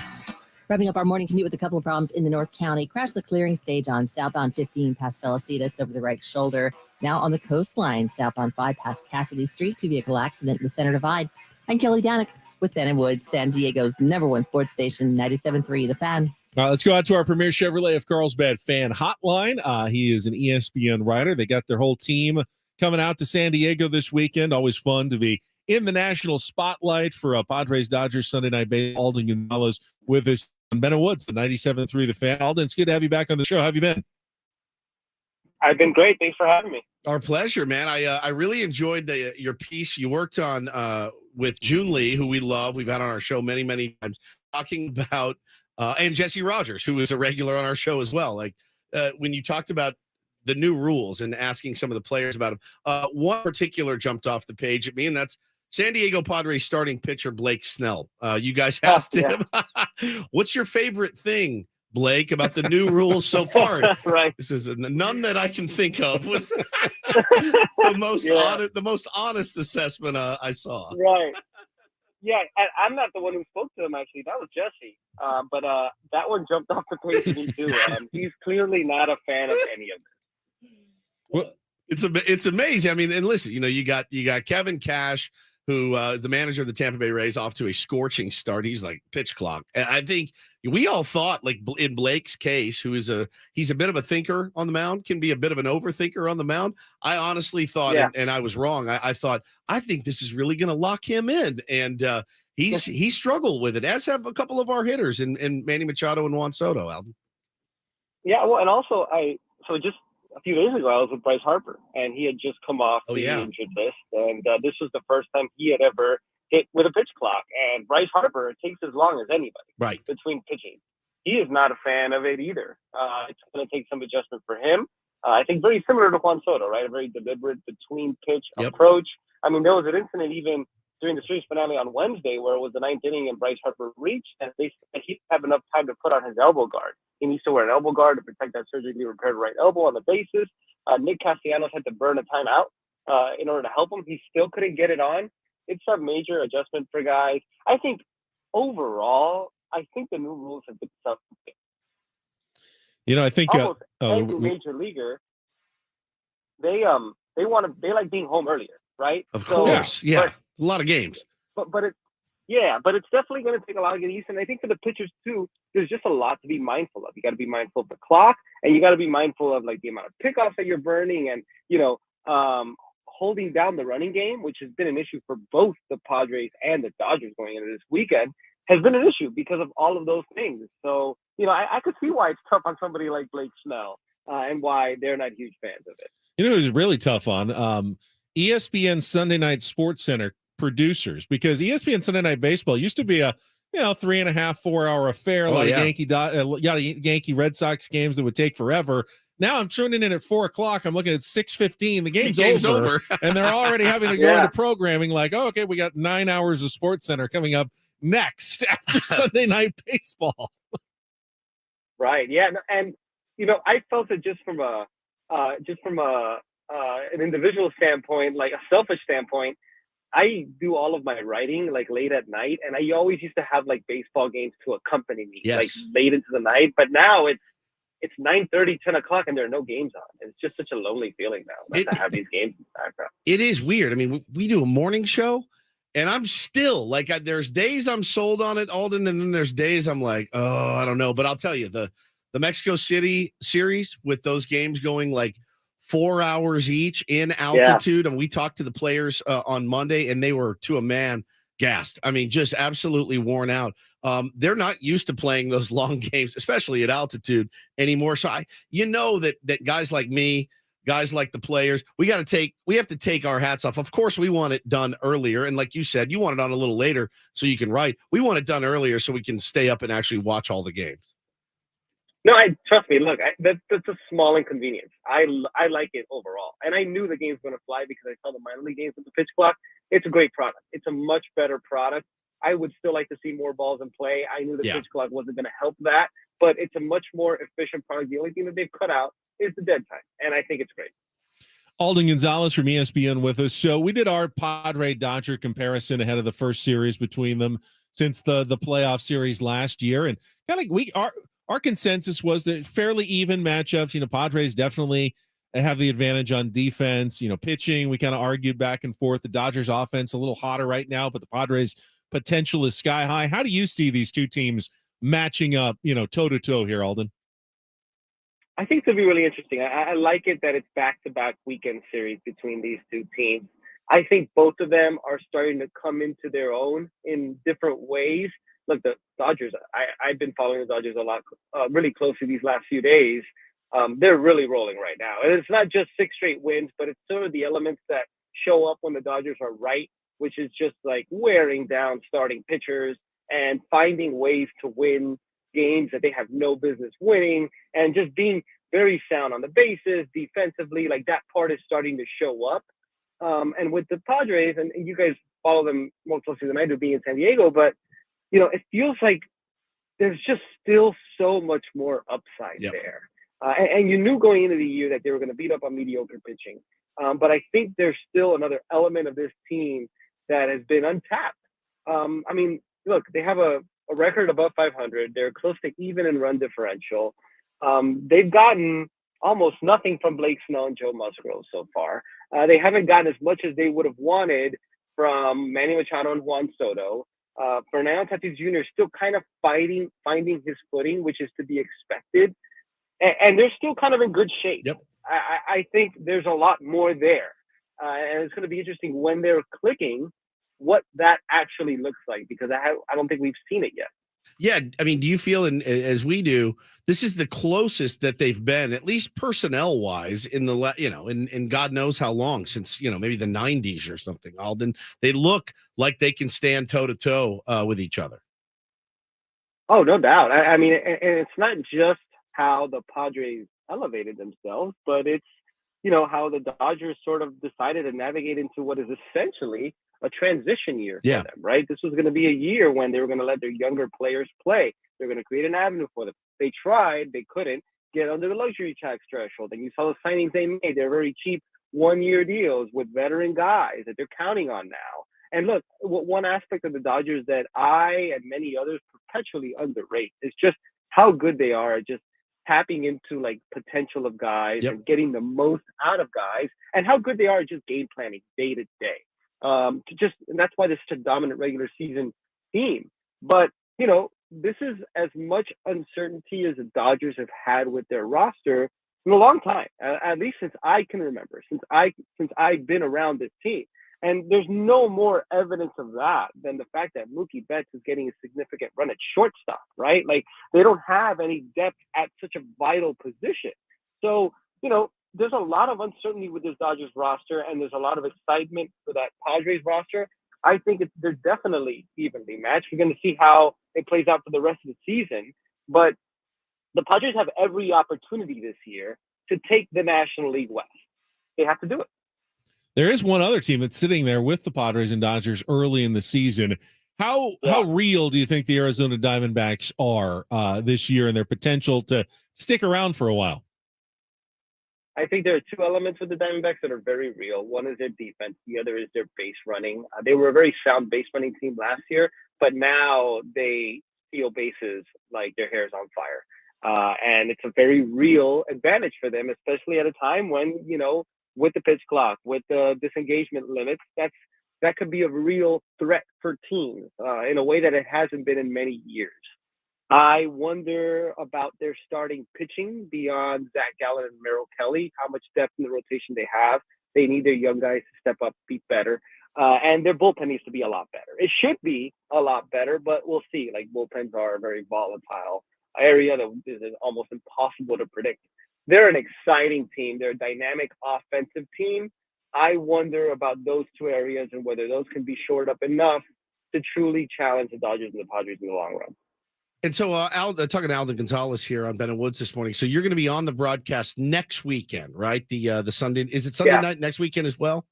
Wrapping up our morning commute with a couple of problems in the North County. Crash the clearing stage on southbound 15 past Felicita. It's over the right shoulder. Now on the coastline, southbound 5 past Cassidy Street. 2-vehicle accident in the center divide. I'm Kelly Danick with Ben and Woods, San Diego's #1 sports station, 97.3 The Fan. Let's go out to our Premier Chevrolet of Carlsbad fan hotline. He is an ESPN writer. They got their whole team coming out to San Diego this weekend. Always fun to be in the national spotlight for Padres Dodgers Sunday night baseball. Alden Gonzalez with us. Ben and Woods, 97.3 The Fan. Alden, it's good to have you back on the show. How have you been? I've been great. Thanks for having me. Our pleasure, man. I really enjoyed your piece you worked on with June Lee, who we love. We've had on our show many, many times, talking about and Jesse Rogers, who is a regular on our show as well. Like when you talked about the new rules and asking some of the players about them, one particular jumped off the page at me, and that's San Diego Padres starting pitcher Blake Snell. You guys asked him, what's your favorite thing, Blake, about the new rules so far? Right. This is none that I can think of was the most honest assessment I saw. Right. Yeah, I'm not the one who spoke to him, actually. That was Jesse. But that one jumped off the page to me, too. He's clearly not a fan of any of it. Well, it's amazing. I mean, and listen, you got Kevin Cash, who is the manager of the Tampa Bay Rays, off to a scorching start. He's like pitch clock. And I think we all thought, like in Blake's case, he's a bit of a thinker on the mound, can be a bit of an overthinker on the mound. I honestly thought, and I was wrong. I think this is really going to lock him in, and he struggled with it, as have a couple of our hitters in Manny Machado and Juan Soto. Alden. Yeah, well, and also just a few days ago, I was with Bryce Harper, and he had just come off the injured list, and this was the first time he had ever hit with a pitch clock. And Bryce Harper, it takes as long as anybody between pitching. He is not a fan of it either. It's going to take some adjustment for him. I think very similar to Juan Soto, right? A very deliberate between pitch approach. I mean, there was an incident even during the series finale on Wednesday where it was the 9th inning and Bryce Harper reached, and they said he didn't have enough time to put on his elbow guard. He needs to wear an elbow guard to protect that surgically repaired right elbow on the bases. Nick Castellanos had to burn a timeout in order to help him. He still couldn't get it on. It's a major adjustment for guys. I think overall, the new rules have been something. I think almost every major leaguer, they like being home earlier, right? Of course, yeah. But, a lot of games. But it's definitely going to take a lot of getting used to. And I think for the pitchers too, there's just a lot to be mindful of. You got to be mindful of the clock, and you got to be mindful of like the amount of pickoffs that you're burning, and holding down the running game, which has been an issue for both the Padres and the Dodgers going into this weekend, has been an issue because of all of those things. So I could see why it's tough on somebody like Blake Snell and why they're not huge fans of it. Who's really tough on ESPN Sunday Night Sports Center producers, because ESPN Sunday Night Baseball used to be a 3.5, 4 hour affair. A lot of Yankee Red Sox games that would take forever. Now I'm tuning in at 4:00. I'm looking at 6:15. The game's over. And they're already having to go into programming like, oh, okay, we got 9 hours of Sports Center coming up next after Sunday Night Baseball. Right. Yeah. And I felt it just from an individual standpoint, like a selfish standpoint. I do all of my writing like late at night, and I always used to have like baseball games to accompany me, like late into the night. But now it's 9:30, 10 o'clock, and there are no games on. It's just such a lonely feeling now not to have these games in the background. It is weird. I mean, we do a morning show, and I'm still like, there's days I'm sold on it, Alden, and then there's days I'm like, oh, I don't know. But I'll tell you, the Mexico City series with those games going like 4 hours each in altitude. And we talked to the players on Monday, and they were to a man gassed. I mean, just absolutely worn out. They're not used to playing those long games, especially at altitude anymore. So that guys like me guys like the players. We have to take our hats off. Of course, we want it done earlier. And like you said, you want it on a little later so you can write. We want it done earlier so we can stay up and actually watch all the games. No, trust me. Look, that's a small inconvenience. I like it overall. And I knew the game's going to fly because I saw the minor league games with the pitch clock. It's a great product. It's a much better product. I would still like to see more balls in play. I knew the pitch clock wasn't going to help that, but it's a much more efficient product. The only thing that they've cut out is the dead time, and I think it's great. Alden Gonzalez from ESPN with us. So we did our Padre-Dodger comparison ahead of the first series between them since the playoff series last year, and kind of our consensus was that fairly even matchups. You know, Padres definitely have the advantage on defense. You know, pitching, we kind of argued back and forth. The Dodgers offense a little hotter right now, but the Padres potential is sky high. How do you see these two teams matching up, you know, toe to toe here, Alden? I think it'll be really interesting. I like it that it's back-to-back weekend series between these two teams. I think both of them are starting to come into their own in different ways. Look, the Dodgers, I've been following the Dodgers a lot, really closely these last few days. They're really rolling right now. And it's not just 6 straight wins, but it's sort of the elements that show up when the Dodgers are right, which is just like wearing down starting pitchers and finding ways to win games that they have no business winning and just being very sound on the bases defensively. Like that part is starting to show up. And with the Padres, and you guys follow them more closely than I do being in San Diego, but you know, it feels like there's just still so much more upside there. And you knew going into the year that they were going to beat up on mediocre pitching. But I think there's still another element of this team that has been untapped. I mean, look, they have a record above 500. They're close to even in run differential. They've gotten almost nothing from Blake Snell and Joe Musgrove so far. They haven't gotten as much as they would have wanted from Manny Machado and Juan Soto. Fernando Tatis Jr. is still kind of finding his footing, which is to be expected. And they're still kind of in good shape. Yep. I think there's a lot more there. And it's going to be interesting when they're clicking what that actually looks like, because I don't think we've seen it yet. Yeah. I mean, do you feel, as we do, this is the closest that they've been, at least personnel wise, in the, you know, in God knows how long, since, you know, maybe the 90s or something, Alden. They look like they can stand toe to toe with each other. Oh, no doubt. I mean, and it's not just how the Padres elevated themselves, but it's, you know, how the Dodgers sort of decided to navigate into what is essentially a transition year for them, right? This was going to be a year when they were going to let their younger players play. They're going to create an avenue for them. They tried, they couldn't get under the luxury tax threshold. And you saw the signings they made. They're very cheap one-year deals with veteran guys that they're counting on now. And look, one aspect of the Dodgers that I and many others perpetually underrate is just how good they are at just tapping into like potential of guys and getting the most out of guys, and how good they are at just game planning day to day. And that's why this is such a dominant regular season team. But, you know, this is as much uncertainty as the Dodgers have had with their roster in a long time, at least since I can remember, since I've been around this team. And there's no more evidence of that than the fact that Mookie Betts is getting a significant run at shortstop, right? Like, they don't have any depth at such a vital position. So, you know, there's a lot of uncertainty with this Dodgers roster, and there's a lot of excitement for that Padres roster. I think they're definitely evenly matched. We're going to see how it plays out for the rest of the season. But the Padres have every opportunity this year to take the National League West. They have to do it. There is one other team that's sitting there with the Padres and Dodgers early in the season. How real do you think the Arizona Diamondbacks are this year and their potential to stick around for a while? I think there are two elements with the Diamondbacks that are very real. One is their defense. The other is their base running. They were a very sound base running team last year, but now they steal bases like their hair is on fire. And it's a very real advantage for them, especially at a time when, you know, with the pitch clock, with the disengagement limits, that could be a real threat for teams in a way that it hasn't been in many years. I wonder about their starting pitching beyond Zach Gallen and Merrill Kelly, how much depth in the rotation they have. They need their young guys to step up, be better. And their bullpen needs to be a lot better. It should be a lot better, but we'll see. Like, bullpens are a very volatile area that is almost impossible to predict. they're an exciting team. They're a dynamic offensive team. I wonder about those two areas and whether those can be shored up enough to truly challenge the Dodgers and the Padres in the long run. And so, talking to Alden Gonzalez here on Ben and Woods this morning. So you're going to be on the broadcast next weekend, right? The Sunday, is it Sunday night next weekend as well?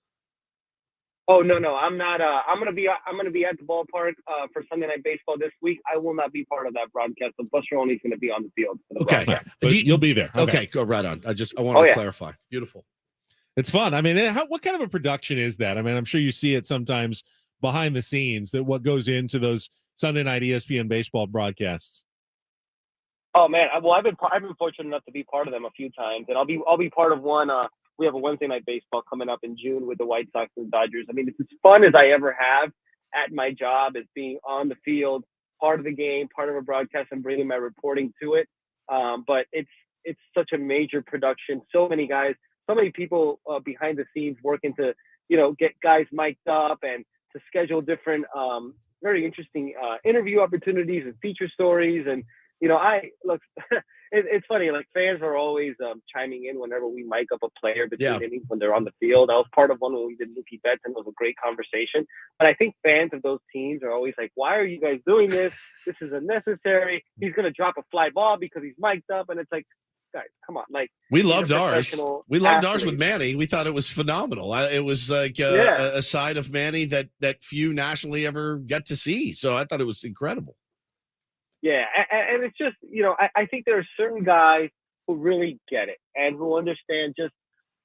Oh no, I'm not. I'm gonna be at the ballpark for Sunday Night Baseball this week. I will not be part of that broadcast. So Buster Olney's going to be on the field. For the broadcast. But you'll be there. Okay, go right on. I want to clarify. Beautiful. It's fun. I mean, what kind of a production is that? I mean, I'm sure you see it sometimes behind the scenes. That what goes into those Sunday night ESPN baseball broadcasts. Oh man, well I've been fortunate enough to be part of them a few times, and I'll be part of one. We have a Wednesday night baseball coming up in June with the White Sox and the Dodgers. I mean, it's as fun as I ever have at my job, as being on the field, part of the game, part of a broadcast, and bringing my reporting to it. But it's such a major production. So many guys, so many people behind the scenes working to, get guys mic'd up and to schedule different, very interesting interview opportunities and feature stories. And, it's funny, like fans are always chiming in whenever we mic up a player between innings when they're on the field. I was part of one when we did Mookie Betts, and it was a great conversation. But I think fans of those teams are always like, why are you guys doing this? This is unnecessary. He's going to drop a fly ball because he's mic'd up. And it's like, guys, come on. Like, we loved ours. We loved ours with Manny. We thought it was phenomenal. It was like a side of Manny that few nationally ever get to see. So I thought it was incredible. Yeah, and it's just, I think there are certain guys who really get it and who understand just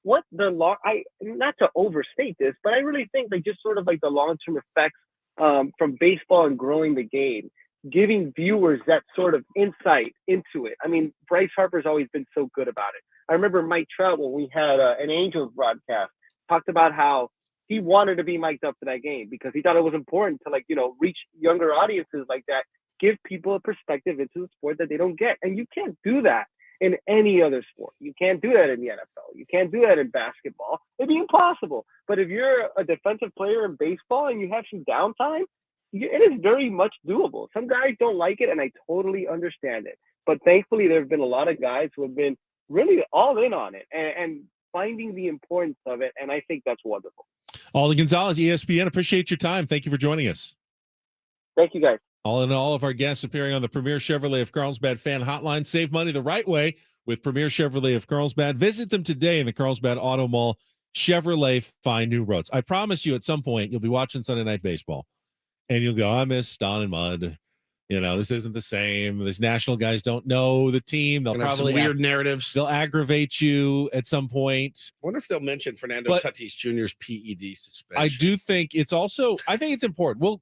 what the not to overstate this, but I really think like just sort of like the long-term effects from baseball and growing the game, giving viewers that sort of insight into it. I mean, Bryce Harper's always been so good about it. I remember Mike Trout, when we had an Angels broadcast, talked about how he wanted to be mic'd up for that game because he thought it was important to reach younger audiences like that. Give people a perspective into the sport that they don't get. And you can't do that in any other sport. You can't do that in the NFL. You can't do that in basketball. It'd be impossible. But if you're a defensive player in baseball and you have some downtime, it is very much doable. Some guys don't like it, and I totally understand it. But thankfully, there have been a lot of guys who have been really all in on it and finding the importance of it. And I think that's wonderful. Alden Gonzalez, ESPN, appreciate your time. Thank you for joining us. Thank you, guys. All in all of our guests appearing on the Premier Chevrolet of Carlsbad fan hotline. Save money the right way with Premier Chevrolet of Carlsbad. Visit them today in the Carlsbad Auto Mall. Chevrolet, find new roads. I promise you at some point you'll be watching Sunday Night Baseball and you'll go, I miss Don and Mud. This isn't the same. These national guys don't know the team. They'll probably have weird narratives. They'll aggravate you at some point. I wonder if they'll mention Fernando Tatis Jr.'s PED suspension. I do think it's important.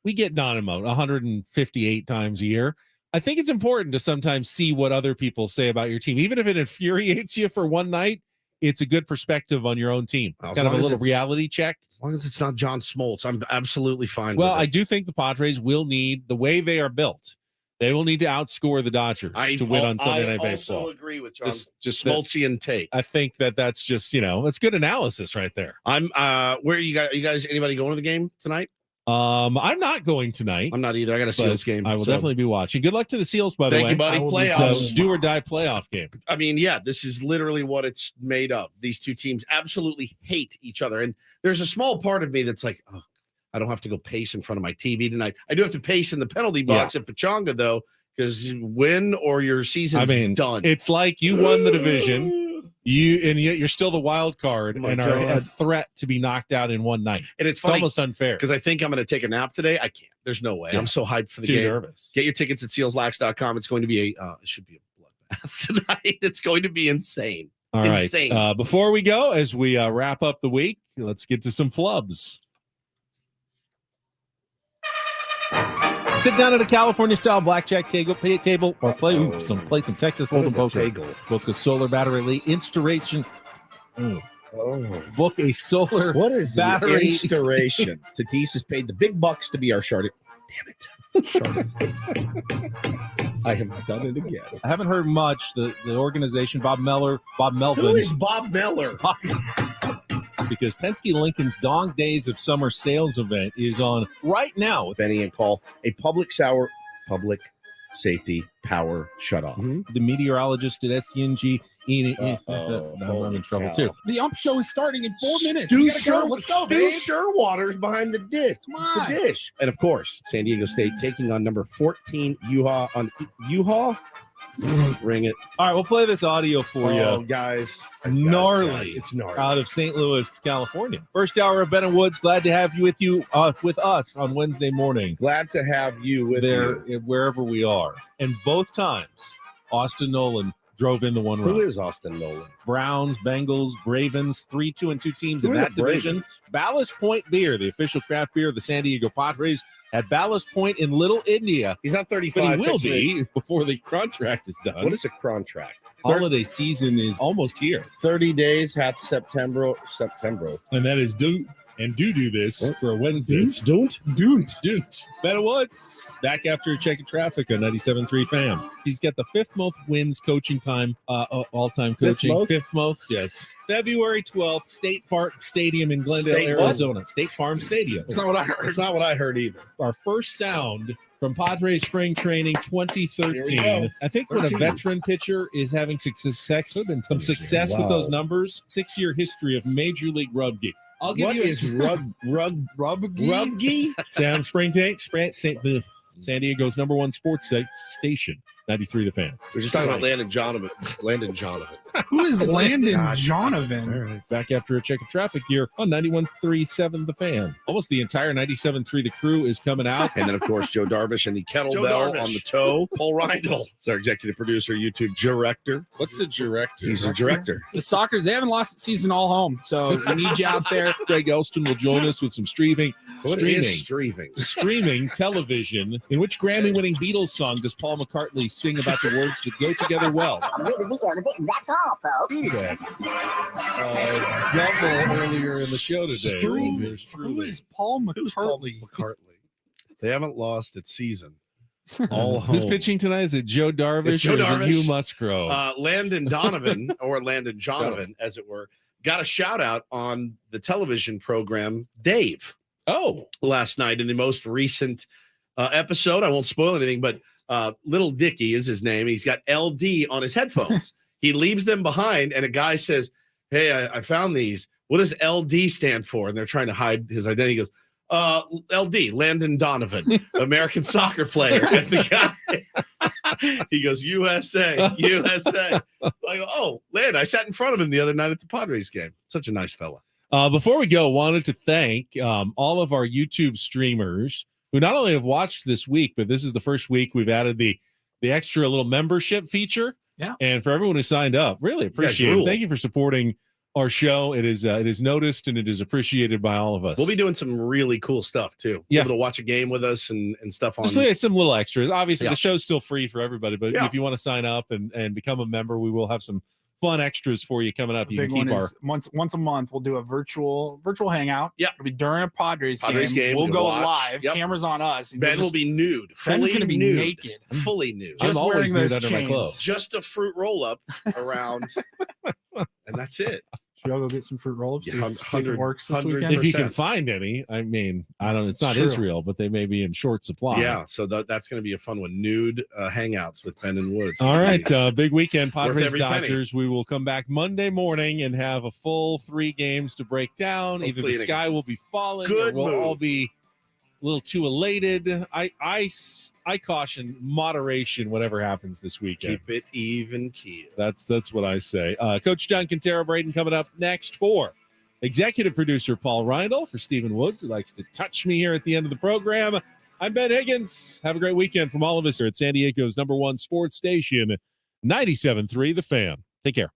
We get Don and Mud 158 times a year. I think it's important to sometimes see what other people say about your team. Even if it infuriates you for one night, it's a good perspective on your own team. Kind of a little reality check. As long as it's not John Smoltz, I'm absolutely fine with it. I do think the Padres will need, the way they are built, they will need to outscore the Dodgers to win on Sunday Night Baseball. I also agree with John. Just Smoltzian take. I think that's just, that's good analysis right there. I'm where you guys anybody going to the game tonight? I'm not going tonight. I'm not either. I got a Seals game. I will definitely be watching. Good luck to the Seals, by the way. Thank you, buddy. Playoffs. Do or die playoff game. I mean, this is literally what it's made of. These two teams absolutely hate each other. And there's a small part of me that's like, oh, I don't have to go pace in front of my TV tonight. I do have to pace in the penalty box at Pechanga, though, because win or your season's done. It's like you won the division. And yet you're still the wild card and are a threat to be knocked out in one night. And it's funny, almost unfair because I think I'm going to take a nap today. I can't. There's no way. I'm so hyped for the game. Nervous. Get your tickets at sealslax.com. It's going to be it should be a bloodbath tonight. It's going to be insane. All right. Before we go, as we wrap up the week, let's get to some flubs. Sit down at a California-style blackjack table or play some Texas Hold'em poker. Book a solar battery installation. Book a solar battery installation. Tatis has paid the big bucks to be our Charlotte. Damn it. I have done it again. I haven't heard much. The organization, Bob Melvin. Who is Bob Miller? Because Penske Lincoln's Dong Days of Summer sales event is on right now. Benny and Call, a public safety, power, shut off. The meteorologist at STNG, I'm in trouble too. The ump show is starting in 4 minutes. Stu Let's go, babe. Sherwater's behind the dish. Come on. The dish. And of course, San Diego State taking on number 14 UHA on UHA. Ring it. All right, we'll play this audio for Oh, you. guys. Gnarly. It's gnarly. Out of St. Louis, California. First hour of Ben and Woods. Glad to have you with us on Wednesday morning. Glad to have you with there wherever we are. And both times, Austin Nolan drove in the one run. Who is Austin Nolan? Browns, Bengals, Ravens, 3-2-2 teams Who in are that the division. Ravens? Ballast Point Beer, the official craft beer of the San Diego Padres, at Ballast Point in Little India. He's not 35. But he will fixing be before the contract is done. What is a contract? Holiday season is almost here. 30 days, half September. And that is do this for a Wednesday. Don't. Ben Woods back after checking traffic on 97.3 Fan. He's got the fifth most wins coaching time, all-time coaching. Fifth most, yes. February 12th, State Farm Stadium in Glendale, Arizona. State Farm Stadium. That's not what I heard. That's not what I heard either. Our first sound from Padres Spring Training Here we 2013. go. I think when a 13. veteran pitcher is having success with Wow. those numbers, 6-year history of Major League Rugby. I'll give What you is rugby? Sam Spring Tank, San Diego's number one sports station, 93 The Fan. We're just talking about Landon Jonovan. Who is Landon God. Jonovan? All right, back after a check of traffic here on 91.37 The Fan. Almost the entire 97.3 The Crew is coming out. And then, of course, Joe Darvish and the kettlebell on the toe. Paul Reindl is our executive producer, YouTube director. What's the director? He's a director. The Sockers, they haven't lost the season all home, so we need you out there. Greg Elston will join us with some streaming television. In which Grammy-winning Beatles song does Paul McCartney sing about the words that go together well? That's all, folks. Do that. Double earlier in the show today. Who is Paul McCartney? They haven't lost its season. All home. Who's pitching tonight? Is it Joe Darvish It's Joe or is Darvish. it Hugh Musgrove? Landon Donovan, or Landon Jonovan, as it were, got a shout out on the television program Dave. Last night in the most recent episode. I won't spoil anything, but Little Dicky is his name. He's got LD on his headphones. He leaves them behind, and a guy says, "Hey, I found these. What does LD stand for?" And they're trying to hide his identity. He goes, LD, Landon Donovan, American soccer player. And the guy, he goes, USA. Like, oh, Landon, I sat in front of him the other night at the Padres game. Such a nice fella. Before we go, wanted to thank all of our YouTube streamers who not only have watched this week, but this is the first week we've added the extra little membership feature. Yeah. And for everyone who signed up, really appreciate it. Thank you for supporting our show. It is noticed and it is appreciated by all of us. We'll be doing some really cool stuff too. Yeah. Able to watch a game with us and stuff on. Just like some little extras. Obviously, Yeah. the show's still free for everybody, but Yeah. if you want to sign up and become a member, we will have some fun extras for you coming up. You Big can keep one our is once a month we'll do a virtual hangout. Yeah, it'll be during a Padres game. We'll we go watch. live. Yep. Cameras on us. Ben will be nude, Ben's fully gonna be nude, naked, fully nude. just I'm always wearing nude those under my chains. clothes. Just a fruit roll up around, and that's it. Should I go get some fruit roll-ups? See if it works this 100%. weekend. If you can find any. I mean, I don't. It's not True. Israel, but they may be in short supply. Yeah, so that's going to be a fun one. Nude hangouts with Ben and Woods. All right, big weekend, Worth Padres every penny. Dodgers. We will come back Monday morning and have a full 3 games to break down. Either Hopefully the in a sky will be falling, good or we'll mood. all be a little too elated. I caution moderation, whatever happens this weekend. Keep it even keel. That's what I say. Coach John Quintero Braden coming up next for executive producer Paul Reindl, for Stephen Woods, who likes to touch me here at the end of the program. I'm Ben Higgins. Have a great weekend from all of us here at San Diego's #1 sports station, 97.3 The Fan. Take care.